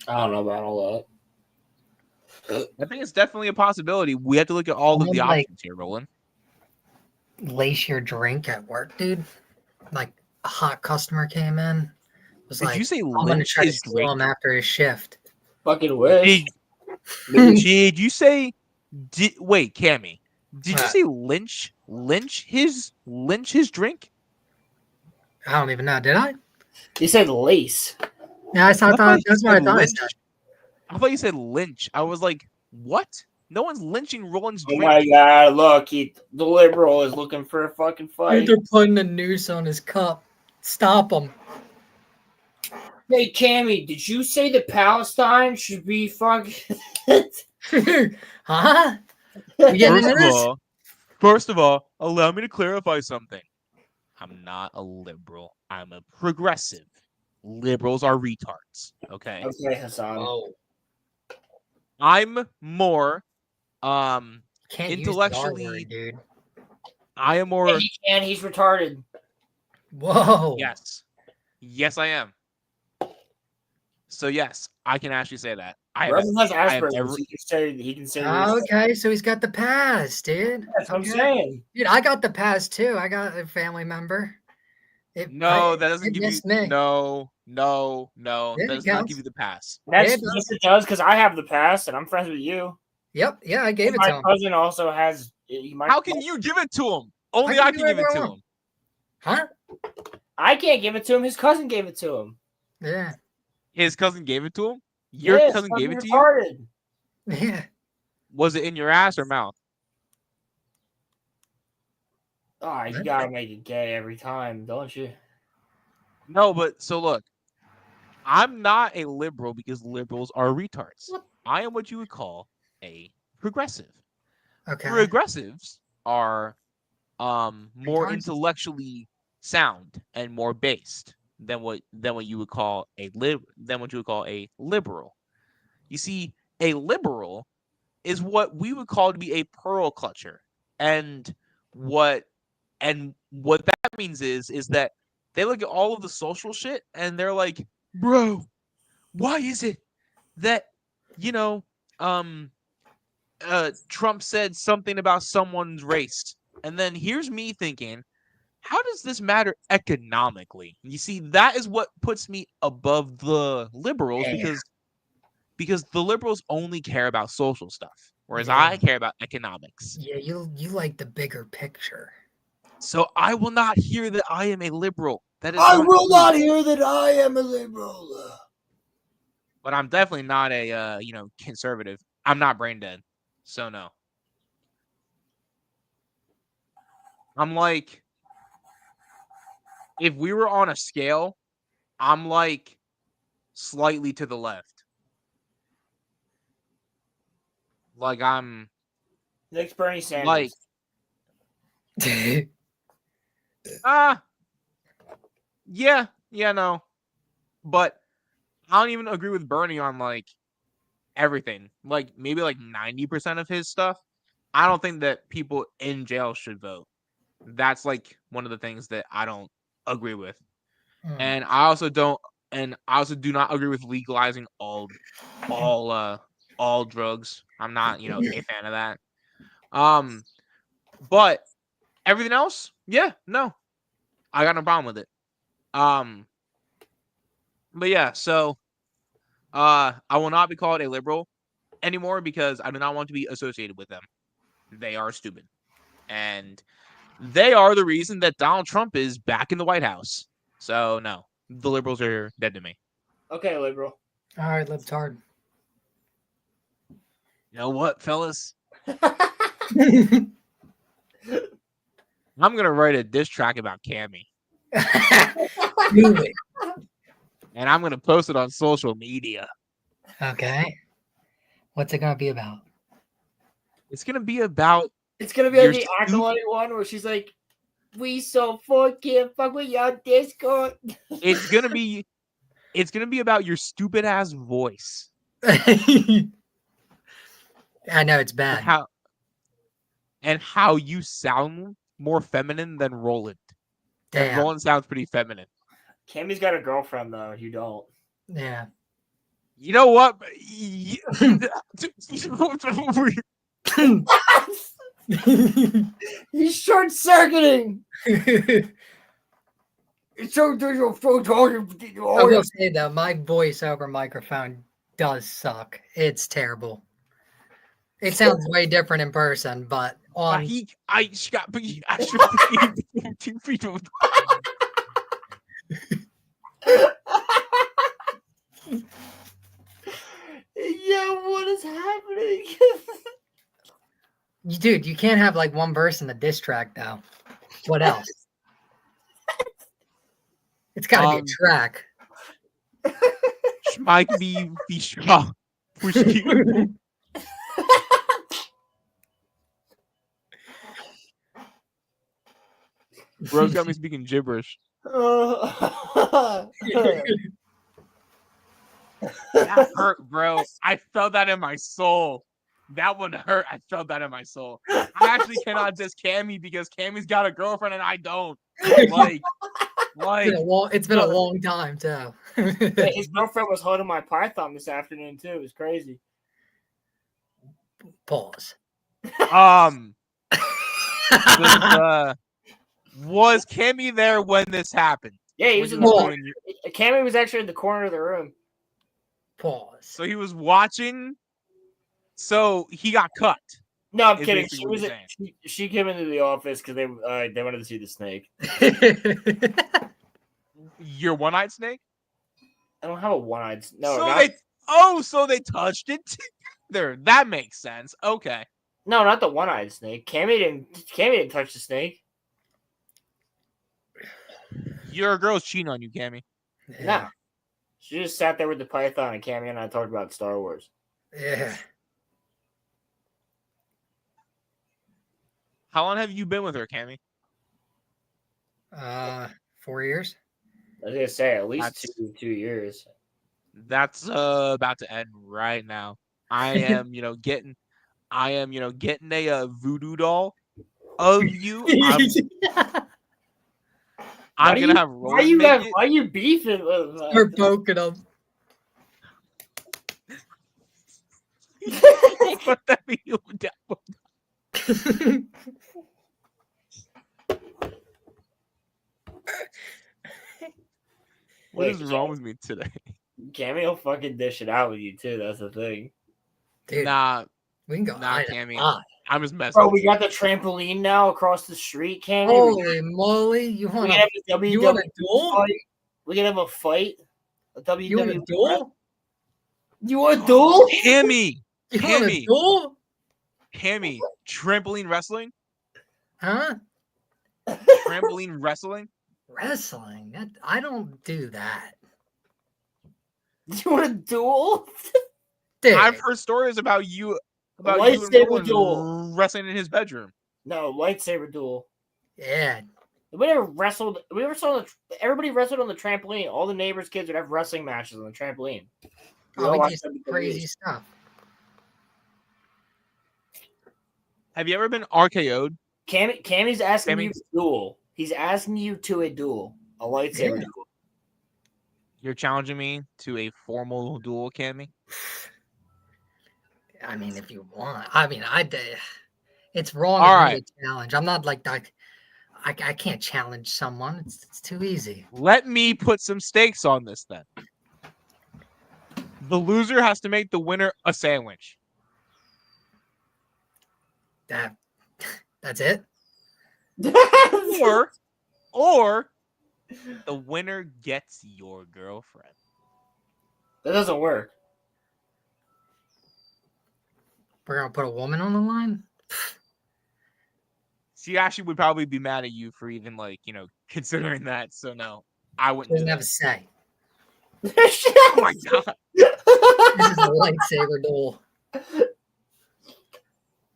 I don't know about all that. I think it's definitely a possibility. We have to look at all of the Someone, like, options here, Roland. lace your drink at work, dude. Like a hot customer came in, was Did like, you say I'm gonna lynch try to his steal drink? him after his shift. Fucking wish. Did you say? Wait, Cammy. Did you What? say lynch his drink? I don't even know. Did I? You said lace. Yeah, I thought you that's what I said thought I lynch. said. I thought you said lynch. I was like, what? No one's lynching Roland's Oh drink. my god, look, the liberal is looking for a fucking Dude, fight. they're putting a noose on his cup. Stop him. Hey, Cammy, did you say that Palestine should be fucking... Huh? We getting into this? First of all, allow me to clarify something. I'm not a liberal. I'm a progressive. Liberals are retards. Okay. Okay, Hassan. Oh, I'm more can't use the R intellectually. word, dude. I am Yeah, more. he can. He's retarded. Whoa. Yes, I am. So yes, I can actually say that. Rosen has I have Asperger's. He can say Okay, so he's got the pass, dude. That's what I'm Okay. saying. Dude, I got the pass too. I got a family member. No, that doesn't it give you. missed me. No. Yeah, That it does not counts. give you the pass. Yes, Yeah, it does, because I have the pass, and I'm friends with you. Yep, yeah, I gave it My to him. cousin also has... How can you give it to him? Only I can give it to him. Huh? I can't give it to him. His cousin gave it to him. Yeah. His cousin gave it to him? Your Yes, cousin gave it to retarded. you? Yeah. Was it in your ass or mouth? Oh, you gotta make it gay every time, don't you? No, but so look, I'm not a liberal because liberals are retards. I am what you would call a progressive. Okay. Progressives are more Retards? intellectually sound and more based than what you would call a liberal. You see, a liberal is what we would call to be a pearl clutcher. And what that means is that they look at all of the social shit and they're like, bro, why is it that, Trump said something about someone's race? And then here's me thinking, how does this matter economically? You see, that is what puts me above the liberals because the liberals only care about social stuff, whereas I care about economics. Yeah, you like the bigger picture. So I will not hear that I am a liberal. That is I not will true. not hear that I am a liberal. But I'm definitely not a conservative. I'm not brain dead. So no. I'm like, if we were on a scale, I'm like slightly to the left. Like I'm Next Bernie Sanders. like no. But I don't even agree with Bernie on like everything. Like maybe like 90% of his stuff. I don't think that people in jail should vote. That's like one of the things that I don't agree with. And I also do not agree with legalizing all drugs. I'm not, a fan of that. But everything else, yeah, no. I got no problem with it. But yeah, so I will not be called a liberal anymore because I do not want to be associated with them. They are stupid. And they are the reason that Donald Trump is back in the White House. So no, the liberals are dead to me. Okay, liberal. All right, libtard. You know what, fellas? I'm gonna write a diss track about Cammy. Do it. And I'm gonna post it on social media. Okay. What's it gonna be about? It's gonna be about. It's gonna be like You're the stupid. Acolyte one where she's like, "We so fucking fuck with your Discord." It's gonna be. It's gonna be about your stupid ass voice. I know it's And bad. how you sound more feminine than Roland. And Damn. Roland sounds pretty feminine. Cammy's got a girlfriend though. You don't. Yeah. You know what? He's short circuiting. It's so I will say though, my voice over microphone does suck. It's terrible. It sounds way different in person, but on two people. Yeah, what is happening? dude, you can't have like one verse in the diss track though. What else? It's got to be a track. Mike be shaw. Bro's got me speaking gibberish. That hurt, bro. I felt that in my soul. That one hurt. I felt that in my soul. I actually cannot diss Cammy because Cammy's got a girlfriend and I don't. It's been a long time too. His girlfriend was holding my Python this afternoon too. It was crazy. Pause. Was Cammy there when this happened? Yeah, he was in the corner. Cammy was actually in the corner of the room. Pause. So he was watching. So he got cut. No, I'm kidding. She came into the office because they wanted to see the snake. Your one-eyed snake? I don't have a one-eyed. No. So they touched it together. That makes sense. Okay. No, not the one-eyed snake. Cammy didn't touch the snake. Your girl's cheating on you, Cammy. Yeah. No. She just sat there with the python, and Cammy and I talked about Star Wars. Yeah. How long have you been with her, Cammy? 4 years. I was gonna say at least 2 years. That's about to end right now. I am, getting a voodoo doll of you. I'm gonna have Roland why are you beefing with We're poking them. What that mean? What is wrong with me today? Cammy will fucking dish it out with you too. That's the thing. Dude, nah, we can go. Cammy. I'm just messing. Bro, we got the trampoline now across the street, Cammy. Holy moly! You want a duel? Fight. We can have a fight. A WWE. You want a duel? You want a duel? Cammy. You want a duel? Cammy, trampoline wrestling? Huh? Trampoline wrestling? Wrestling? I don't do that. You want a duel? Dude. I've heard stories about you lightsaber duel wrestling in his bedroom. No, lightsaber duel. Yeah. We never wrestled. Everybody wrestled on the trampoline. All the neighbors' kids would have wrestling matches on the trampoline. We do some crazy stuff. Have you ever been RKO'd? Cammy's asking you to duel. He's asking you to a duel. A lightsaber duel. You're challenging me to a formal duel, Cammy? I mean, if you want. I mean, it's wrong to challenge. I'm not like that. I can't challenge someone. It's too easy. Let me put some stakes on this then. The loser has to make the winner a sandwich. That's it? or the winner gets your girlfriend. That doesn't work. We're gonna put a woman on the line? She actually would probably be mad at you for even considering that. So no, I wouldn't. She doesn't have a say. Oh my god! This is a lightsaber duel. This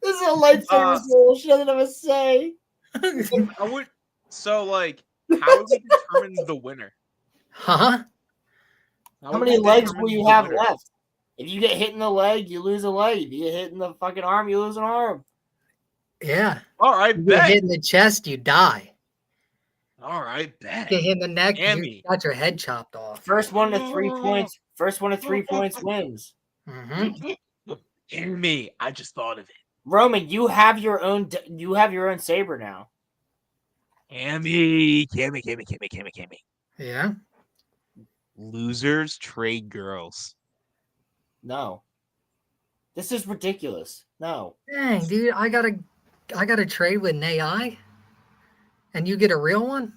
is a lightsaber duel. She doesn't have a say. I would. So, like, how would we determine the winner? Huh? How many legs will you have left? If you get hit in the leg, you lose a leg. If you get hit in the fucking arm, you lose an arm. Yeah. All right, You get bet. hit in the chest, you die. All right, bet. Get hit in the neck, you Hammy. got your head chopped off. First one to 3 points. First one to 3 points wins. Hear me. I just thought of it. Roman, you have your own. You have your own saber now. Hammy. Yeah. Losers trade girls. No. This is ridiculous. No. Dang, dude, I gotta trade with an AI, and you get a real one.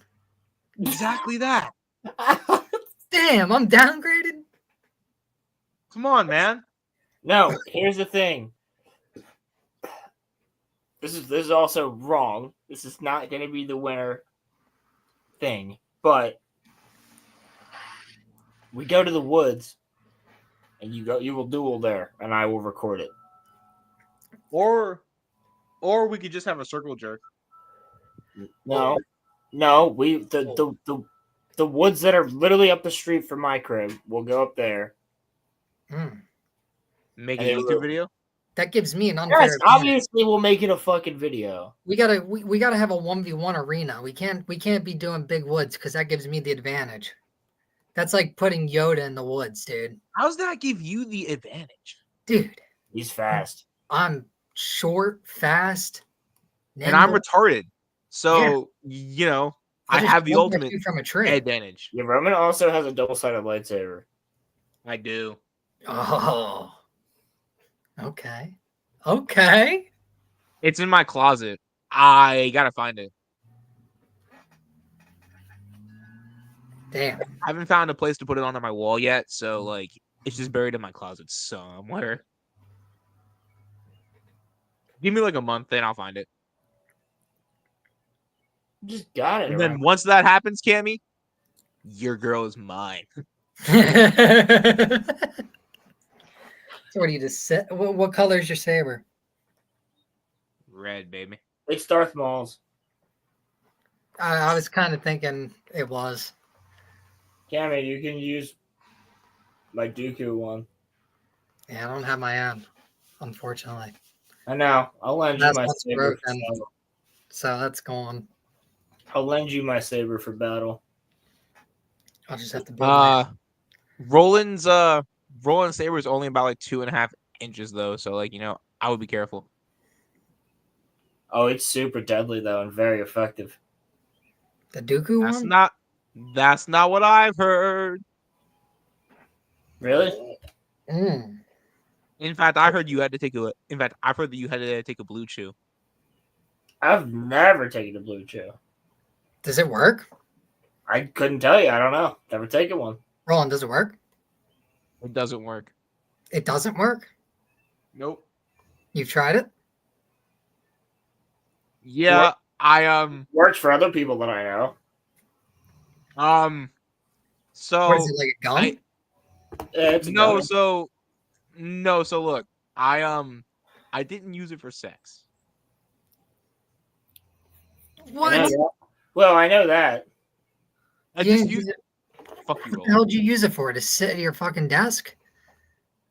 Exactly that. Damn, I'm downgraded. Come on, man. No. Here's the thing. This is also wrong. This is not going to be the winner thing. But we go to the woods, and you will duel there, and I will record it. Or we could just have a circle jerk. No, the woods that are literally up the street from my crib. We'll go up there. Make a And YouTube video. That gives me an unfair. Yes, advantage. obviously we'll make it a fucking video. We gotta have a 1v1 arena. We can't be doing big woods because that gives me the advantage. That's like putting Yoda in the woods, dude. How does that give you the advantage? Dude, He's fast. I'm short, fast, And I'm nimble. retarded. So, you know, I just have the jumped at ultimate you from a tree. advantage. Yeah, Roman also has a double-sided lightsaber. I do. Oh. Okay. Okay. It's in my closet. I gotta find it. Damn. I haven't found a place to put it onto my wall yet, so like it's just buried in my closet somewhere. Give me like a month, then I'll find it. Just got it. And then once that happens, Cammy, your girl is mine. So what do you just set? What color is your saber? Red, baby. It's Darth Maul's. I was kind of thinking it was. Cammy, you can use my Dooku one. Yeah, I don't have my own, unfortunately. I know. I'll lend you That's my what's saber. broken. So that's gone. I'll lend you my saber for battle. I'll just have to build my Roland's saber is only about like 2.5 inches though, so like I would be careful. Oh, it's super deadly though and very effective. the Dooku one. That's not what I've heard. Really? In fact, I heard you had to take a. In fact, I've heard that you had to take a blue chew. I've never taken a blue chew. Does it work? I couldn't tell you. I don't know. Never taken one. Roland, does it work? It doesn't work. It doesn't work? Nope. You've tried it? Yeah, works for other people that I know. So What is it, like a gun? So look, I didn't use it for sex. What? Well, I know that. I just used it. Fuck you, What the hell did you use it for? To sit at your fucking desk?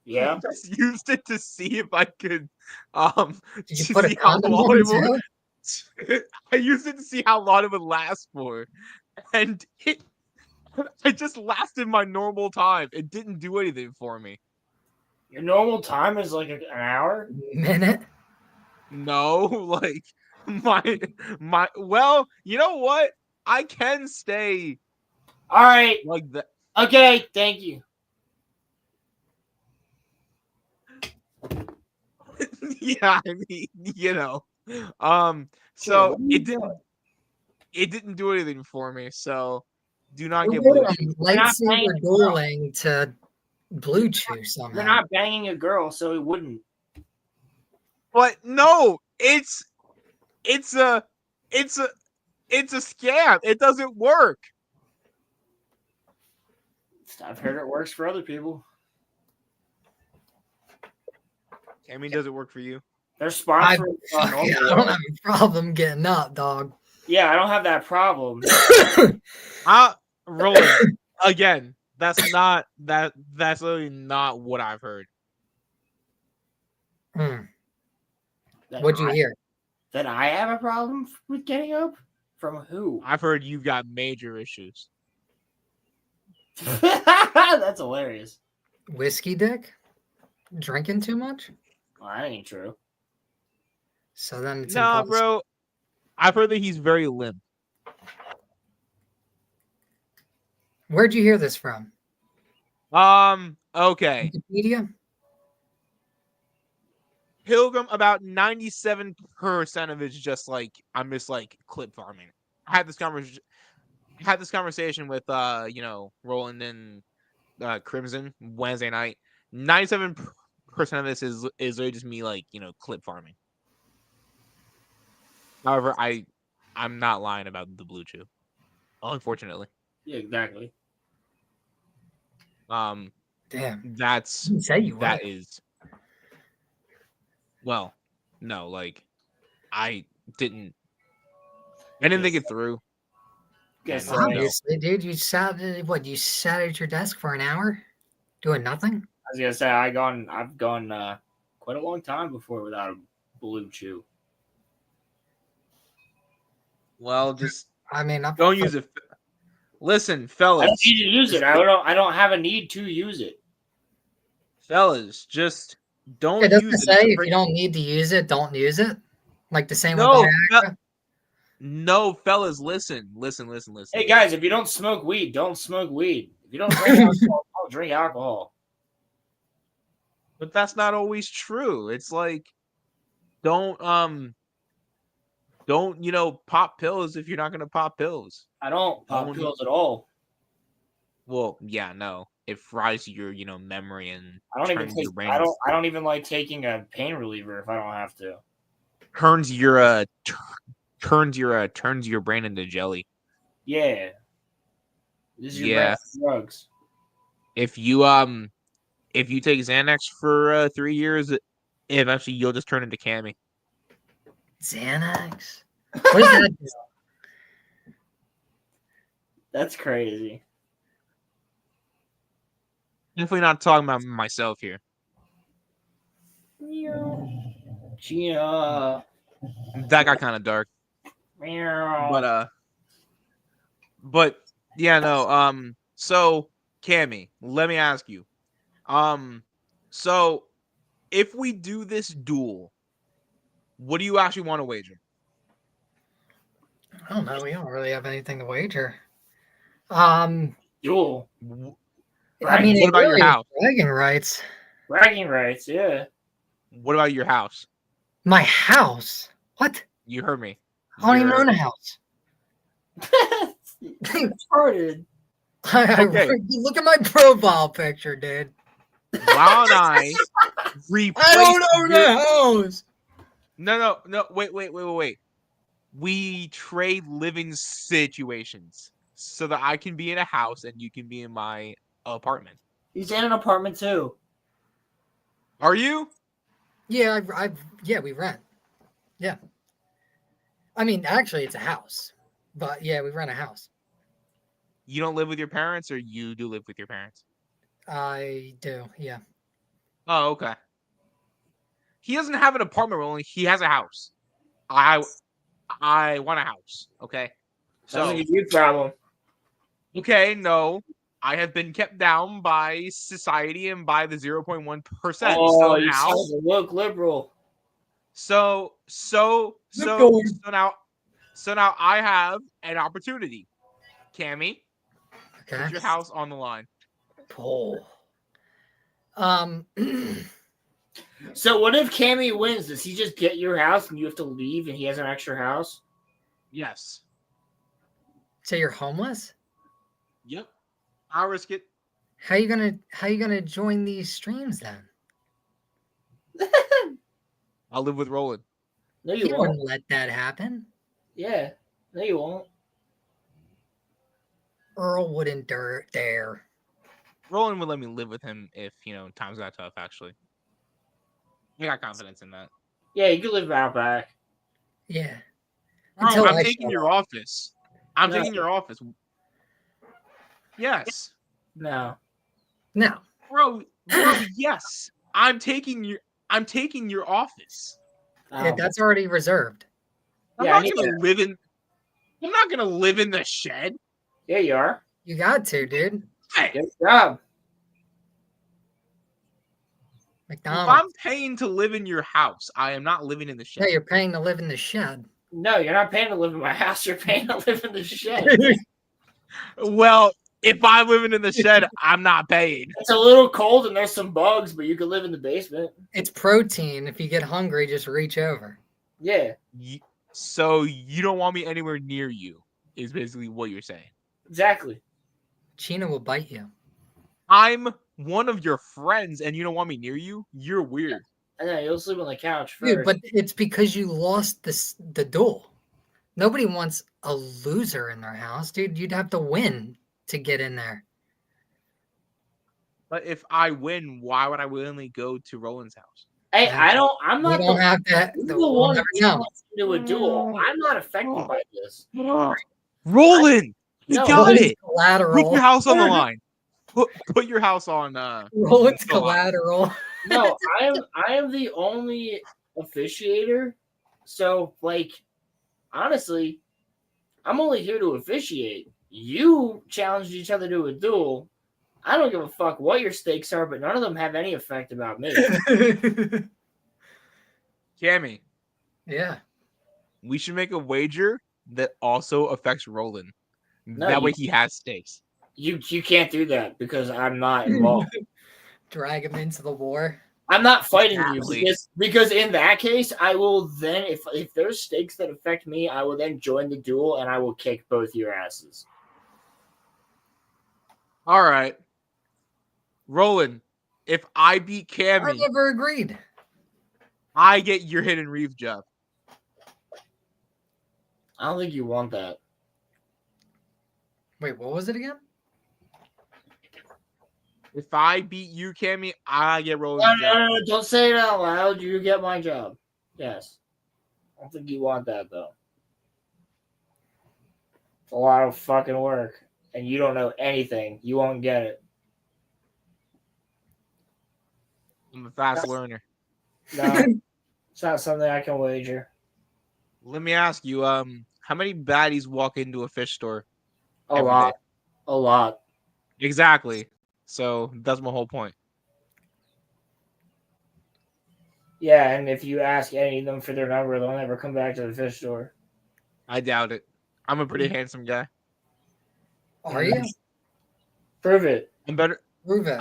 Yeah. I just used it to see if I could Did you put a condom on it too? I used it to see how long it would last for. And it just lasted my normal time. It didn't do anything for me. Your normal time is like an hour? Minute? No, like my well, you know what? I can stay All right. like that. Okay, thank you. Yeah, I mean, so it didn't do anything for me. So do not get blue chew. Lightsaber dueling to blue chew somehow. You're not banging a girl, so it wouldn't. But no, it's a scam. It doesn't work. I've heard it works for other people. I mean, does it work for you? They're sponsoring I don't have a problem getting up, dog. Yeah, I don't have that problem. Roland, again, that's literally not what I've heard. What'd you hear? That I have a problem with getting up? From who? I've heard you've got major issues. That's hilarious. Whiskey dick? Drinking too much? Well, that ain't true. So then it's Nah, impossible. bro. I've heard that he's very limp. Where'd you hear this from? Okay. Wikipedia? Pilgrim, about 97% of it's just like I'm just like clip farming. I had this conversation with Roland and Crimson Wednesday night. 97% of this is literally just me like, clip farming. However, I'm not lying about the blue chew. Unfortunately. Yeah, exactly. Damn. That's You said you would. that is well, no, like I didn't think it through. Guess And, Obviously, dude, you sat at your desk for an hour doing nothing? I was gonna say I've gone quite a long time before without a blue chew. Well, just I'm don't use it. Listen, I fellas. don't need to use it. I don't have a need to use it. Fellas, just don't It doesn't use say it. if you don't need to use it, don't use it. Like the same No, with Viagra. no, fellas, listen. Hey guys, if you don't smoke weed, don't smoke weed. If you don't drink alcohol, don't drink alcohol. But that's not always true. It's like don't pop pills if you're not gonna pop pills. I don't pop pills at all. Well, yeah, no. It fries your, memory and I don't even turns take. your brain. I don't even like taking a pain reliever if I don't have to. Turns your turns your brain into jelly. Yeah. This is your Yeah. best drugs. If you take Xanax for 3 years, eventually you'll just turn into Cammy. Xanax? What is that? That's crazy. Definitely not talking about myself here. Gia. That got kind of dark. But yeah, no. So Cammy, let me ask you. So if we do this duel, what do you actually want to wager? I don't know. We don't really have anything to wager. Duel. I mean, what about your house? Bragging rights. Bragging rights, yeah. What about your house? My house? What? You heard me. I don't even own a house. Retarded. Okay. Look at my profile picture, dude. Wow, and I replaced. I don't own a house. No. Wait. We trade living situations so that I can be in a house and you can be in my apartment. He's in an apartment too. Are you? Yeah, we rent. Yeah. I mean, actually, it's a house, but yeah, we rent a house. You don't live with your parents, or you do live with your parents? I do, yeah. Oh, okay. He doesn't have an apartment, only he has a house. I want a house. Okay. Sounds So like a huge problem. okay, no. I have been kept down by society and by the 0.1%. Oh, you look liberal. So now I have an opportunity. Cammy, put your house on the line. Pull. So what if Cammy wins? Does he just get your house and you have to leave and he has an extra house? Yes. So you're homeless? Yep. I'll risk it. How you gonna join these streams then? I'll live with Roland. No, you won't. Wouldn't let that happen. Yeah. No, you won't. Earl wouldn't dare. Roland would let me live with him if, times got tough, actually. I got confidence in that. Yeah, you can live out back. Yeah. Bro, Until I'm I taking show your up. office. I'm No. taking your office. Yes. No. No. Bro, yes. I'm taking your office. Yeah, Oh. that's already reserved. I'm Yeah, I not need gonna to. live in I'm not gonna live in the shed. Yeah, you are. You got to, dude. Hey, Good job. if McDonald's. I'm paying to live in your house, I am not living in the Yeah, shed. you're paying to live in the shed. No, you're not paying to live in my house. You're paying to live in the shed. Well, if I'm living in the shed, I'm not paying. It's a little cold and there's some bugs, but you can live in the basement. It's protein. If you get hungry, just reach over. Yeah, So you don't want me anywhere near you, is basically what you're saying. exactly. Chino will bite you. I'm one of your friends and you don't want me near you? You're weird. I know you'll sleep on the couch first. Dude, but it's because you lost the duel. Nobody wants a loser in their house, dude. You'd have to win to get in there. But if I win, why would I willingly go to Roland's house? Hey, I'm You not don't have to. you're the We'll one never who know. wants to do a duel. I'm not affected by this. Roland, you No. got Roland's it. collateral. Put your house on the line. Put your house on. Roland's the line. collateral. No, I am the only officiator. So, like, honestly, I'm only here to officiate. You challenged each other to a duel. I don't give a fuck what your stakes are, but none of them have any effect about me. Cammy, Yeah. we should make a wager that also affects Roland. No, that you- way he has stakes. You can't do that because I'm not involved. Drag him into the war. I'm not fighting Exactly. you because in that case, I will then if there's stakes that affect me, I will then join the duel and I will kick both your asses. All right. Roland, if I beat I Cammy, never agreed. I get your hidden reef job. I don't think you want that. Wait, what was it again? If I beat you, Cammy, I get No, Roland's job. no, don't say it out loud. You get my job. Yes. I don't think you want that though. It's a lot of fucking work. And you don't know anything. You won't get it. I'm a fast learner. No. It's not something I can wager. Let me ask you, how many baddies walk into a fish store? A every lot. day? A lot. Exactly. So that's my whole point. Yeah, and if you ask any of them for their number, they'll never come back to the fish store. I doubt it. I'm a pretty handsome guy. Are you? Prove it. I'm better. Prove it.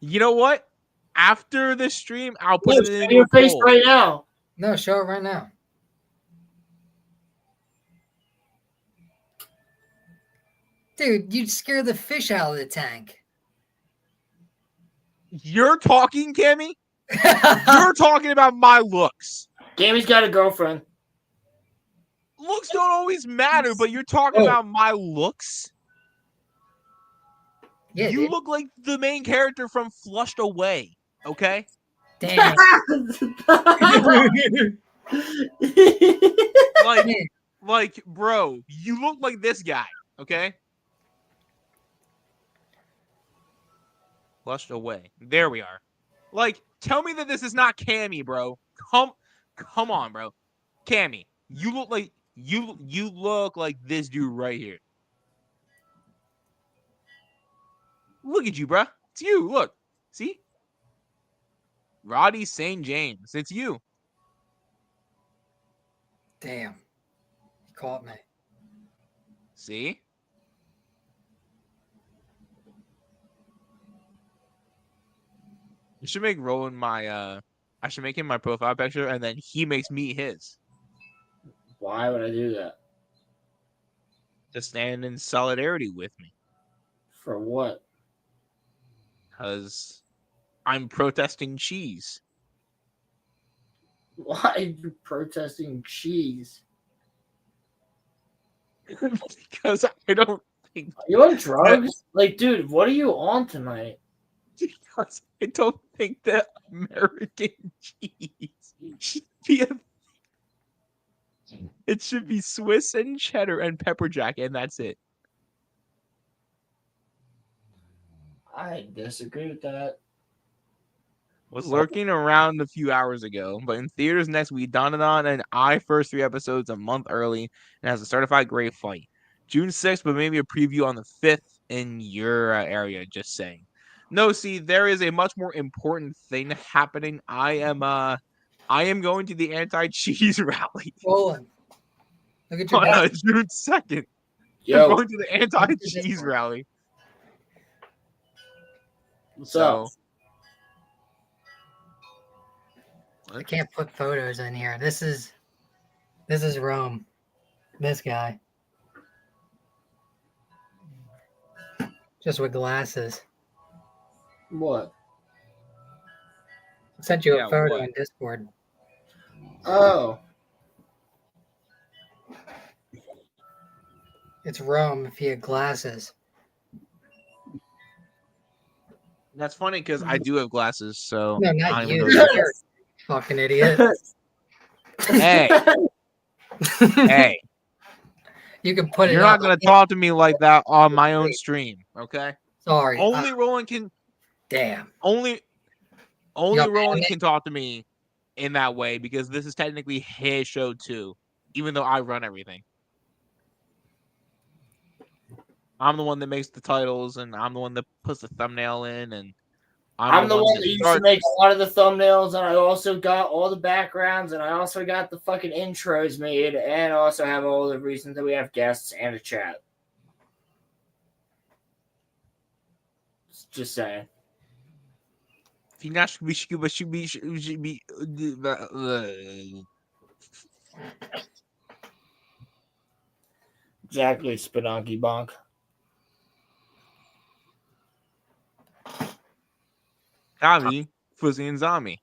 You know what? After this stream, I'll put No, it show in your your face poll. right now. No, show it right now. Dude, you'd scare the fish out of the tank. You're talking, Cammy? You're talking about my looks. Gammy's got a girlfriend. Looks don't always matter, but you're talking about my looks? Yeah, You dude. look like the main character from Flushed Away, okay? Damn. Like, bro, you look like this guy, okay? Flushed Away. There we are. Like, tell me that this is not Cammy, bro. Come on, bro. Cammy, you look like you look like this dude right here. Look at you, bro. It's you. Look. See? Roddy St. James. It's you. Damn. You caught me. See? You should make Roland my I should make him my profile picture and then he makes me his. Why would I do that? To stand in solidarity with me. For what? Because I'm protesting cheese. Why are you protesting cheese? Because I don't think Are you on drugs? Like, dude, what are you on tonight? Because I don't think that American cheese should be a. It should be Swiss and cheddar and pepper jack, and that's it. I disagree with that. Was lurking around a few hours ago, but in theaters next week. Donadan and I first 3 episodes a month early and has a certified grade fight. June 6th, but maybe a preview on the 5th in your area. Just saying. No, see, there is a much more important thing happening. I am going to the anti-cheese rally Roland, look at your on back. June 2nd. I'm Yo, going to the anti-cheese rally. what's So up? I can't put photos in here. This is Rome. This guy. Just with glasses. What? I sent you Yeah, a photo what? in Discord. Oh, It's Rome if he had glasses. That's funny because I do have glasses, so No, I not don't even you. know that. You're a fucking idiot. Hey, hey, You can put you're it not up. gonna talk to me like that on my own stream, okay? Sorry. Only Roland can. Damn. Only got Roland mad? can talk to me in that way because this is technically his show too, even though I run everything. I'm the one that makes the titles, and I'm the one that puts the thumbnail in, and I'm the one that used to make a lot of the thumbnails, and I also got all the backgrounds, and I also got the fucking intros made, and I also have all the reasons that we have guests and a chat. Just saying. Exactly, Spelunky Bonk. Tommy, Fuzzy, and Zombie.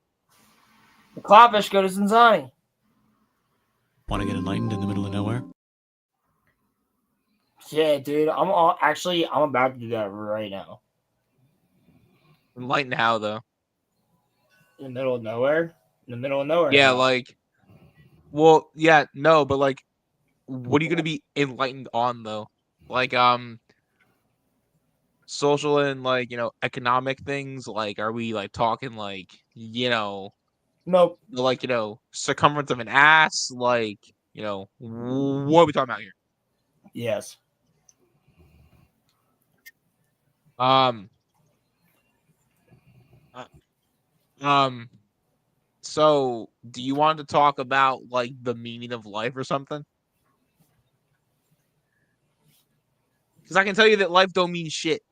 The Kloppish go to Zinzani. Want to get enlightened in the middle of nowhere? Yeah, dude. I'm about to do that right now. Enlightened how though? In the middle of nowhere? In the middle of nowhere. Yeah, how? like, well, yeah, no, but like, what are you gonna be enlightened on though? Like, social and like, economic things. Like, are we like talking like, Nope. like, circumference of an ass? Like, what are we talking about here? Yes. Um, so do you want to talk about like the meaning of life or something? Because I can tell you that life don't mean shit.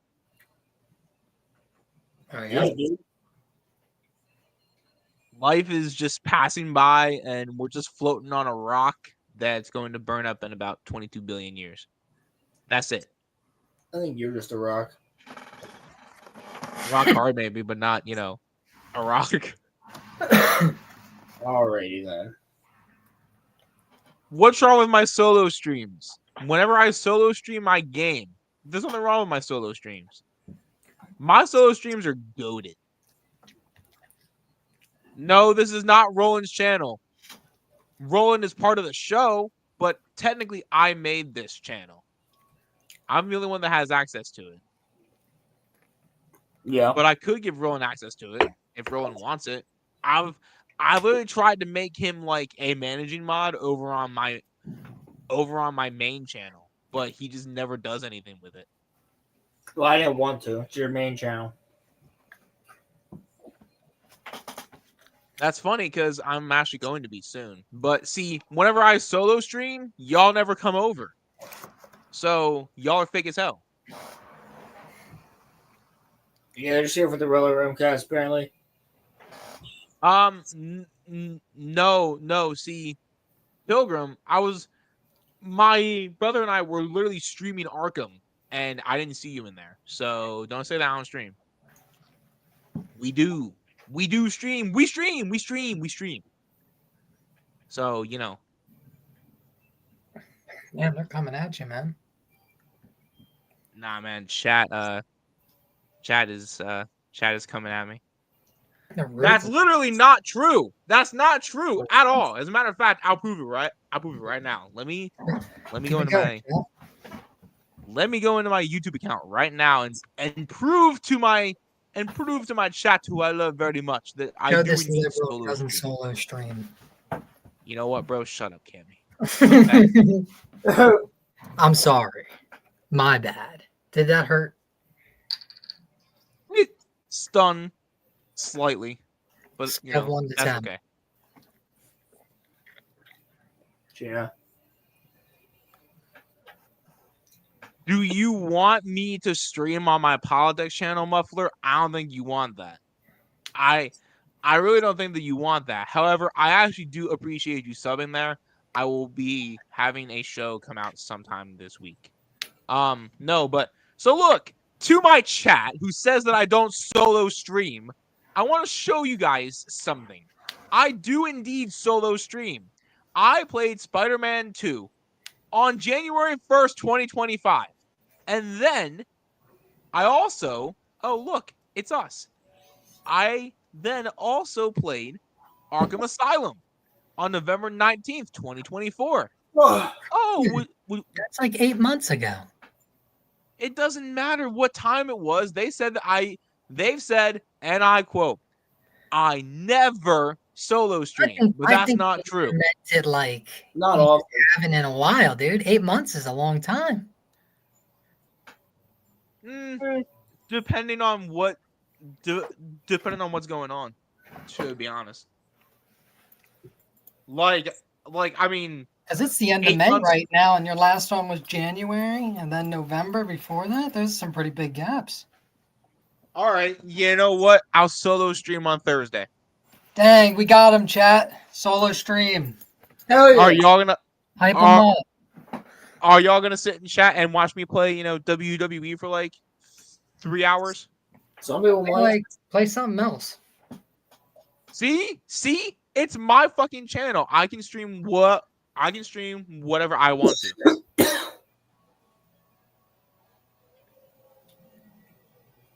Oh, yeah. Dude. Life is just passing by, and we're just floating on a rock that's going to burn up in about 22 billion years. That's it. I think you're just a rock. Rock hard, maybe, but not, a rock. Alrighty then. What's wrong with my solo streams? Whenever I solo stream my game, there's nothing wrong with my solo streams. My solo streams are goated. No, this is not Roland's channel. Roland is part of the show, but technically I made this channel. I'm the only one that has access to it. Yeah. But I could give Roland access to it if Roland wants it. I've literally tried to make him like a managing mod over on my main channel, but he just never does anything with it. Well, I didn't want to. It's your main channel. That's funny because I'm actually going to be soon. But see, whenever I solo stream, y'all never come over. So y'all are fake as hell. Yeah, they're just here for the RoloRome cast, apparently. No. See, Pilgrim, my brother and I were literally streaming Arkham, and I didn't see you in there. So don't say that on stream. We do stream. We stream. So, Yeah, they're coming at you, man. Nah, man. Chat is Chat is coming at me. They're rude. That's literally not true. That's not true at all. As a matter of fact, I'll prove it right now. Let me Keep go it into going, my YouTube account right now and prove to my chat, who I love very much, that I Joe, do this indeed liberal solo doesn't stream. solo stream. You know what, bro? Shut up, Cammy. I'm sorry. My bad. Did that hurt? Stun slightly, but Scale of 1 to that's 10. okay. Yeah. Do you want me to stream on my politics channel, Muffler? I don't think you want that. I really don't think that you want that. However, I actually do appreciate you subbing there. I will be having a show come out sometime this week. No, but so look, to my chat who says that I don't solo stream, I want to show you guys something. I do indeed solo stream. I played Spider-Man 2 on January 1st, 2025. And then I also, oh look, it's us. I then also played Arkham Asylum on November 19th, 2024. Oh, That's like 8 months ago. it doesn't matter what time it was. They said they've said, and I quote, I never solo stream, but that's not true. Meant it like Not all. haven't in a while, dude. 8 months is a long time. Depending on what's going on, to be honest. Like I mean, because it's the end of May right now, and your last one was January, and then November before that. There's some pretty big gaps. All right, you know what? I'll solo stream on Thursday. Dang, we got him, chat. Solo stream. Hell yeah. Are y'all gonna hype them up? Are y'all gonna sit and chat and watch me play, WWE for like 3 hours? Some people might play something else. See, it's my fucking channel. I can stream whatever I want to.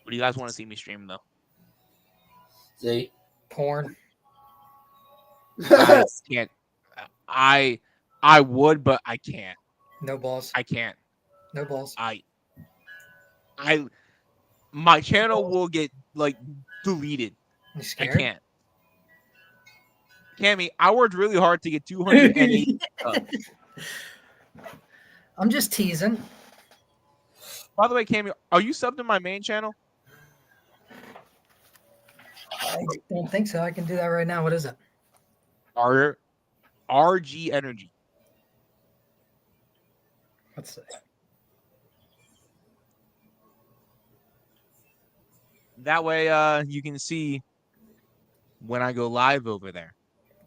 What do you guys want to see me stream though? See, porn. I can't. I would, but I can't. No balls. I can't. No balls. My channel will get like deleted. You scared? I can't. Cammy, I worked really hard to get 280. I'm just teasing. By the way, Cammy, are you subbed to my main channel? I don't think so. I can do that right now. What is it? RG Energy. Let's see. That way, you can see when I go live over there.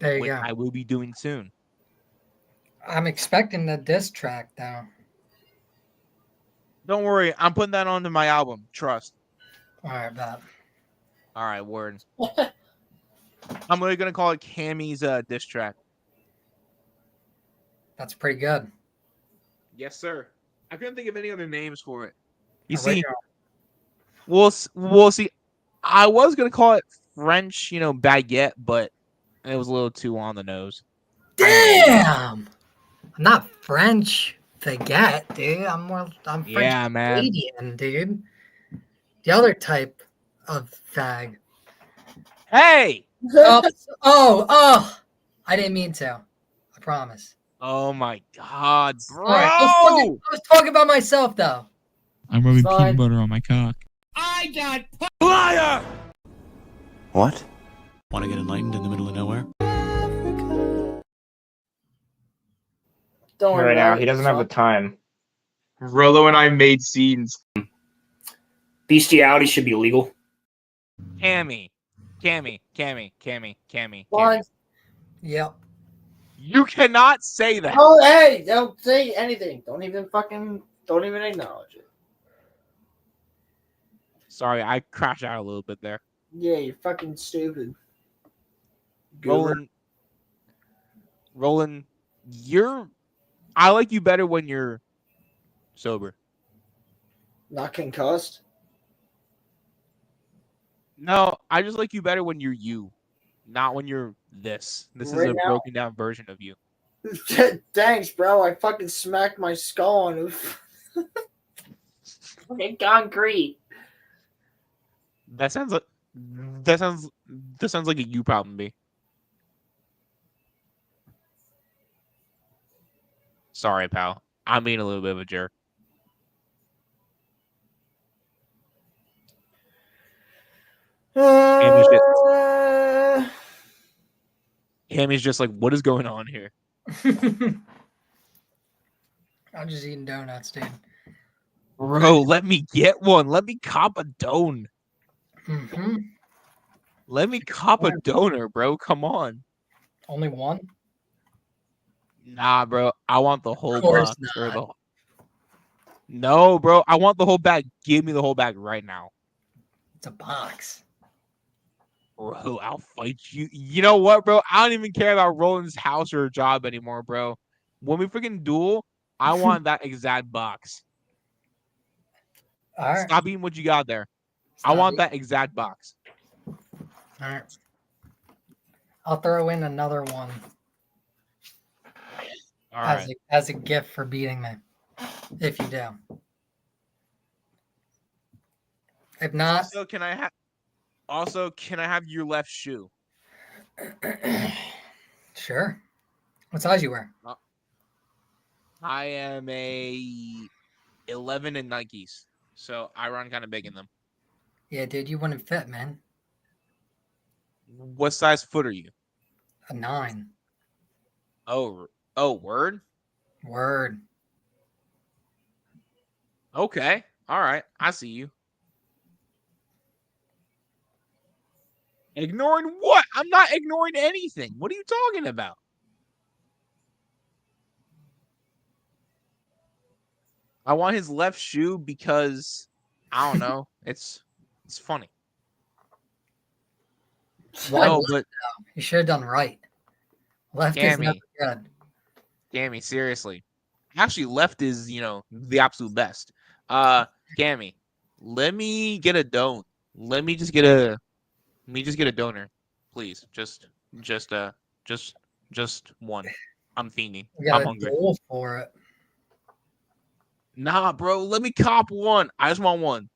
There you which go. I will be doing soon. I'm expecting the diss track though. Don't worry, I'm putting that onto my album. Trust. All right, Bob. All right, word. I'm really gonna call it Cammy's diss track. That's pretty good. Yes, sir. I couldn't think of any other names for it. You I'll see, let we'll see. I was gonna call it French, baguette, but it was a little too on the nose. Damn! I'm not French baguette, dude. I'm French Yeah, man. Canadian, dude. The other type of fag. Hey! Oh! I didn't mean to. I promise. Oh my god, bro! All right, I was talking about myself though. I'm rubbing peanut butter on my cock. I got Liar! What? Want to get enlightened in the middle of nowhere? don't worry Right now, about he it. doesn't have the time. Rolo and I made scenes. Bestiality should be illegal. Cammy. Why? Yep. You cannot say that. Oh, hey, don't say anything. Don't even acknowledge it. Sorry, I crashed out a little bit there. Yeah, you're fucking stupid. Goober. Roland, I like you better when you're sober. Not concussed. No, I just like you better when you're you, not when you're this. This is Right a now? broken down version of you. Thanks, bro. I fucking smacked my skull on it. Fucking concrete. That sounds like that sounds like a you problem, B. Sorry, pal. I'm being a little bit of a jerk. Cammy's just like, what is going on here? I'm just eating donuts, dude. Bro, let me get one. Let me cop a don. Mm-hmm. Let me cop a donor, bro. Come on. Only one? Nah, bro. I want the whole Of course box. Or the... No, bro. I want the whole bag. Give me the whole bag right now. It's a box. Bro, I'll fight you. You know what, bro? I don't even care about Roland's house or job anymore, bro. When we freaking duel, I want that exact box. All right. Stop eating what you got there. Stop I want eating. that exact box. All right. I'll throw in another one All right. as a gift for beating me, if you do. If not, Also, can I have your left shoe? sure. What size you wear? I am a 11 in Nikes, so I run kind of big in them. Yeah, dude, you wouldn't fit, man. What size foot are you? A 9. Oh, word? Word. Okay. All right. I see you. Ignoring what? I'm not ignoring anything. What are you talking about? I want his left shoe because I don't know. It's funny. Why No, left, but though? You should have done right. Left is never good. Gammy, seriously. Actually, left is, the absolute best. Gammy, let me get a don. Let me just get a donor. Please. Just one. I'm fiending. You got I'm a hungry. goal for it. Nah, bro, let me cop one. I just want one.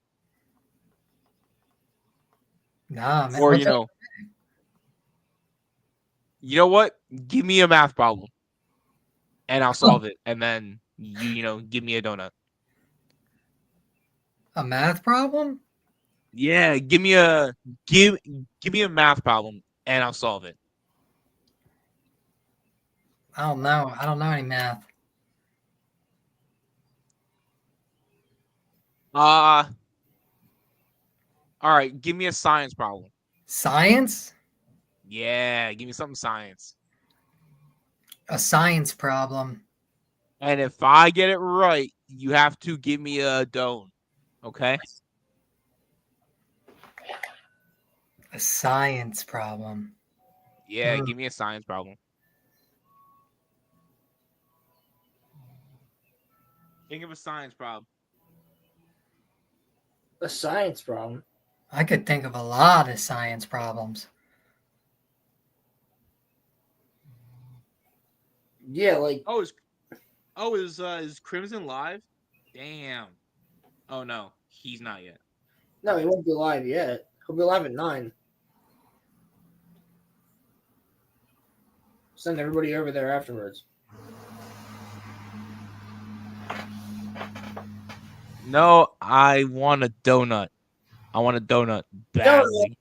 Nah, man. Or, you know what? Give me a math problem. And I'll solve it. And then you give me a donut. A math problem? Yeah, give me a math problem and I'll solve it. I don't know. I don't know any math. All right, give me a science problem. Science? Yeah, give me something science. A science problem. And if I get it right, you have to give me a don. Okay? A science problem. Yeah, give me a science problem. Think of a science problem. A science problem? I could think of a lot of science problems. Yeah, like Is Crimson live? Damn. Oh no, he's not yet. no, he won't be live yet. He'll be live at 9. Send everybody over there afterwards. No, I want a donut. I want a donut badly.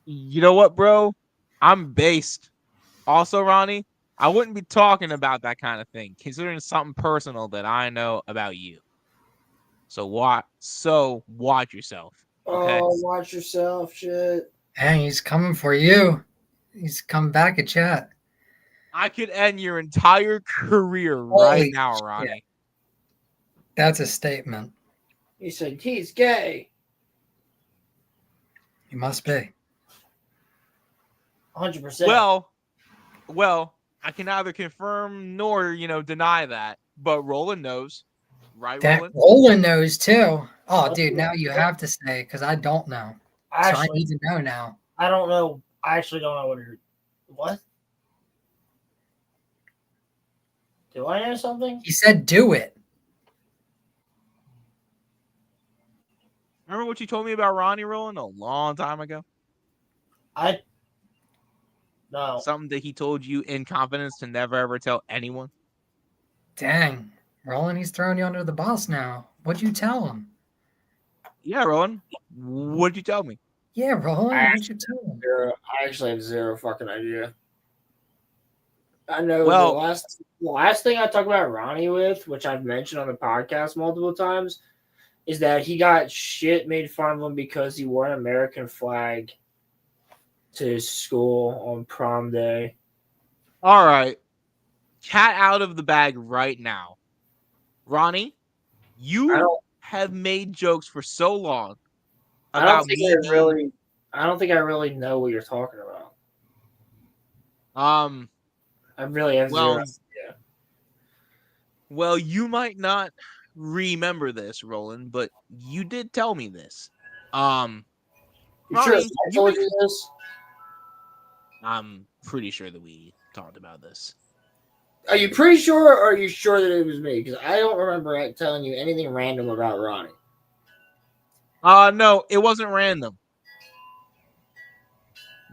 You know what, bro? I'm based. Also, Ronnie, I wouldn't be talking about that kind of thing, considering something personal that I know about you. So watch yourself. Okay? Oh, watch yourself, shit. Hey, he's coming for you. He's coming back at chat. I could end your entire career right now, Ronnie. Shit. That's a statement. He said he's gay. He must be. 100%. Well, I can neither confirm nor, deny that, but Roland knows. Right, That Roland? Roland knows too. Oh, dude, now you have to say because I don't know. So I Actually, need to know now. I don't know. I actually don't know what. Do I know something? He said, "Do it." Remember what you told me about Ronnie, Roland, a long time ago? No. Something that he told you in confidence to never ever tell anyone? Dang, Roland, he's throwing you under the bus now. What'd you tell him? Yeah, Roland. What'd you tell me? Yeah, Roland, what'd you tell him? I actually have zero fucking idea. I know Well, the last thing I talked about Ronnie with, which I've mentioned on the podcast multiple times, is that he got shit made fun of him because he wore an American flag to his school on prom day. all right. Cat out of the bag right now. Ronnie, you have made jokes for so long I don't about think me being I don't think I really know what you're talking about. I really have zero idea. Well, you might not remember this, Roland, but you did tell me this. You sure Ronnie, I told you this? I'm pretty sure that we talked about this. Are you pretty sure, or are you sure that it was me? Because I don't remember telling you anything random about Ronnie. No, it wasn't random.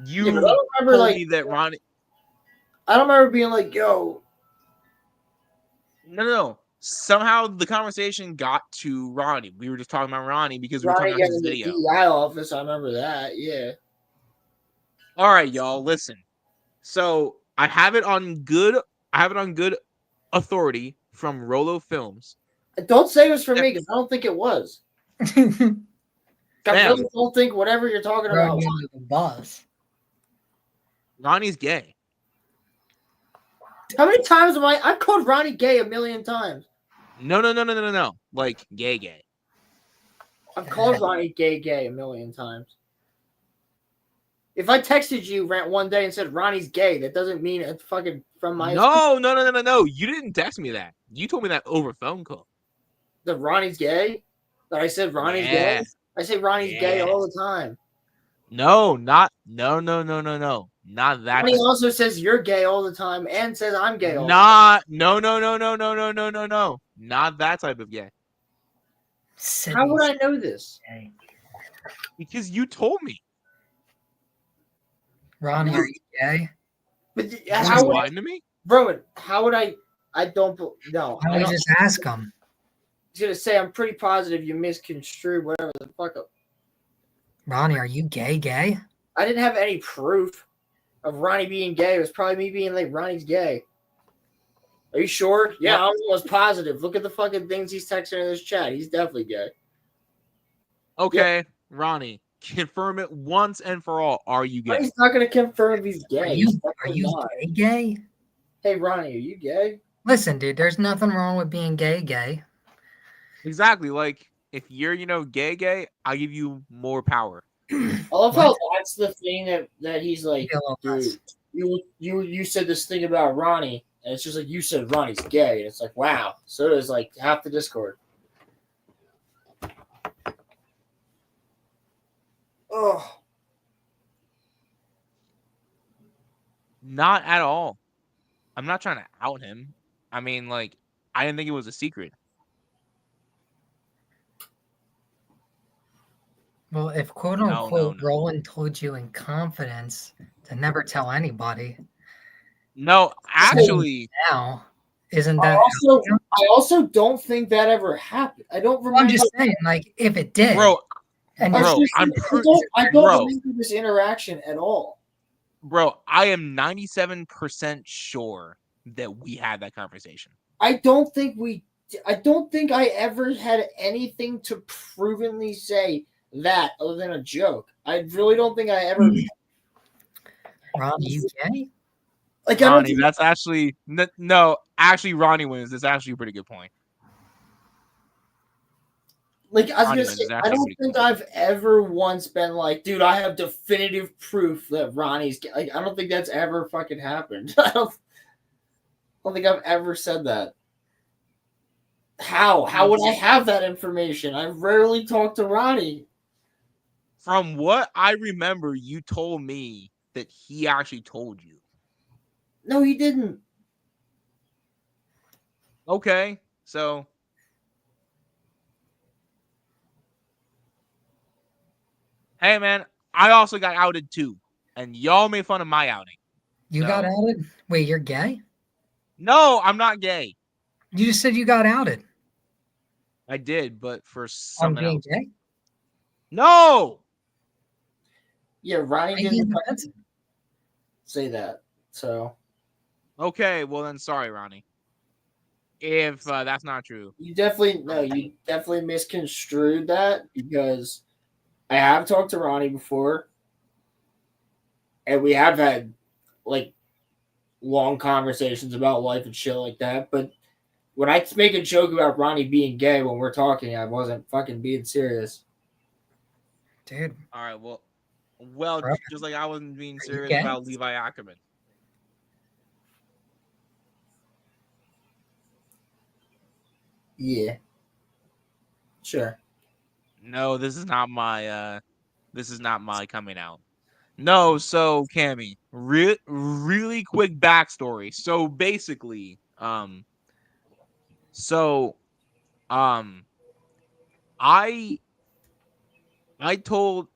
You I don't remember, told me that Ronnie. I don't remember being like, "Yo." No. Somehow the conversation got to Ronnie. We were just talking about Ronnie because we were talking Ronnie about got his in the video. DEI office. I remember that. Yeah. All right, y'all, listen. So I have it on good authority from Rolo Films. Don't say it was for me because I don't think it was. I really don't think whatever you're talking about. Under the bus. Ronnie's gay. How many times I've called Ronnie gay a million times. No. Like gay. I've called Ronnie gay a million times. If I texted you one day and said Ronnie's gay, that doesn't mean it's fucking from my. No. You didn't text me that. You told me that over phone call. The Ronnie's gay? That I said Ronnie's gay? I say Ronnie's gay all the time. No. Not that. Ronnie also says you're gay all the time and says I'm gay all the time. No. Not that type of gay. How would I know this? Because you told me. Ronnie, are you gay? But How would lying to me? Rowan, how would I don't know. I would just ask him. I was gonna say I'm pretty positive you misconstrued whatever the fuck up. Ronnie, are you gay? I didn't have any proof of Ronnie being gay. It was probably me being like, Ronnie's gay. Are you sure? Yeah, I was positive. Look at the fucking things he's texting in this chat. He's definitely gay. Okay, yeah. Ronnie, confirm it once and for all. Are you gay? He's not going to confirm if he's gay. Are you gay? Hey, Ronnie, are you gay? Listen, dude, there's nothing wrong with being gay. Exactly. Like, if you're, gay, I'll give you more power. I love how that's the thing that he's like, dude, you said this thing about Ronnie, and it's just like you said Ronnie's gay, and it's like, wow. So does like half the Discord. Oh, not at all. I'm not trying to out him. I mean, like, I didn't think it was a secret. Well, if quote unquote Roland told you in confidence to never tell anybody. No, actually, now isn't that? I also don't think that ever happened. I don't remember. I'm just saying, like, if it did, bro. And I don't remember this interaction at all. Bro, I am 97% sure that we had that conversation. I don't think I ever had anything to provenly say that other than a joke. I really don't think I ever. Ronnie, you gay? Like, Ronnie, that's actually no. Actually, Ronnie wins. That's actually a pretty good point. Like, I was gonna say, I don't think I've ever once been like, dude, I have definitive proof that Ronnie's gay. Like, I don't think that's ever fucking happened. I don't think I've ever said that. How? How would I have that information? I rarely talk to Ronnie. From what I remember, you told me that he actually told you. No, he didn't. Okay, so hey man, I also got outed too, and y'all made fun of my outing. You got outed? Wait, you're gay? No, I'm not gay. You just said you got outed. I did, but for On something being else. gay? No. Yeah, Ronnie Maybe didn't offensive. say that. So Okay, well then, sorry, Ronnie. If that's not true, you definitely misconstrued that because I have talked to Ronnie before, and we have had like long conversations about life and shit like that. But when I make a joke about Ronnie being gay when we're talking, I wasn't fucking being serious. Dude. all right. Well, Bro. just like I wasn't being you serious gay? about Levi Ackerman. Yeah. Sure. No, this is not my coming out. No, so Cammy, really quick backstory. So basically, so um, I told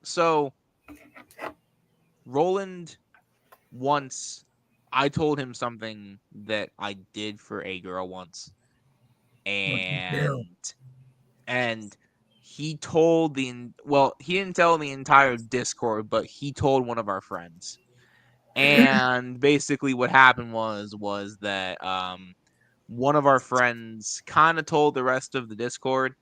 Roland once. I told him something that I did for a girl once, and he told he didn't tell the entire Discord, but he told one of our friends. And basically what happened was that one of our friends kind of told the rest of the Discord,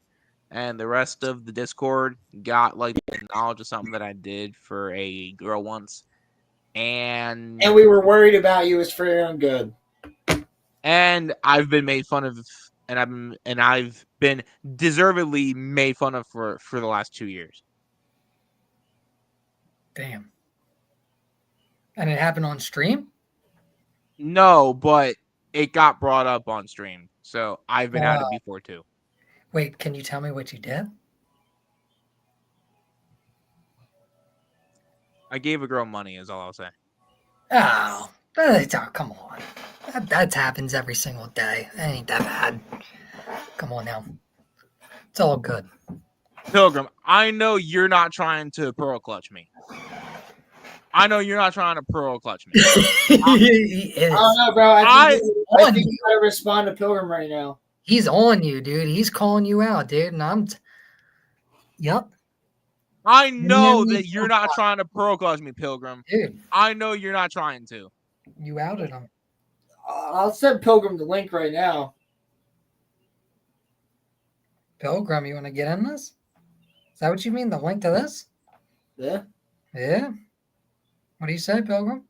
and the rest of the Discord got like the knowledge of something that I did for a girl once. And we were worried about you as for your own good. And I've been made fun of, and I've been deservedly made fun of for the last 2 years. Damn. And it happened on stream? No, but it got brought up on stream, so I've been at it before too. Wait, can you tell me what you did? I gave a girl money, is all I'll say. Oh, come on. That happens every single day. That ain't that bad. Come on now. It's all good. Pilgrim, I know you're not trying to pearl clutch me. I know you're not trying to pearl clutch me. He is. I don't know, bro. I think you gotta respond to Pilgrim right now. He's on you, dude. He's calling you out, dude. And yep. I know that you're not trying to pearl clutch me, Pilgrim. Dude. I know you're not trying to. You outed him. I'll send Pilgrim the link right now. Pilgrim, you want to get in this? Is that what you mean? The link to this? Yeah. Yeah. What do you say, Pilgrim?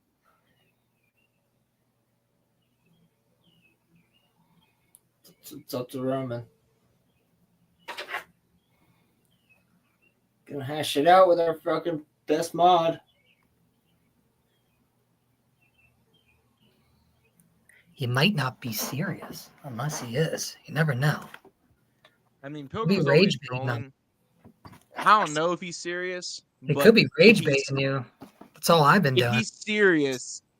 It's up to Roman. Gonna hash it out with our fucking best mod. He might not be serious unless he is. You never know. I mean, Could be Pilgrim's rage always baiting trolling. I don't know if he's serious. It but could be rage if he's- baiting you. That's all I've been If doing.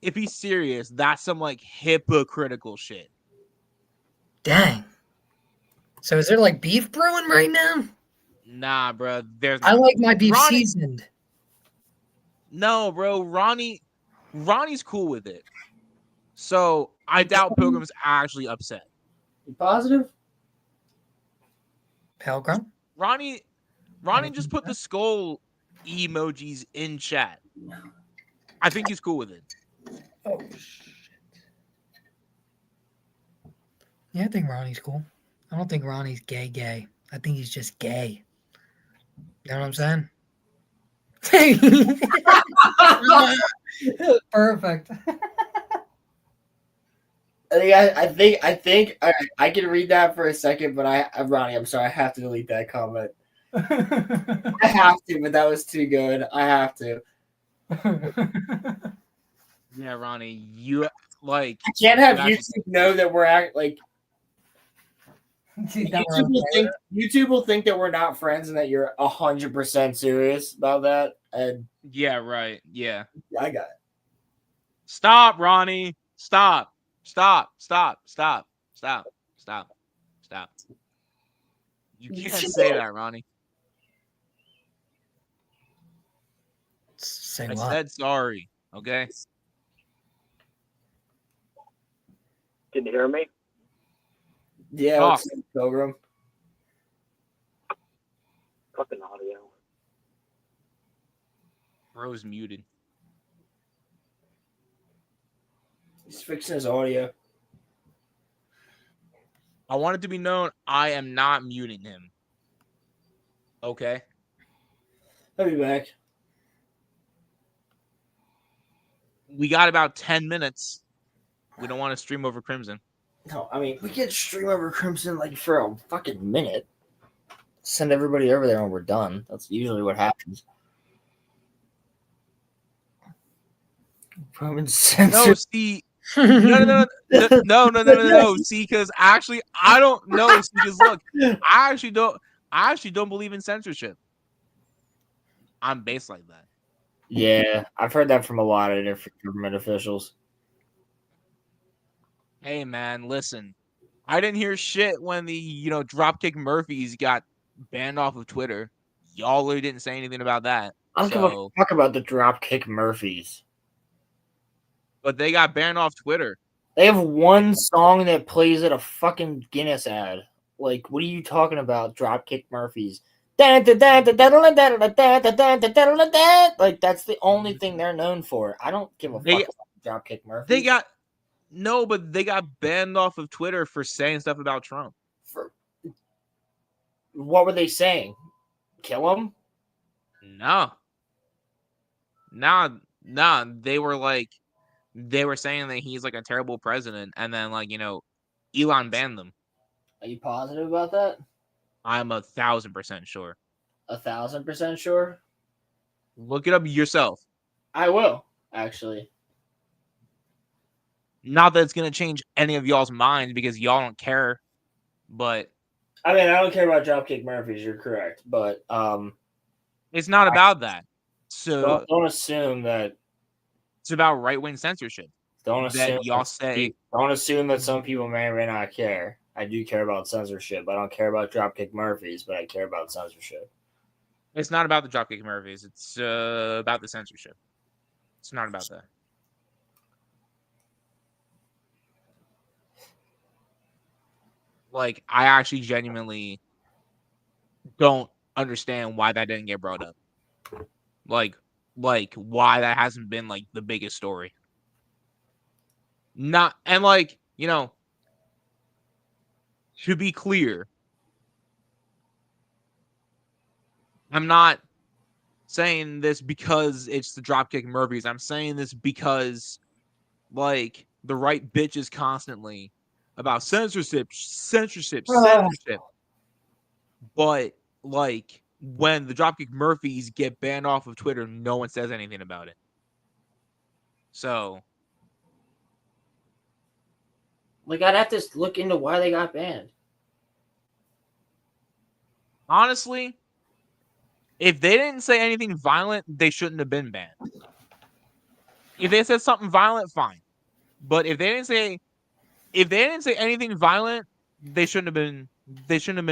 if he's serious, that's some like hypocritical shit. Dang. So is there like beef brewing right now? Nah, bro. I like my beef seasoned. No, bro. Ronnie's cool with it. So I doubt Pilgrim's actually upset. You positive? Pilgrim? Ronnie just put the skull emojis in chat. I think he's cool with it. Oh shit. Yeah, I think Ronnie's cool. I don't think Ronnie's gay. I think he's just gay. You know what I'm saying? Perfect. I think I can read that for a second, but Ronnie, I'm sorry, I have to delete that comment. I have to, but that was too good. I have to. Yeah, Ronnie, you like. I can't have YouTube know that we're like. Dude, that we're okay with YouTube will think that we're not friends and that you're 100% serious about that. And Yeah, right. Yeah. I got it. Stop, Ronnie. Stop. Stop. Stop. Stop. Stop. Stop. Stop. You can't say that, Ronnie. Say I what? said sorry. Okay. Can you hear me? Yeah, Talk. it's Pilgrim. Fucking audio. Bro's muted. He's fixing his audio. I want it to be known I am not muting him. Okay. I'll be back. We got about 10 minutes. We don't want to stream over Crimson. No, I mean, we can stream over Crimson like for a fucking minute. Send everybody over there when we're done. That's usually what happens. Roman No, censor. see. No. See, because actually, I don't know. See, because look, I actually don't believe in censorship. I'm based like that. Yeah, I've heard that from a lot of different government officials. Hey, man, listen. I didn't hear shit when the Dropkick Murphys got banned off of Twitter. Y'all really didn't say anything about that. I don't give a fuck about the Dropkick Murphys. But they got banned off Twitter. They have one song that plays at a fucking Guinness ad. Like, what are you talking about, Dropkick Murphys? Like, that's the only thing they're known for. I don't give a fuck about Dropkick Murphys. But they got banned off of Twitter for saying stuff about Trump. What were they saying? Kill him? No. They were saying that he's like a terrible president, and then Elon banned them. Are you positive about that? I'm 1,000% sure. 1,000% sure? Look it up yourself. I will, actually. Not that it's gonna change any of y'all's minds because y'all don't care, but I mean, I don't care about Dropkick Murphys. You're correct, but it's not about that. So don't assume that it's about right-wing censorship. Don't assume that y'all say. Don't assume that some people may or may not care. I do care about censorship. I don't care about Dropkick Murphys, but I care about censorship. It's not about the Dropkick Murphys. It's about the censorship. It's not about that. Like, I actually genuinely don't understand why that didn't get brought up. Like why that hasn't been like the biggest story. Not and to be clear, I'm not saying this because it's the Dropkick Murphys. I'm saying this because the right bitches constantly about censorship. But when the Dropkick Murphys get banned off of Twitter, no one says anything about it. So, I'd have to look into why they got banned. honestly, if they didn't say anything violent, they shouldn't have been banned. If they said something violent, fine. But if they didn't say anything violent, they shouldn't have been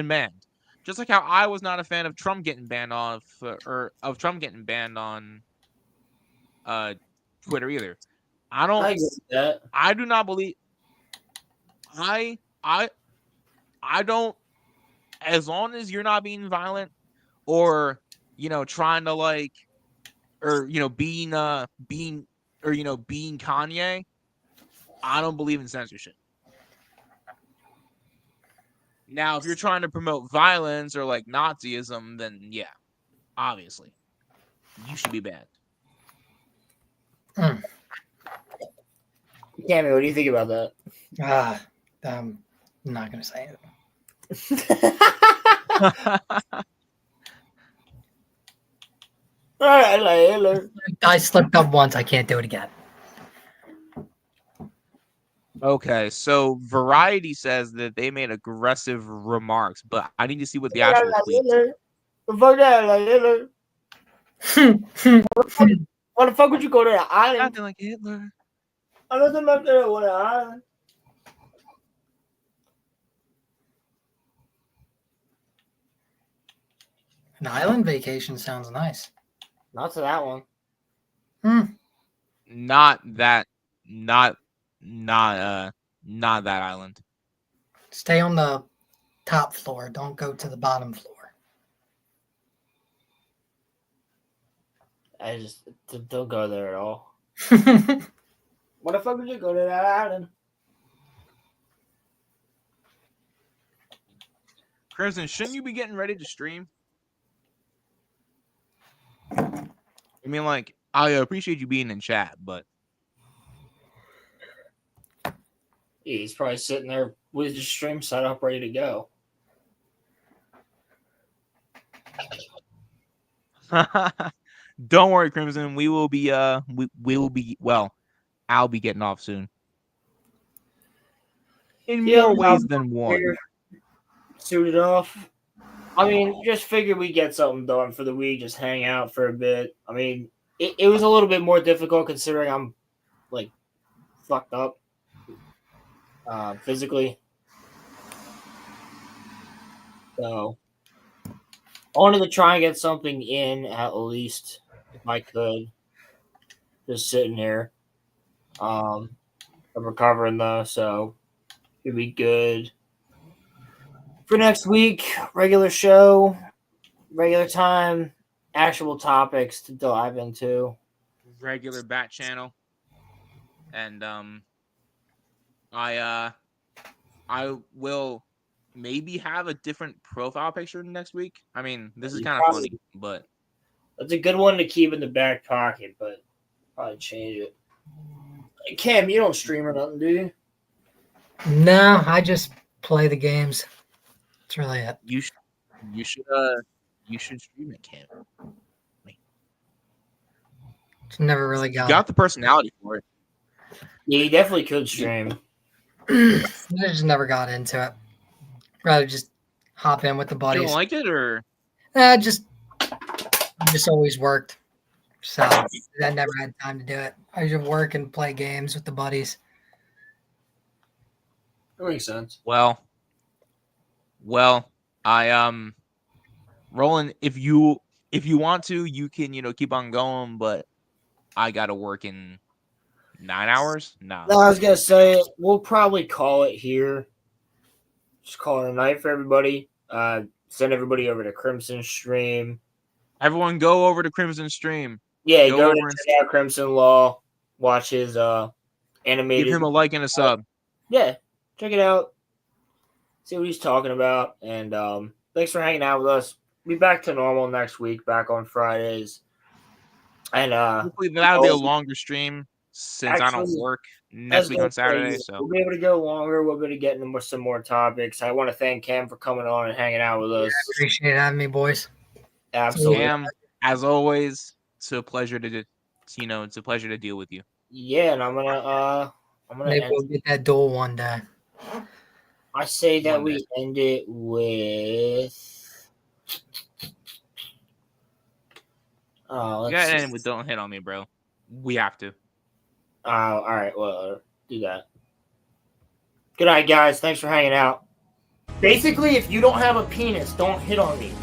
banned. Just like how I was not a fan of Trump getting banned on Twitter either. I get that. I do not believe. I don't. As long as you're not being violent, or trying to being Kanye, I don't believe in censorship. Now, if you're trying to promote violence or Nazism, then yeah, obviously, you should be banned. Cammy, what do you think about that? I'm not gonna say it. All right, later. I slipped up once. I can't do it again. Okay, so Variety says that they made aggressive remarks, but I need to see what the actual tweet. Fuck that, like Hitler. Why the fuck would you go to the island? Nothing like Hitler. I know them up there on the island. An island vacation sounds nice. Not to that one. Not that that island. Stay on the top floor. Don't go to the bottom floor. I just don't go there at all. What the fuck would you go to that island? Crimson, shouldn't you be getting ready to stream? I mean, like, I appreciate you being in chat, but He's probably sitting there with his stream set up, ready to go. don't worry, Crimson. We will be well, I'll be getting off soon. In more ways than one. Suited off. I mean, just figured we get something done for the week, just hang out for a bit. I mean, it was a little bit more difficult considering I'm like fucked up physically. So I wanted to try and get something in at least if I could. Just sitting here. I'm recovering though, so it'd be good. For next week, regular show, regular time, actual topics to dive into. Regular bat channel. And I will maybe have a different profile picture next week. I mean, this is kind of funny, but that's a good one to keep in the back pocket, but probably change it. Hey, Cam, you don't stream or nothing, do you? No, I just play the games. That's really it. You should stream it, Cam. It's never really You got the personality for it. Yeah, you definitely could stream. I just never got into it. Rather just hop in with the You buddies. don't like it, or I just always worked. So I never had time to do it. I just work and play games with the buddies. That makes sense. Well, I Roland, if you want to, you can keep on going, but I gotta work in 9 hours. No, I was gonna say we'll probably call it here. Just call it a night for everybody. Send everybody over to Crimson Stream. Everyone, go over to Crimson Stream. Yeah, go over and check out Crimson Law. Watch his animated. Give him a like and a sub. Yeah, check it out. See what he's talking about. And thanks for hanging out with us. Be back to normal next week, back on Fridays. And hopefully that'll be a longer stream since I don't work next week on Saturday. So we'll be able to go longer. We'll be able to get into some more topics. I want to thank Cam for coming on and hanging out with us. I appreciate having me, boys. Absolutely. Cam, as always, it's a pleasure to it's a pleasure to deal with you. Yeah, and I'm gonna maybe we'll get that duel one day. I say that we end it with you gotta end with "Don't hit on me, bro." We have to. All right, well, do that. Good night, guys. Thanks for hanging out. Basically, if you don't have a penis, don't hit on me.